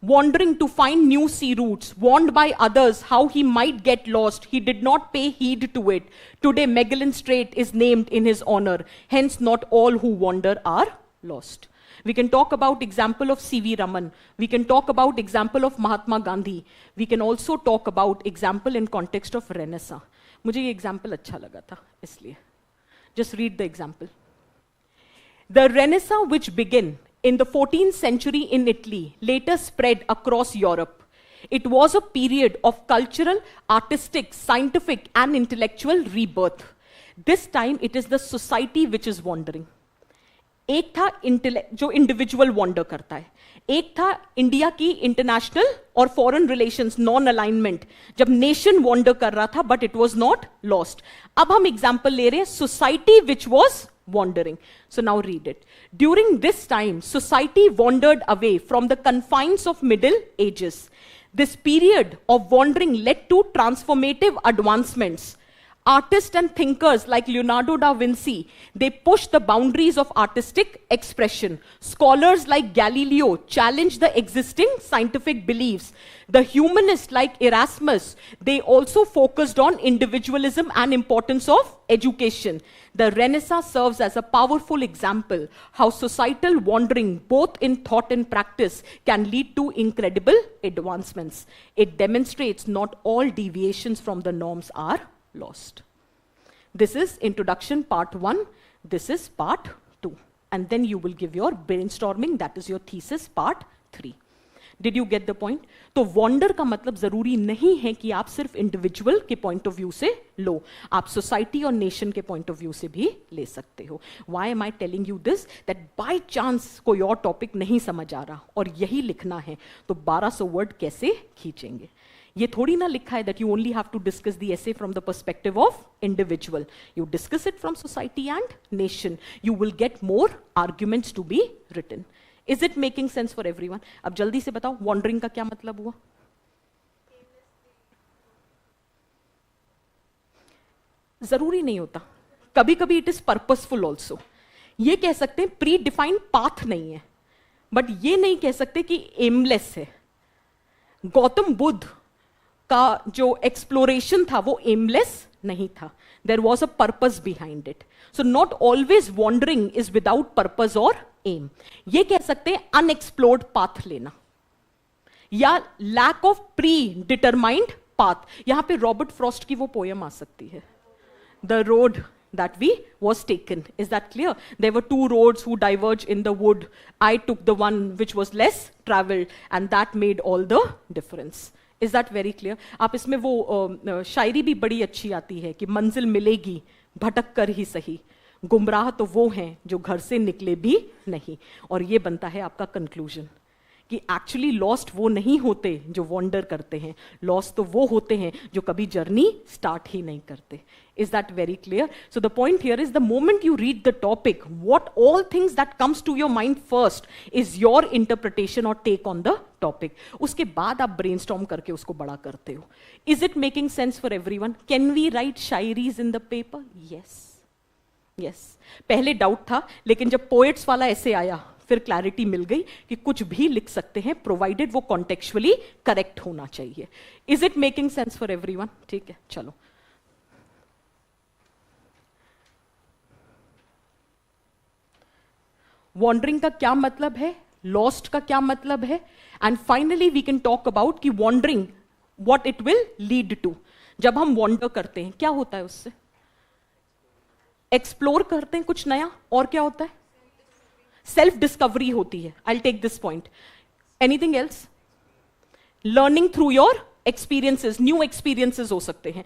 Wandering to find new sea routes, warned by others how he might get lost, he did not pay heed to it. Today, Magellan Strait is named in his honor. Hence, not all who wander are lost. We can talk about example of C.V. Raman. We can talk about example of Mahatma Gandhi. We can also talk about example in context of Renaissance. मुझे ये example अच्छा लगा था, इसलिए. Just read the example. The Renaissance, which began in the 14th century in Italy, later spread across Europe. It was a period of cultural, artistic, scientific, and intellectual rebirth. This time, it is the society which is wandering. एक था जो individual wander करता है, एक था India की international और foreign relations non alignment, जब नेशन वॉन्डर कर रहा था, but it was not lost. अब हम एग्जांपल ले रहे हैं society which was wandering. So now read it. During this time, society wandered away from the confines of Middle Ages. This period of wandering led to transformative advancements. Artists and thinkers like Leonardo da Vinci, they pushed the boundaries of artistic expression. Scholars like Galileo challenged the existing scientific beliefs. The humanists like Erasmus, they also focused on individualism and importance of education. The Renaissance serves as a powerful example how societal wandering, both in thought and practice, can lead to incredible advancements. It demonstrates not all deviations from the norms are lost. This is introduction part 1. This is part 2. And then you will give your brainstorming, that is your thesis part 3. Did you get the point? तो wander का मतलब जरूरी नहीं है कि आप सिर्फ individual के पॉइंट ऑफ व्यू से लो, आप सोसाइटी और नेशन के पॉइंट ऑफ व्यू से भी ले सकते हो. Why am I telling you this? That by chance कोई और टॉपिक नहीं समझ आ रहा और यही लिखना है, तो 1200 वर्ड कैसे खींचेंगे? ये थोड़ी ना लिखा है that you only have to discuss the essay from the perspective of individual. You discuss it from society and nation. You will get more arguments to be written. Is it making sense for everyone? अब जल्दी से बताओ wandering का क्या मतलब हुआ? जरूरी नहीं होता, कभी कभी it is purposeful also. ये कह सकते हैं प्री डिफाइंड पाथ नहीं है, बट ये नहीं कह सकते कि एमलेस है. गौतम बुद्ध का जो एक्सप्लोरेशन था वो एमलेस नहीं था. There was a purpose behind it. So not always wandering is without purpose or aim. ये कह सकते हैं unexplored path लेना या lack of predetermined path. यहां पे रॉबर्ट फ्रॉस्ट की वो पोयम आ सकती है, The road that we was taken. Is that clear? There were two roads who diverged in the wood. I took the one which was less traveled, and that made all the difference. Is that very clear? आप इसमें वो शायरी भी बड़ी अच्छी आती है कि मंजिल मिलेगी भटक कर ही सही, गुमराह तो वो हैं जो घर से निकले भी नहीं. और ये बनता है आपका कंक्लूजन कि एक्चुअली लॉस्ट वो नहीं होते जो वॉन्डर करते हैं, लॉस्ट तो वो होते हैं जो कभी जर्नी स्टार्ट ही नहीं करते. Is that very clear? So the point here is the moment you read the topic, what all things that comes to your mind first is your interpretation or take on the topic. उसके बाद आप brainstorm करके उसको बड़ा करते हो. Is it making sense for everyone? Can we write shayaris in the paper? Yes. Yes. पहले doubt था, लेकिन जब पोएट्स वाला ऐसे आया फिर क्लैरिटी मिल गई कि कुछ भी लिख सकते हैं प्रोवाइडेड वो कॉन्टेक्चुअली करेक्ट होना चाहिए. Is it making sense for everyone? ठीक है, चलो. वॉन्डरिंग का क्या मतलब है, लॉस्ट का क्या मतलब है, and finally we can talk about कि wandering what it will lead to. जब हम वॉन्डर करते हैं क्या होता है उससे? एक्सप्लोर करते हैं कुछ नया, और क्या होता है? सेल्फ डिस्कवरी होती है. I take this point. Anything else? Learning through your experiences, new experiences हो सकते हैं,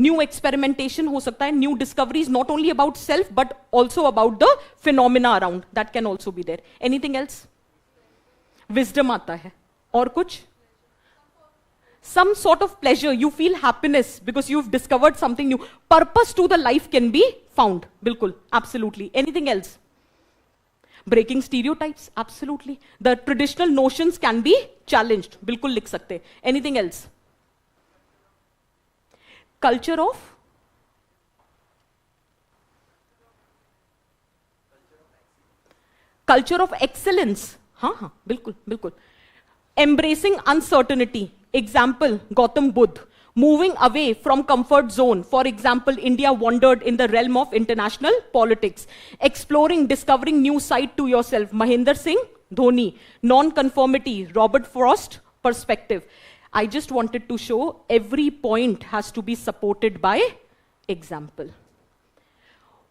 न्यू एक्सपेरिमेंटेशन हो सकता है, new discoveries not only about self but also about the phenomena around, that can also be there. Anything else? Wisdom आता है, और कुछ? some sort of pleasure, you feel happiness because you've discovered something new. Purpose to the life can be found. Bilkul, absolutely. Anything else? Breaking stereotypes, absolutely. The traditional notions can be challenged. Bilkul likh sakte. Anything else? Culture of excellence. हाँ, बिल्कुल, बिल्कुल. Embracing uncertainty. Example, Gautam Buddha, moving away from comfort zone. For example, India wandered in the realm of international politics. Exploring, discovering new side to yourself. Mahendra Singh Dhoni, non-conformity, Robert Frost perspective. I just wanted to show every point has to be supported by example.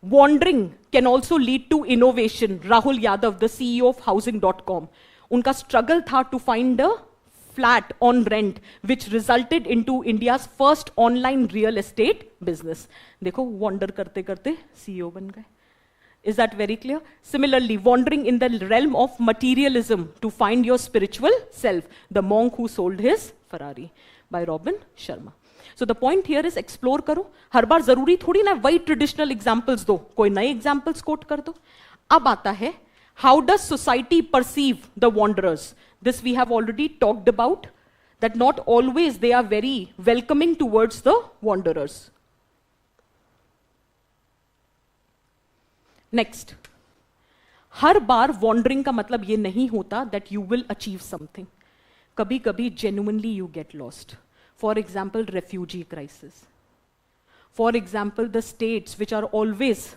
Wandering can also lead to innovation. Rahul Yadav, the CEO of housing.com, unka struggle tha to find a flat on rent, which resulted into India's first online real estate business. देखो, wander करते करते CEO बन गए. Is that very clear? Similarly, wandering in the realm of materialism to find your spiritual self. The monk who sold his Ferrari, by Robin Sharma. So the point here is explore करो. हर बार जरूरी थोड़ी ना वही traditional examples दो, कोई नए examples quote कर दो. अब आता है, how does society perceive the wanderers? This we have already talked about, that not always they are very welcoming towards the wanderers. Next, her bar wandering का मतलब ये नहीं होता that you will achieve something. कभी कभी genuinely you get lost. For example, refugee crisis. For example, the states which are always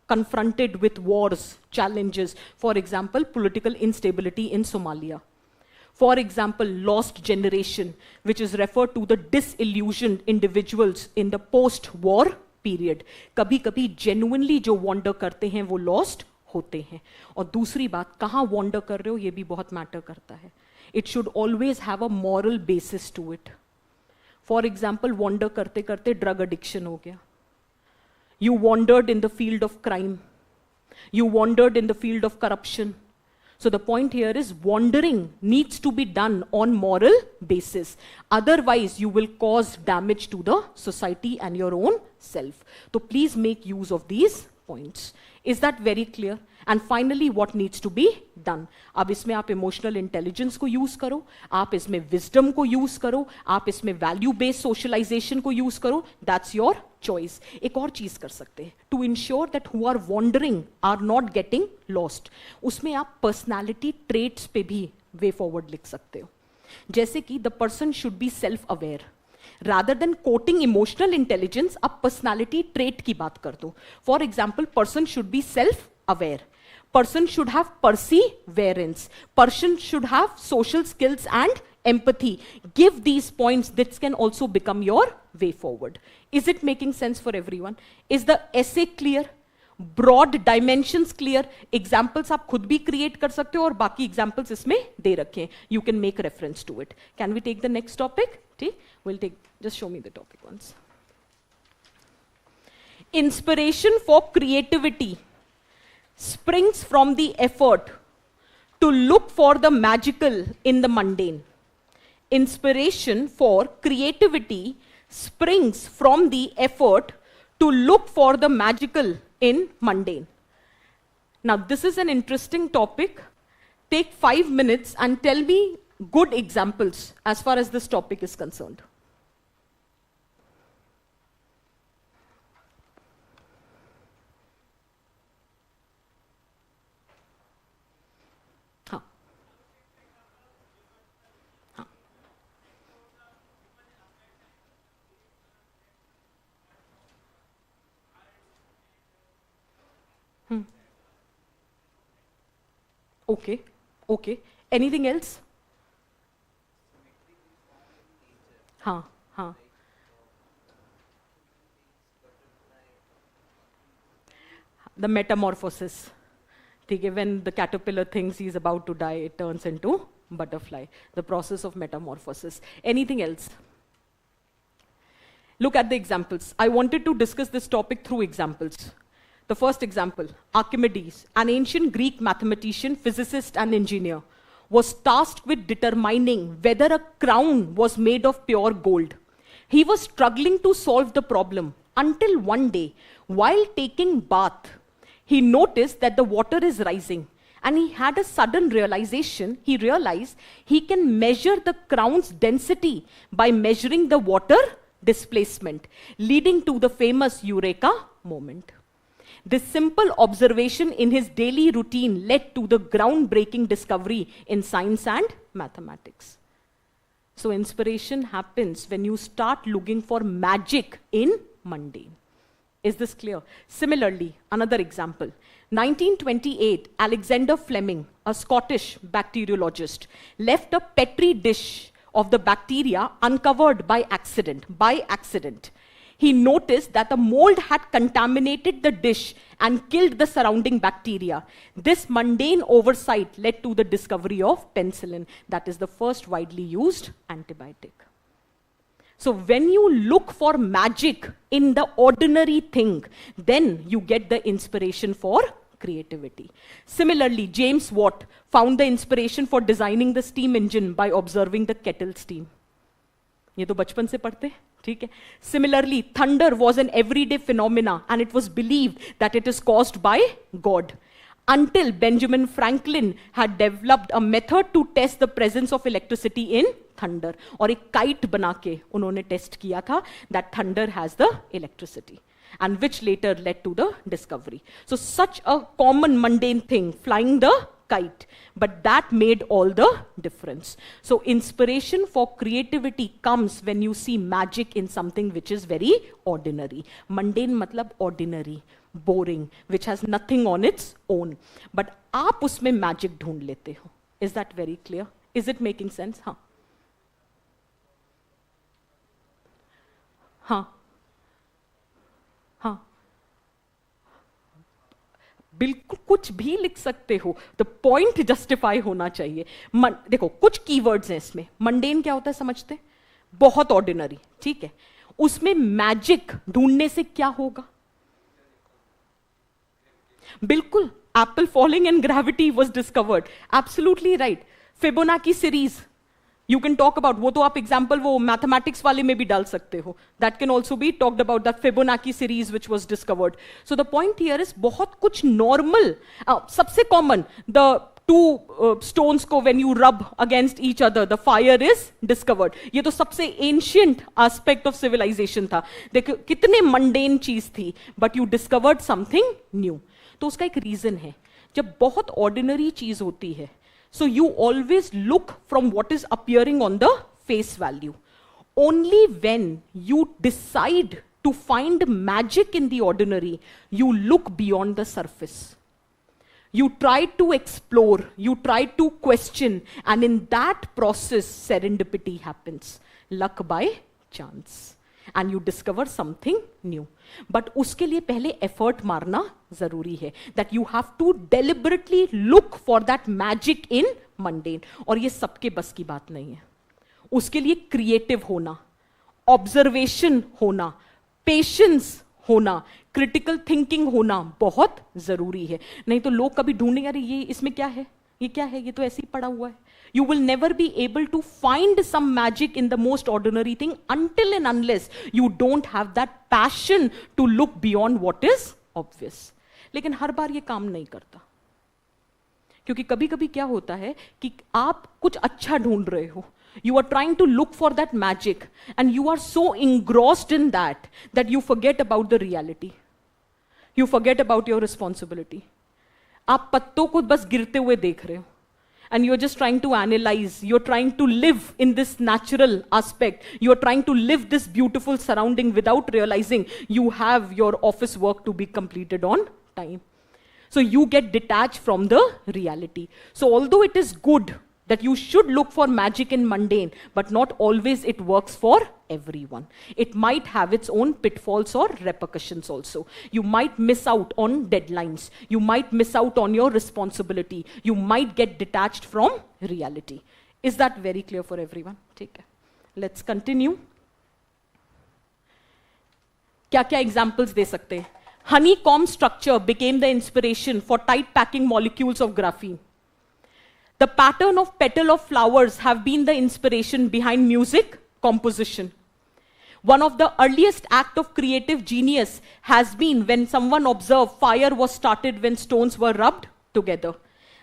confronted with wars, challenges. For example, political instability in Somalia. For example, lost generation, which is referred to the disillusioned individuals in the post-war period. कभी कभी genuinely जो wander करते हैं वो lost होते हैं. और दूसरी बात, कहाँ wander कर रहे हो ये भी बहुत matter करता है. It should always have a moral basis to it. For example, wander करते करते drug addiction हो गया. You wandered in the field of crime. You wandered in the field of corruption. So the point here is wandering needs to be done on moral basis. Otherwise, you will cause damage to the society and your own self. So please make use of these points. Is that very clear? And finally, what needs to be done? अब इसमें आप emotional intelligence को use करो, आप इसमें wisdom को use करो, आप इसमें value based socialization को use करो. That's your choice. एक और चीज कर सकते हैं to ensure that who are wandering are not getting lost. उसमें आप personality traits पे भी way forward लिख सकते हो. जैसे कि the person should be self-aware. Rather than quoting emotional intelligence, आप personality trait की बात कर दो. For example, person should be self-aware. Person should have perseverance. Person should have social skills and empathy. Give these points. This can also become your way forward. Is it making sense for everyone? Is the essay clear? Broad dimensions clear? Examples आप खुद भी create कर सकते हो और बाकी examples इसमें दे रखे हैं. You can make reference to it. Can we take the next topic? ठीक? We'll take. Just show me the topic once. Inspiration for creativity springs from the effort to look for the magical in the mundane. Inspiration for creativity springs from the effort to look for the magical in mundane. Now, this is an interesting topic. Take 5 minutes and tell me good examples as far as this topic is concerned. Okay, okay. Anything else? हाँ, हाँ. The metamorphosis. ठीक है, when the caterpillar thinks he is about to die, it turns into butterfly. The process of metamorphosis. Anything else? Look at the examples. I wanted to discuss this topic through examples. The first example, Archimedes, an ancient Greek mathematician, physicist, and engineer, was tasked with determining whether a crown was made of pure gold. He was struggling to solve the problem until one day, while taking bath, he noticed that the water is rising, and he had a sudden realization. He realized he can measure the crown's density by measuring the water displacement, leading to the famous Eureka moment. This simple observation in his daily routine led to the groundbreaking discovery in science and mathematics. So inspiration happens when you start looking for magic in mundane. Is this clear? Similarly, another example. 1928, Alexander Fleming, a Scottish bacteriologist, left a petri dish of the bacteria uncovered by accident. He noticed that the mold had contaminated the dish and killed the surrounding bacteria. This mundane oversight led to the discovery of penicillin, that is the first widely used antibiotic. So when you look for magic in the ordinary thing, then you get the inspiration for creativity. Similarly, James Watt found the inspiration for designing the steam engine by observing the kettle steam. ये तो बचपन से पढ़ते, ठीक है? Similarly, thunder was an everyday phenomena and it was believed that it is caused by God. Until Benjamin Franklin had developed a method to test the presence of electricity in thunder. और एक kite बना के उन्होंने test किया था that thunder has the electricity, and which later led to the discovery. So such a common mundane thing, flying the kite, but that made all the difference. So inspiration for creativity comes when you see magic in something which is very ordinary. Mundane matlab ordinary, boring, which has nothing on its own. But आप उसमें magic ढूंढ लेते हो. Is that very clear? Is it making sense? हाँ. हाँ. हाँ. बिल्कुल कुछ भी लिख सकते हो. द पॉइंट जस्टिफाई होना चाहिए. देखो कुछ कीवर्ड्स हैं इसमें. मंडेन क्या होता है समझते? बहुत ऑर्डिनरी, ठीक है. उसमें मैजिक ढूंढने से क्या होगा? बिल्कुल. Apple falling and gravity was discovered. Absolutely right. Fibonacci series you can talk about, वो तो आप एग्जाम्पल वो मैथमेटिक्स वाले में भी डाल सकते हो. That can also be talked about, that Fibonacci series which was discovered. So the point here is बहुत कुछ normal. सबसे common, the two stones को when you rub against each other, the fire is discovered. ये तो सबसे ancient aspect of civilization था. देखो कितने mundane चीज थी, but you discovered something new. तो उसका एक reason है. जब बहुत ordinary चीज होती है, so you always look from what is appearing on the face value. Only when you decide to find magic in the ordinary, you look beyond the surface. You try to explore, you try to question, and in that process, serendipity happens. Luck by chance. And you discover something new. But उसके लिए पहले effort मारना जरूरी है. That you have to deliberately look for that magic in mundane. और ये सबके बस की बात नहीं है. उसके लिए creative होना, observation होना, patience होना, critical thinking होना बहुत जरूरी है. नहीं तो लोग कभी ढूंढेंगे अरे ये इसमें क्या है, ये क्या है, ये तो ऐसे ही पड़ा हुआ है. You will never be able to find some magic in the most ordinary thing until and unless you don't have that passion to look beyond what is obvious. लेकिन हर बार ये काम नहीं करता, क्योंकि कभी कभी क्या होता है कि आप कुछ अच्छा ढूंढ रहे हो, you are trying to look for that magic and you are so engrossed in that you forget about the reality, you forget about your responsibility. आप पत्तों को बस गिरते हुए देख रहे हो and you're just trying to analyze, you're trying to live in this natural aspect, you're trying to live this beautiful surrounding without realizing you have your office work to be completed on time. So you get detached from the reality. So although it is good that you should look for magic in mundane, but not always it works for everyone. It might have its own pitfalls or repercussions also. You might miss out on deadlines. You might miss out on your responsibility. You might get detached from reality. Is that very clear for everyone? ठीक है. Let's continue. क्या-क्या examples दे सकते हैं? Honeycomb structure became the inspiration for tight packing molecules of graphene. The pattern of petal of flowers have been the inspiration behind music composition. One of the earliest acts of creative genius has been when someone observed fire was started when stones were rubbed together.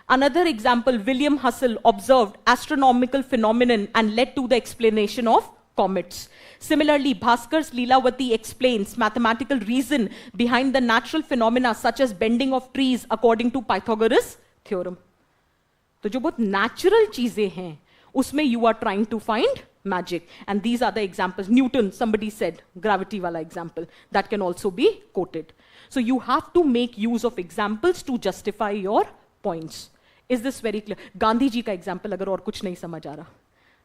Another example, William Hussell observed astronomical phenomenon and led to the explanation of comets. Similarly, Bhaskar's Leelavati explains mathematical reason behind the natural phenomena such as bending of trees according to Pythagoras' theorem. तो जो बहुत natural चीजें हैं, उसमें you are trying to find magic. And these are the examples. Newton, somebody said, gravity wala example, that can also be quoted. So you have to make use of examples to justify your points. Is this very clear? Gandhi ji का example अगर और कुछ नहीं समझ आ रहा.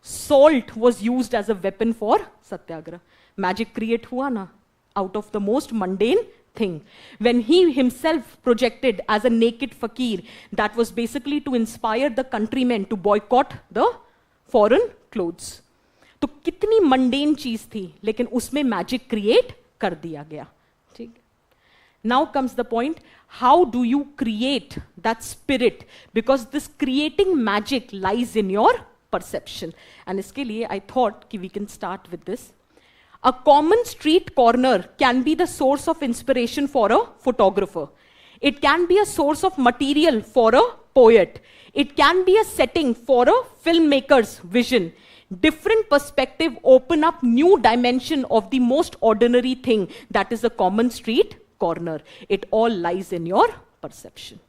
Salt was used as a weapon for Satyagraha. Magic create हुआ ना, out of the most mundane thing. When he himself projected as a naked fakir, that was basically to inspire the countrymen to boycott the foreign clothes. तो कितनी mundane चीज थी, लेकिन उसमें magic create कर दिया गया. ठीक. Now comes the point, how do you create that spirit? Because this creating magic lies in your perception. And इसके लिए I thought कि we can start with this. A common street corner can be the source of inspiration for a photographer. It can be a source of material for a poet. It can be a setting for a filmmaker's vision. Different perspective open up new dimension of the most ordinary thing that is a common street corner. It all lies in your perception.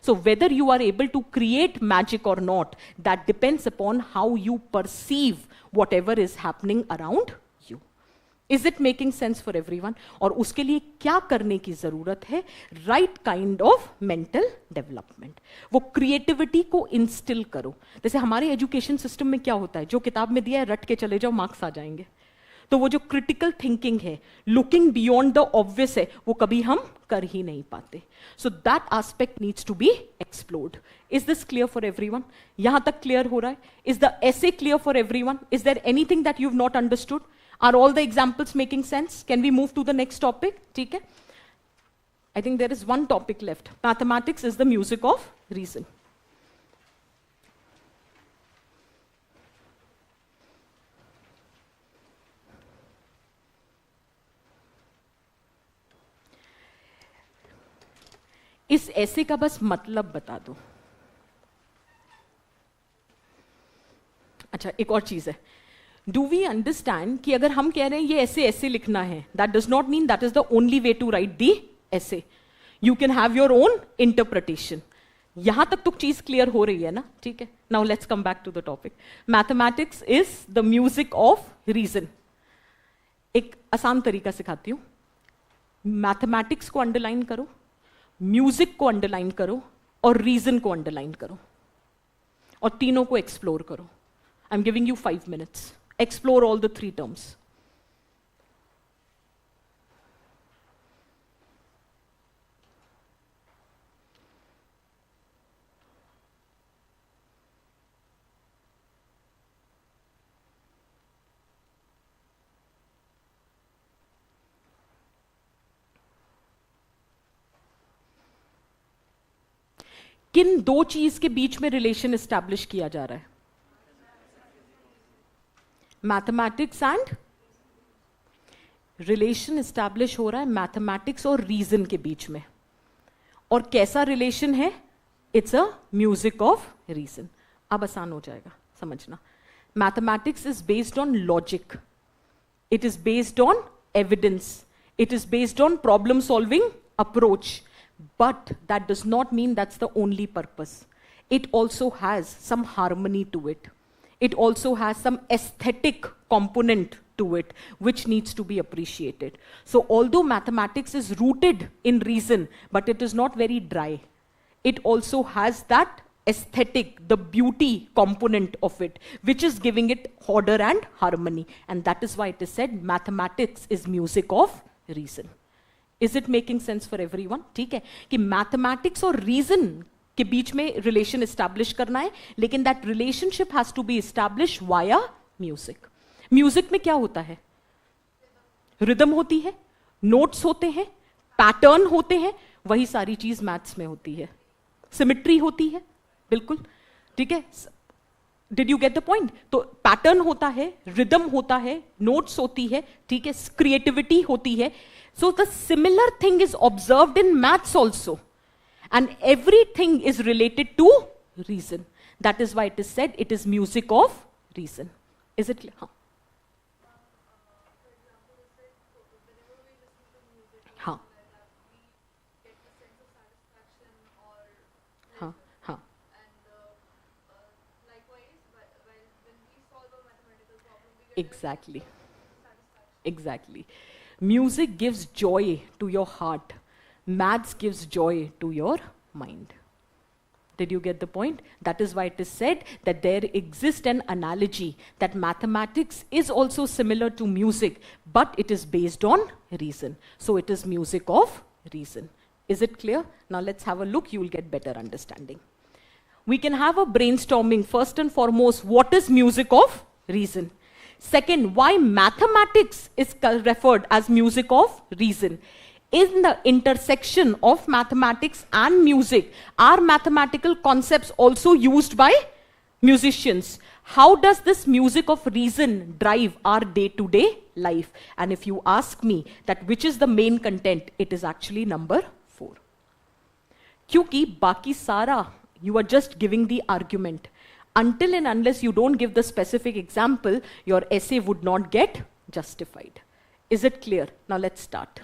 So whether you are able to create magic or not, that depends upon how you perceive whatever is happening around. Is it making sense for everyone? और उसके लिए क्या करने की जरूरत है? Right kind of mental development. वो creativity को instill करो. जैसे हमारे education system में क्या होता है, जो किताब में दिया है रट के चले जाओ, marks आ जाएंगे. तो वो जो critical thinking है, looking beyond the obvious है, वो कभी हम कर ही नहीं पाते. So that aspect needs to be explored. Is this clear for everyone? यहाँ तक clear हो रहा है? Is the essay clear for everyone? Is there anything that you've not understood? Are all the examples making sense? Can we move to the next topic? ठीक है? I think there is one topic left. Mathematics is the music of reason. इस ऐसे का बस मतलब बता दो. अच्छा, एक और चीज है. Do we understand कि अगर हम कह रहे हैं ये ऐसे ऐसे लिखना है, that does not mean that is the only way to write the essay. You can have your own interpretation. यहां तक तो चीज क्लियर हो रही है ना? ठीक है. Now let's come back to the topic. Mathematics is the music of reason. एक आसान तरीका सिखाती हूं. मैथमेटिक्स को अंडरलाइन करो, म्यूजिक को अंडरलाइन करो और रीजन को अंडरलाइन करो और तीनों को एक्सप्लोर करो. I'm giving you 5 minutes. Explore all the 3 terms. किन दो चीज के बीच में रिलेशन एस्टैब्लिश किया जा रहा है? मैथमेटिक्स एंड रिलेशन एस्टैब्लिश हो रहा है मैथमेटिक्स और रीजन के बीच में. और कैसा रिलेशन है? It's a music of reason. अब आसान हो जाएगा समझना. Mathematics is based on logic, it is based on evidence, it is based on problem solving approach, but that does not mean that's the only purpose. It also has some harmony to it. It also has some aesthetic component to it which needs to be appreciated. So although mathematics is rooted in reason, but it is not very dry, it also has that aesthetic, the beauty component of it, which is giving it order and harmony. And that is why it is said mathematics is music of reason. Is it making sense for everyone? ठीक है कि mathematics और reason के बीच में relation establish करना है, लेकिन that relationship has to be establish via music. Music में क्या होता है? रिदम होती है, नोट्स होते हैं, पैटर्न होते हैं. वही सारी चीज मैथ्स में होती है. सिमिट्री होती है, बिल्कुल ठीक है. Did you get the point? तो पैटर्न होता है, रिदम होता है, नोट्स होती है, ठीक है, क्रिएटिविटी होती है. So the similar thing is observed in maths also, and everything is related to reason. That is why it is said it is music of reason. Is it? हाँ हाँ हाँ हाँ. Exactly. Exactly. Music gives joy to your heart. Maths gives joy to your mind. Did you get the point? That is why it is said that there exists an analogy that mathematics is also similar to music, but it is based on reason. So it is music of reason. Is it clear? Now let's have a look. You will get better understanding. We can have a brainstorming. First and foremost, what is music of reason? Second, why mathematics is referred as music of reason? In the intersection of mathematics and music, are mathematical concepts also used by musicians? How does this music of reason drive our day-to-day life? And if you ask me that which is the main content, it is actually number 4. Kyunki baki sara, you are just giving the argument. Until and unless you don't give the specific example, your essay would not get justified. Is it clear? Now let's start.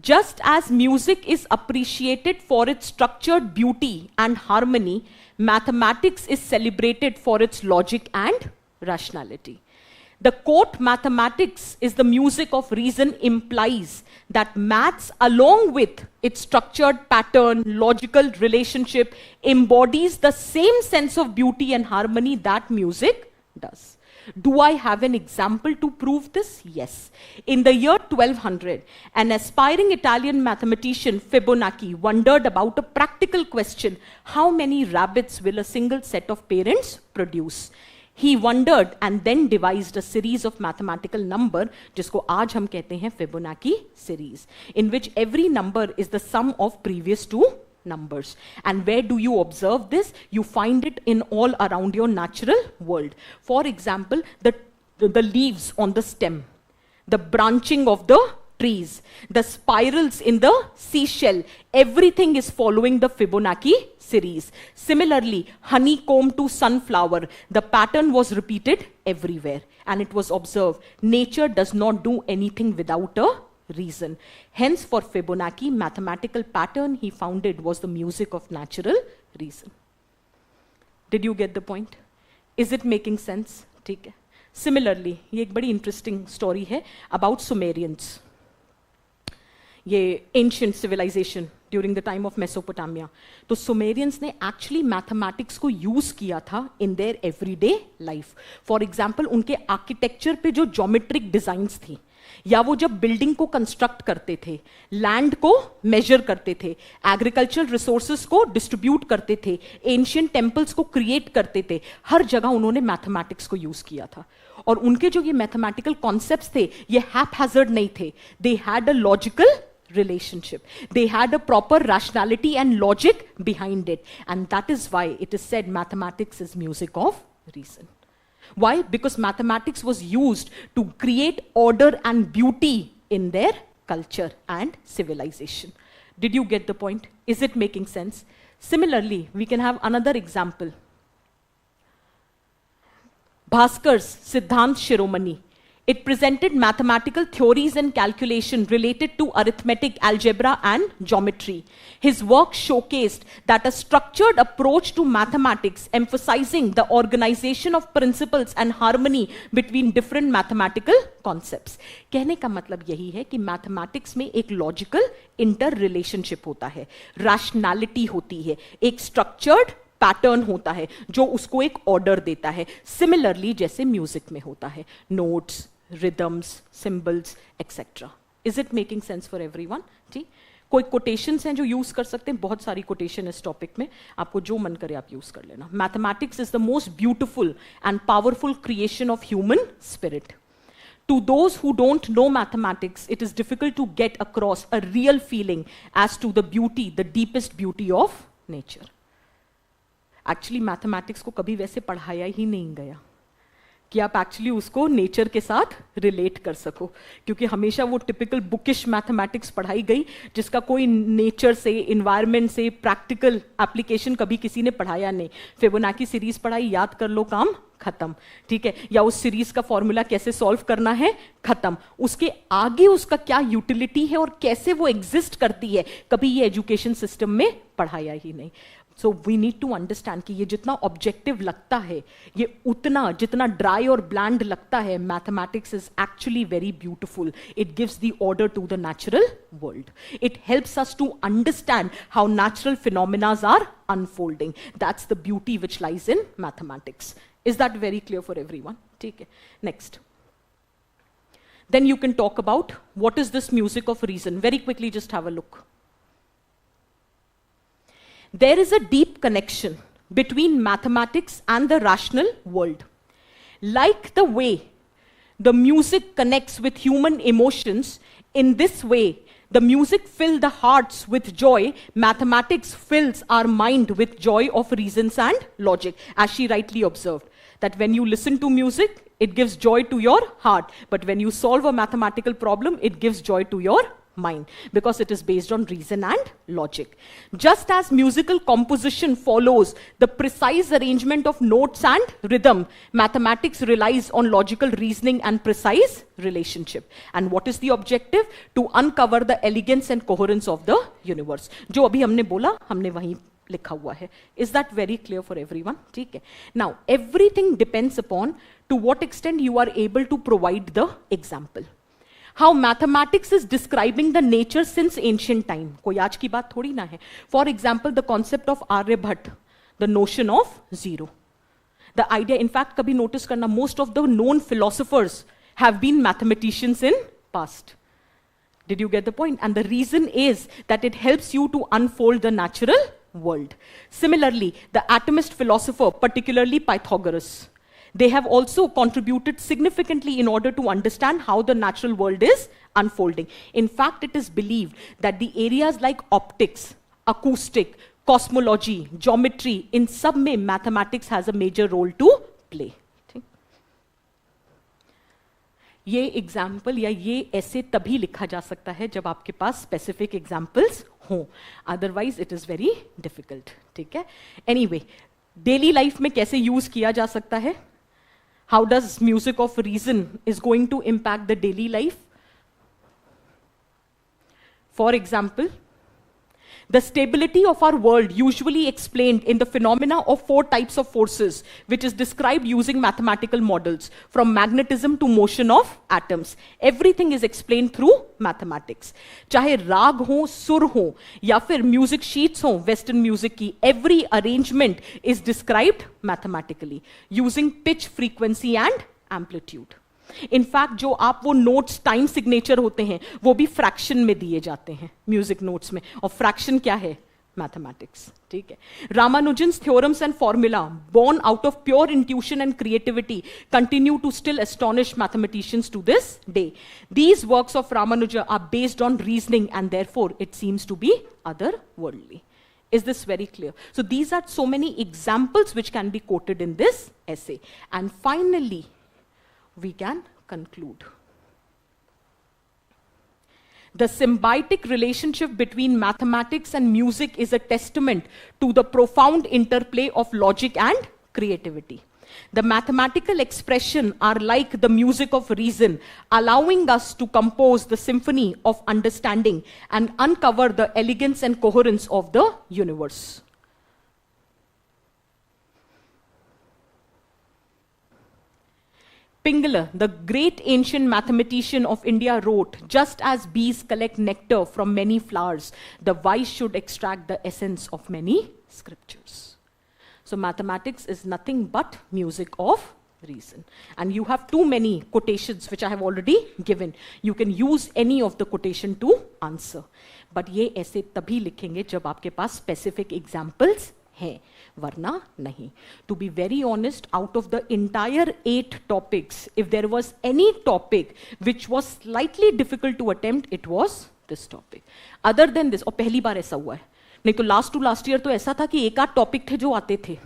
Just as music is appreciated for its structured beauty and harmony, mathematics is celebrated for its logic and rationality. The quote, mathematics is the music of reason, implies that maths, along with its structured pattern, logical relationship, embodies the same sense of beauty and harmony that music does. Do I have an example to prove this? Yes. In the year 1200, an aspiring Italian mathematician, Fibonacci, wondered about a practical question: how many rabbits will a single set of parents produce? He wondered and then devised a series of mathematical number, जिसको आज हम कहते हैं Fibonacci series, in which every number is the sum of previous two numbers. And where do you observe this? You find it in all around your natural world. For example, the leaves on the stem, the branching of the trees, the spirals in the seashell, everything is following the Fibonacci series. Similarly, honeycomb to sunflower, the pattern was repeated everywhere, and it was observed nature does not do anything without a reason. Hence, for Fibonacci, mathematical pattern he founded was the music of natural reason. Did you get the point? Is it making sense? ठीक है. Similarly, ये एक बड़ी interesting story है about Sumerians. ये ancient civilisation during the time of Mesopotamia. तो Sumerians ने actually mathematics को यूज किया था in their everyday life. For example, उनके आर्किटेक्चर पे जो ज्योमेट्रिक डिजाइंस थी, या वो जब बिल्डिंग को कंस्ट्रक्ट करते थे, लैंड को मेजर करते थे, एग्रीकल्चर रिसोर्सेज को डिस्ट्रीब्यूट करते थे, एंशियंट टेम्पल्स को क्रिएट करते थे, हर जगह उन्होंने मैथमेटिक्स को यूज किया था. और उनके जो ये मैथमेटिकल कॉन्सेप्ट्स थे, ये हैप हैजर्ड नहीं थे. They had a logical relationship. They had a proper rationality and logic behind it, and that is why it is said mathematics is music of reason. Why? Because mathematics was used to create order and beauty in their culture and civilization. Did you get the point? Is it making sense? Similarly, we can have another example. Bhaskar's Siddhant Shiromani. It presented mathematical theories and calculation related to arithmetic, algebra, and geometry. His work showcased that a structured approach to mathematics, emphasizing the organization of principles and harmony between different mathematical concepts. कहने का मतलब यही है कि mathematics में एक logical inter relationship होता है, रैशनैलिटी होती है, एक स्ट्रक्चर्ड पैटर्न होता है जो उसको एक ऑर्डर देता है. सिमिलरली जैसे म्यूजिक में होता है, notes, rhythms, symbols etcetera. Is it making sense for everyone? ठीक. कोई कोटेशंस हैं जो यूज कर सकते हैं? बहुत सारी कोटेशन इस टॉपिक में, आपको जो मन करे आप यूज कर लेना. Mathematics is the most beautiful and powerful creation of human spirit. To those who don't know mathematics, it is difficult to get across a real feeling as to the beauty, the deepest beauty of nature. Actually mathematics को कभी वैसे पढ़ाया ही नहीं गया कि आप actually उसको नेचर के साथ रिलेट कर सको, क्योंकि हमेशा वो टिपिकल बुकिश मैथमेटिक्स पढ़ाई गई जिसका कोई नेचर से, इन्वायरमेंट से प्रैक्टिकल एप्लीकेशन कभी किसी ने पढ़ाया नहीं. फिबोनाची सीरीज पढ़ाई, याद कर लो, काम खत्म. ठीक है, या उस सीरीज का फॉर्मूला कैसे सॉल्व करना है, खत्म. उसके आगे उसका क्या यूटिलिटी है और कैसे वो एग्जिस्ट करती है, कभी ये एजुकेशन सिस्टम में पढ़ाया ही नहीं. So we need to understand कि ये जितना ऑब्जेक्टिव लगता है, ये उतना जितना ड्राई और ब्लैंड लगता है, mathematics is actually very beautiful. It gives the order to the natural world. It helps us to understand how natural phenomenas are unfolding. That's the beauty which lies in mathematics. Is that very clear for everyone? ठीक है. Next. Then you can talk about what is this music of reason. Very quickly, just have a look. There is a deep connection between mathematics and the rational world. Like the way the music connects with human emotions, in this way, the music fills the hearts with joy. Mathematics fills our mind with joy of reasons and logic. As she rightly observed, that when you listen to music, it gives joy to your heart. But when you solve a mathematical problem, it gives joy to your mind, because it is based on reason and logic. Just as musical composition follows the precise arrangement of notes and rhythm, mathematics relies on logical reasoning and precise relationship. And what is the objective? To uncover the elegance and coherence of the universe. जो अभी हमने बोला, हमने वहीं लिखा हुआ है. Is that very clear for everyone? ठीक है. Now, everything depends upon to what extent you are able to provide the example. How mathematics is describing the nature since ancient time. कोई आज की बात थोड़ी ना है. For example, the concept of Aryabhat, the notion of zero. The idea, in fact, कभी notice करना, most of the known philosophers have been mathematicians in past. Did you get the point? And the reason is that it helps you to unfold the natural world. Similarly, the atomist philosopher, particularly Pythagoras, they have also contributed significantly in order to understand how the natural world is unfolding. In fact, it is believed that the areas like optics, acoustic, cosmology, geometry, in sub mein mathematics has a major role to play. ये example या ये ऐसे तभी लिखा जा सकता है जब आपके पास स्पेसिफिक एग्जाम्पल्स हों, otherwise it is very difficult. ठीक है. एनीवे, डेली लाइफ में कैसे यूज किया जा सकता है? How does music of reason is going to impact the daily life? For example, the stability of our world usually explained in the phenomena of 4 types of forces, which is described using mathematical models, from magnetism to motion of atoms. Everything is explained through mathematics. चाहे राग हो, सुर हो, या फिर music sheets हो western music की, every arrangement is described mathematically using pitch, frequency and amplitude. In fact जो आप वो नोट्स टाइम सिग्नेचर होते हैं वो भी फ्रैक्शन में दिए जाते हैं म्यूजिक नोट्स में. और फ्रैक्शन क्या है? mathematics. ठीक है. Ramanujan's theorems and formula, born out of pure intuition and creativity, continue to still astonish mathematicians to this day. These works of Ramanuja are based on reasoning and therefore it seems to be otherworldly. Is this very clear? So these are so many examples which can be quoted in this essay. And finally, we can conclude. The symbiotic relationship between mathematics and music is a testament to the profound interplay of logic and creativity. The mathematical expression are like the music of reason, allowing us to compose the symphony of understanding and uncover the elegance and coherence of the universe. Pingala, the great ancient mathematician of India, wrote, just as bees collect nectar from many flowers, the wise should extract the essence of many scriptures. So mathematics is nothing but music of reason. And you have too many quotations which I have already given. You can use any of the quotation to answer. But ये ऐसे तभी लिखेंगे जब आपके पास specific examples हैं, वरना नहीं. To be very honest, out of the entire 8 topics, if there was any topic which was slightly difficult to attempt, it was this topic. Other than this, और पहली बार ऐसा हुआ है, नहीं तो लास्ट टू लास्ट ईयर तो ऐसा था कि एक आध टॉपिक थे जो आते थे,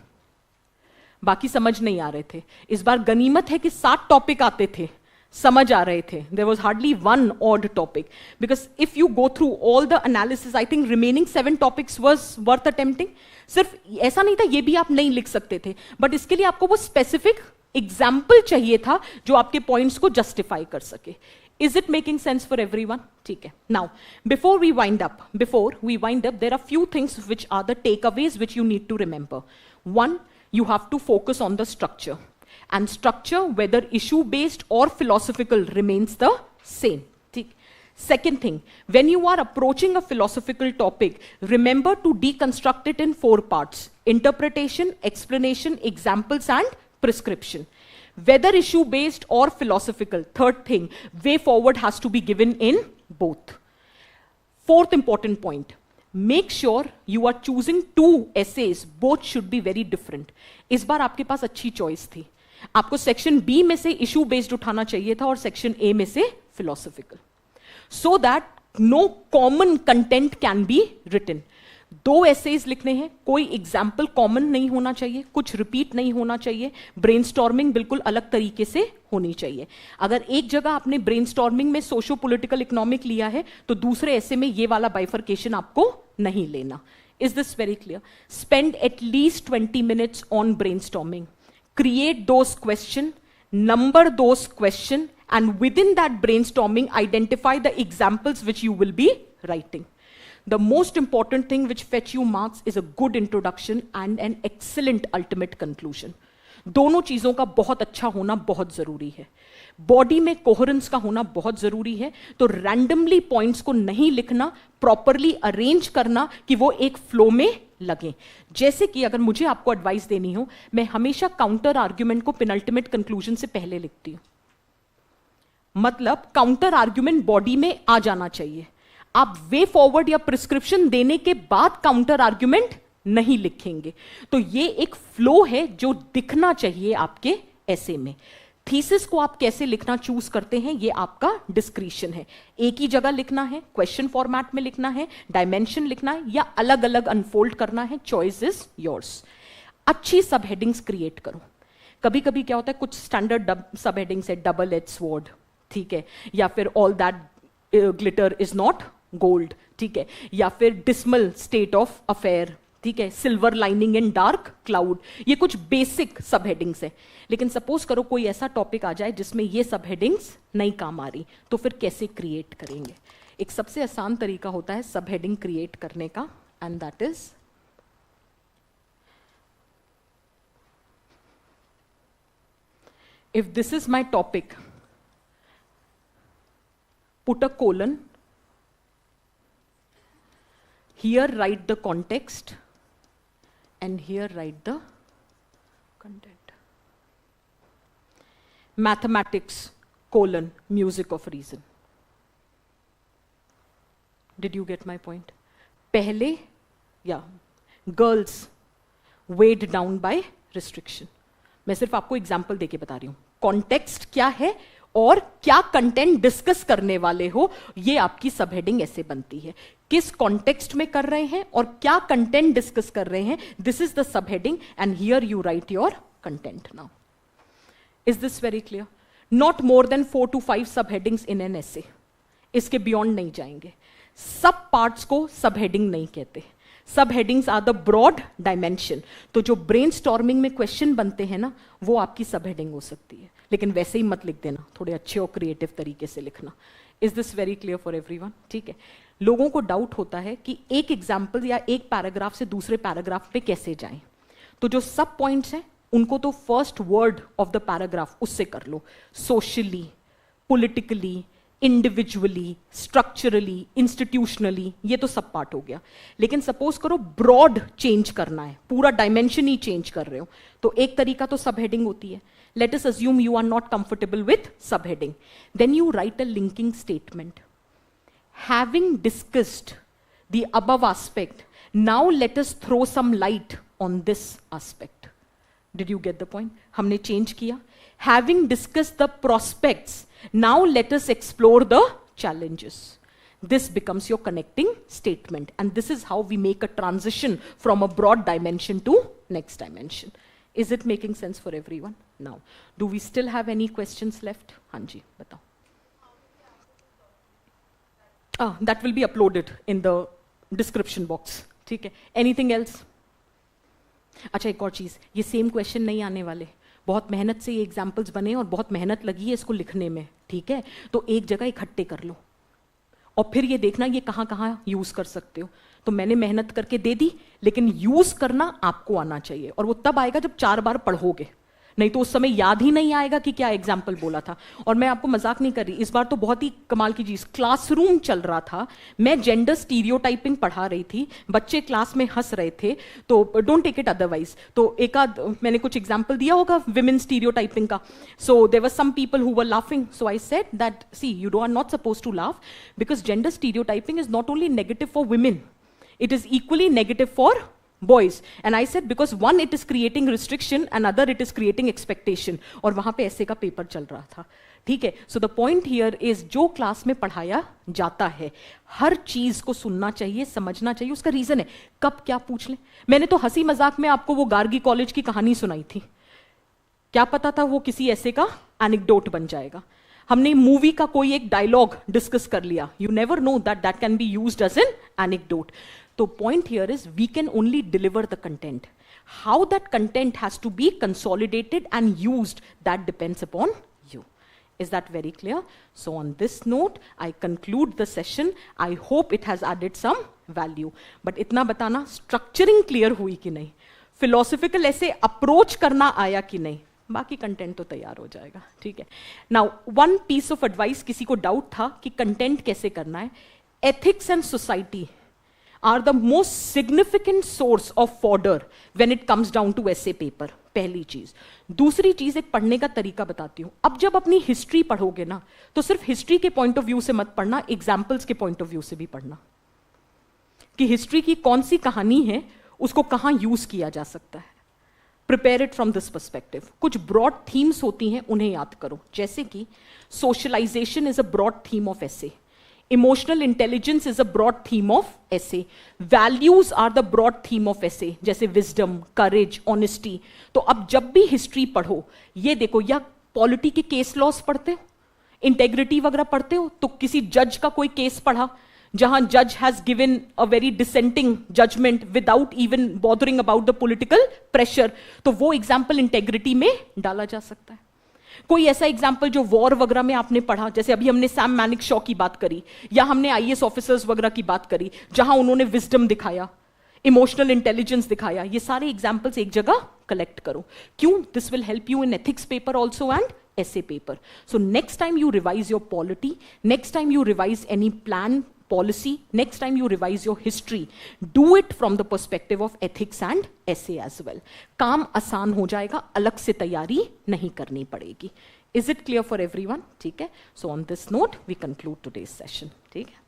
बाकी समझ नहीं आ रहे थे. इस बार गनीमत है कि 7 टॉपिक आते थे, समझ आ रहे थे. There was hardly one odd topic, because if you go through all the analysis, I think remaining 7 topics was worth attempting. सिर्फ ऐसा नहीं था ये भी आप नहीं लिख सकते थे, बट इसके लिए आपको वो स्पेसिफिक एग्जाम्पल चाहिए था जो आपके पॉइंट्स को जस्टिफाई कर सके. Is it making sense for everyone? ठीक है. Now, before we wind up, there are few things which are the takeaways which you need to remember. One, you have to focus on the structure. And structure, whether issue-based or philosophical, remains the same. Second thing, when you are approaching a philosophical topic, remember to deconstruct it in 4 parts: interpretation, explanation, examples, and prescription. Whether issue-based or philosophical, third thing, way forward has to be given in both. Fourth important point, make sure you are choosing 2 essays, both should be very different. इस बार आपके पास अच्छी choice थी. आपको section B में से issue based उठाना चाहिए था और सेक्शन ए में से philosophical, so that no common content can be written. 2 essays लिखने हैं, कोई एग्जाम्पल कॉमन नहीं होना चाहिए, कुछ रिपीट नहीं होना चाहिए, ब्रेनस्टॉर्मिंग बिल्कुल अलग तरीके से होनी चाहिए. अगर एक जगह आपने ब्रेनस्टॉर्मिंग में सोशो पॉलिटिकल इकोनॉमिक लिया है तो दूसरे ऐसे में ये वाला बाइफर्केशन आपको नहीं लेना. Is this very clear? Spend at least 20 minutes on brainstorming. Create those questions, number those questions, and within that brainstorming, identify the examples which you will be writing. The most important thing which fetch you marks is a good introduction and an excellent ultimate conclusion. दोनों चीजों का बहुत अच्छा होना बहुत जरूरी है. Body में कोहेरेंस का होना बहुत जरूरी है. तो रैंडमली पॉइंट्स को नहीं लिखना, प्रॉपरली अरेंज करना कि वो एक फ्लो में लगे. जैसे कि अगर मुझे आपको एडवाइस देनी हो, मैं हमेशा काउंटर आर्ग्यूमेंट को पेनल्टीमेट कंक्लूजन से पहले लिखती हूं. मतलब काउंटर आर्ग्यूमेंट बॉडी में आ जाना चाहिए. आप वे फॉरवर्ड या प्रिस्क्रिप्शन देने के बाद काउंटर आर्ग्यूमेंट नहीं लिखेंगे. तो ये एक फ्लो है जो दिखना चाहिए आपके ऐसे में. थीसिस को आप कैसे लिखना चूज करते हैं ये आपका डिस्क्रिशन है. एक ही जगह लिखना है, क्वेश्चन फॉर्मेट में लिखना है, डायमेंशन लिखना है, या अलग अलग अनफोल्ड करना है, चॉइस इज योर्स. अच्छी सब हेडिंग्स क्रिएट करो. कभी कभी क्या होता है, कुछ स्टैंडर्ड सब हेडिंग्स है, डबल एज स्वॉर्ड, ठीक है, या फिर all that glitter is not gold, ठीक है, या फिर डिसमल स्टेट ऑफ अफेयर, ठीक है, silver lining in dark cloud. ये कुछ बेसिक सब हेडिंग्स है. लेकिन सपोज करो कोई ऐसा टॉपिक आ जाए जिसमें ये सब हेडिंग्स नहीं काम आ रही, तो फिर कैसे क्रिएट करेंगे? एक सबसे आसान तरीका होता है सब हेडिंग क्रिएट करने का, and that is if this is my topic, put a colon, here write the context and here write the content. Mathematics colon music of reason. Did you get my point? पहले या girls weighed down by restriction. मैं सिर्फ आपको example देके बता रही हूं, context क्या है और क्या कंटेंट डिस्कस करने वाले हो, ये आपकी सब हेडिंग ऐसे बनती है। किस कॉन्टेक्स्ट में कर रहे हैं और क्या कंटेंट डिस्कस कर रहे हैं, this is the sub heading and here you right your content. Now is this very clear? Not more than 4 to 5 सब हेडिंग्स इन एन एसे, इसके बियॉन्ड नहीं जाएंगे। सब पार्ट्स को सब हेडिंग नहीं कहते, सब headings are the broad dimension. तो जो ब्रेनस्टॉर्मिंग में क्वेश्चन बनते हैं ना, वो आपकी सब हेडिंग हो सकती है, लेकिन वैसे ही मत लिख देना, थोड़े अच्छे और क्रिएटिव तरीके से लिखना। Is this very clear for everyone? ठीक है। लोगों को डाउट होता है कि एक एग्जाम्पल या एक पैराग्राफ से दूसरे पैराग्राफ पे कैसे जाएं, तो जो सब पॉइंट्स हैं उनको तो first word of the paragraph उससे कर लो। Socially, politically, individually, structurally, institutionally, ये तो सब पार्ट हो गया। लेकिन सपोज करो ब्रॉड चेंज करना है, पूरा डायमेंशन ही चेंज कर रहे हो, तो एक तरीका तो सब हेडिंग होती है। Let us assume you are not comfortable with sub heading, then you write a linking statement. Having discussed the above aspect, now let us throw some light on this aspect. Did you get the point? हमने change किया। Having discussed the prospects, now let us explore the challenges. This becomes your connecting statement, and this is how we make a transition from a broad dimension to next dimension. Is it making sense for everyone? Now, do we still have any questions left? Hanji, batao. That will be uploaded in the description box. ठीक है? Anything else? अच्छा, एक और चीज, ये same question नहीं आने वाले, बहुत मेहनत से ये एग्जाम्पल्स बने और बहुत मेहनत लगी है इसको लिखने में, ठीक है? तो एक जगह इकट्ठे कर लो और फिर ये देखना ये कहाँ कहाँ यूज कर सकते हो। तो मैंने मेहनत करके दे दी, लेकिन यूज करना आपको आना चाहिए, और वो तब आएगा जब 4 बार पढ़ोगे, नहीं तो उस समय याद ही नहीं आएगा कि क्या एग्जाम्पल बोला था। और मैं आपको मजाक नहीं कर रही, इस बार तो बहुत ही कमाल की चीज, क्लासरूम चल रहा था, मैं जेंडर स्टीरियोटाइपिंग पढ़ा रही थी, बच्चे क्लास में हंस रहे थे, तो डोंट टेक इट अदरवाइज। तो एक आध मैंने कुछ एग्जाम्पल दिया होगा विमेन स्टीरियोटाइपिंग का, so there were some people who were laughing, so I said that see you are not suppose to laugh, because gender stereotyping is not only negative for women, it is equally negative for boys. And I said because one it is creating restriction, another it is creating expectation. और वहां पे ऐसे का paper चल रहा था, ठीक है? So the point here is जो क्लास में पढ़ाया जाता है हर चीज को सुनना चाहिए, समझना चाहिए, उसका रीजन है। कब क्या पूछ लें, मैंने तो हंसी मजाक में आपको वो गार्गी कॉलेज की कहानी सुनाई थी, क्या पता था वो किसी ऐसे का एनेक्डोट बन जाएगा। हमने मूवी का कोई एक डायलॉग डिस्कस कर लिया, you never know that that can be used as an anecdote. तो point here is we can only deliver the content. How that content has to be consolidated and used, that depends upon you. Is that very clear? So on this note, I conclude the session. I hope it has added some value. But इतना बताना structuring clear हुई कि नहीं, philosophical ऐसे approach करना आया कि नहीं, बाकी कंटेंट तो तैयार हो जाएगा, ठीक है? Now, one piece of advice, किसी को डाउट था कि कंटेंट कैसे करना है, ethics and society are the most significant source of fodder when it comes down to essay paper. पहली चीज। दूसरी चीज, एक पढ़ने का तरीका बताती हूं। अब जब अपनी हिस्ट्री पढ़ोगे ना, तो सिर्फ हिस्ट्री के पॉइंट ऑफ व्यू से मत पढ़ना, एग्जाम्पल्स के पॉइंट ऑफ व्यू से भी पढ़ना कि हिस्ट्री की कौन सी कहानी है, उसको कहां यूज किया जा सकता है। Prepare it from this perspective. कुछ ब्रॉड थीम्स होती हैं, उन्हें याद करो, जैसे कि socialisation is a broad theme of essay, Emotional intelligence is a broad theme of essay. Values are the broad theme of essay, जैसे wisdom, courage, honesty. तो अब जब भी हिस्ट्री पढ़ो, ये देखो, या पॉलिटी के केस लॉस पढ़ते हो, इंटेग्रिटी वगैरह पढ़ते हो, तो किसी जज का कोई केस पढ़ा जहां जज has given a very dissenting judgement without even bothering about the political pressure, तो वो एग्जाम्पल इंटेग्रिटी में डाला जा सकता है। कोई ऐसा एग्जाम्पल जो वॉर वगैरह में आपने पढ़ा, जैसे अभी हमने सैम मैनिक शॉ की बात करी, या हमने आईएएस ऑफिसर्स वगैरह की बात करी, जहां उन्होंने विजडम दिखाया, इमोशनल इंटेलिजेंस दिखाया, ये सारे एग्जाम्पल्स एक जगह कलेक्ट करो। क्यों? This will help you in ethics paper also and essay paper. So next time you revise your polity, next time you revise any plan, policy, next time you revise your history, do it from the perspective of ethics and essay as well. काम आसान हो जाएगा, अलग से तैयारी नहीं करनी पड़ेगी. Is it clear for everyone? ठीक है? So on this note, we conclude today's session. ठीक है?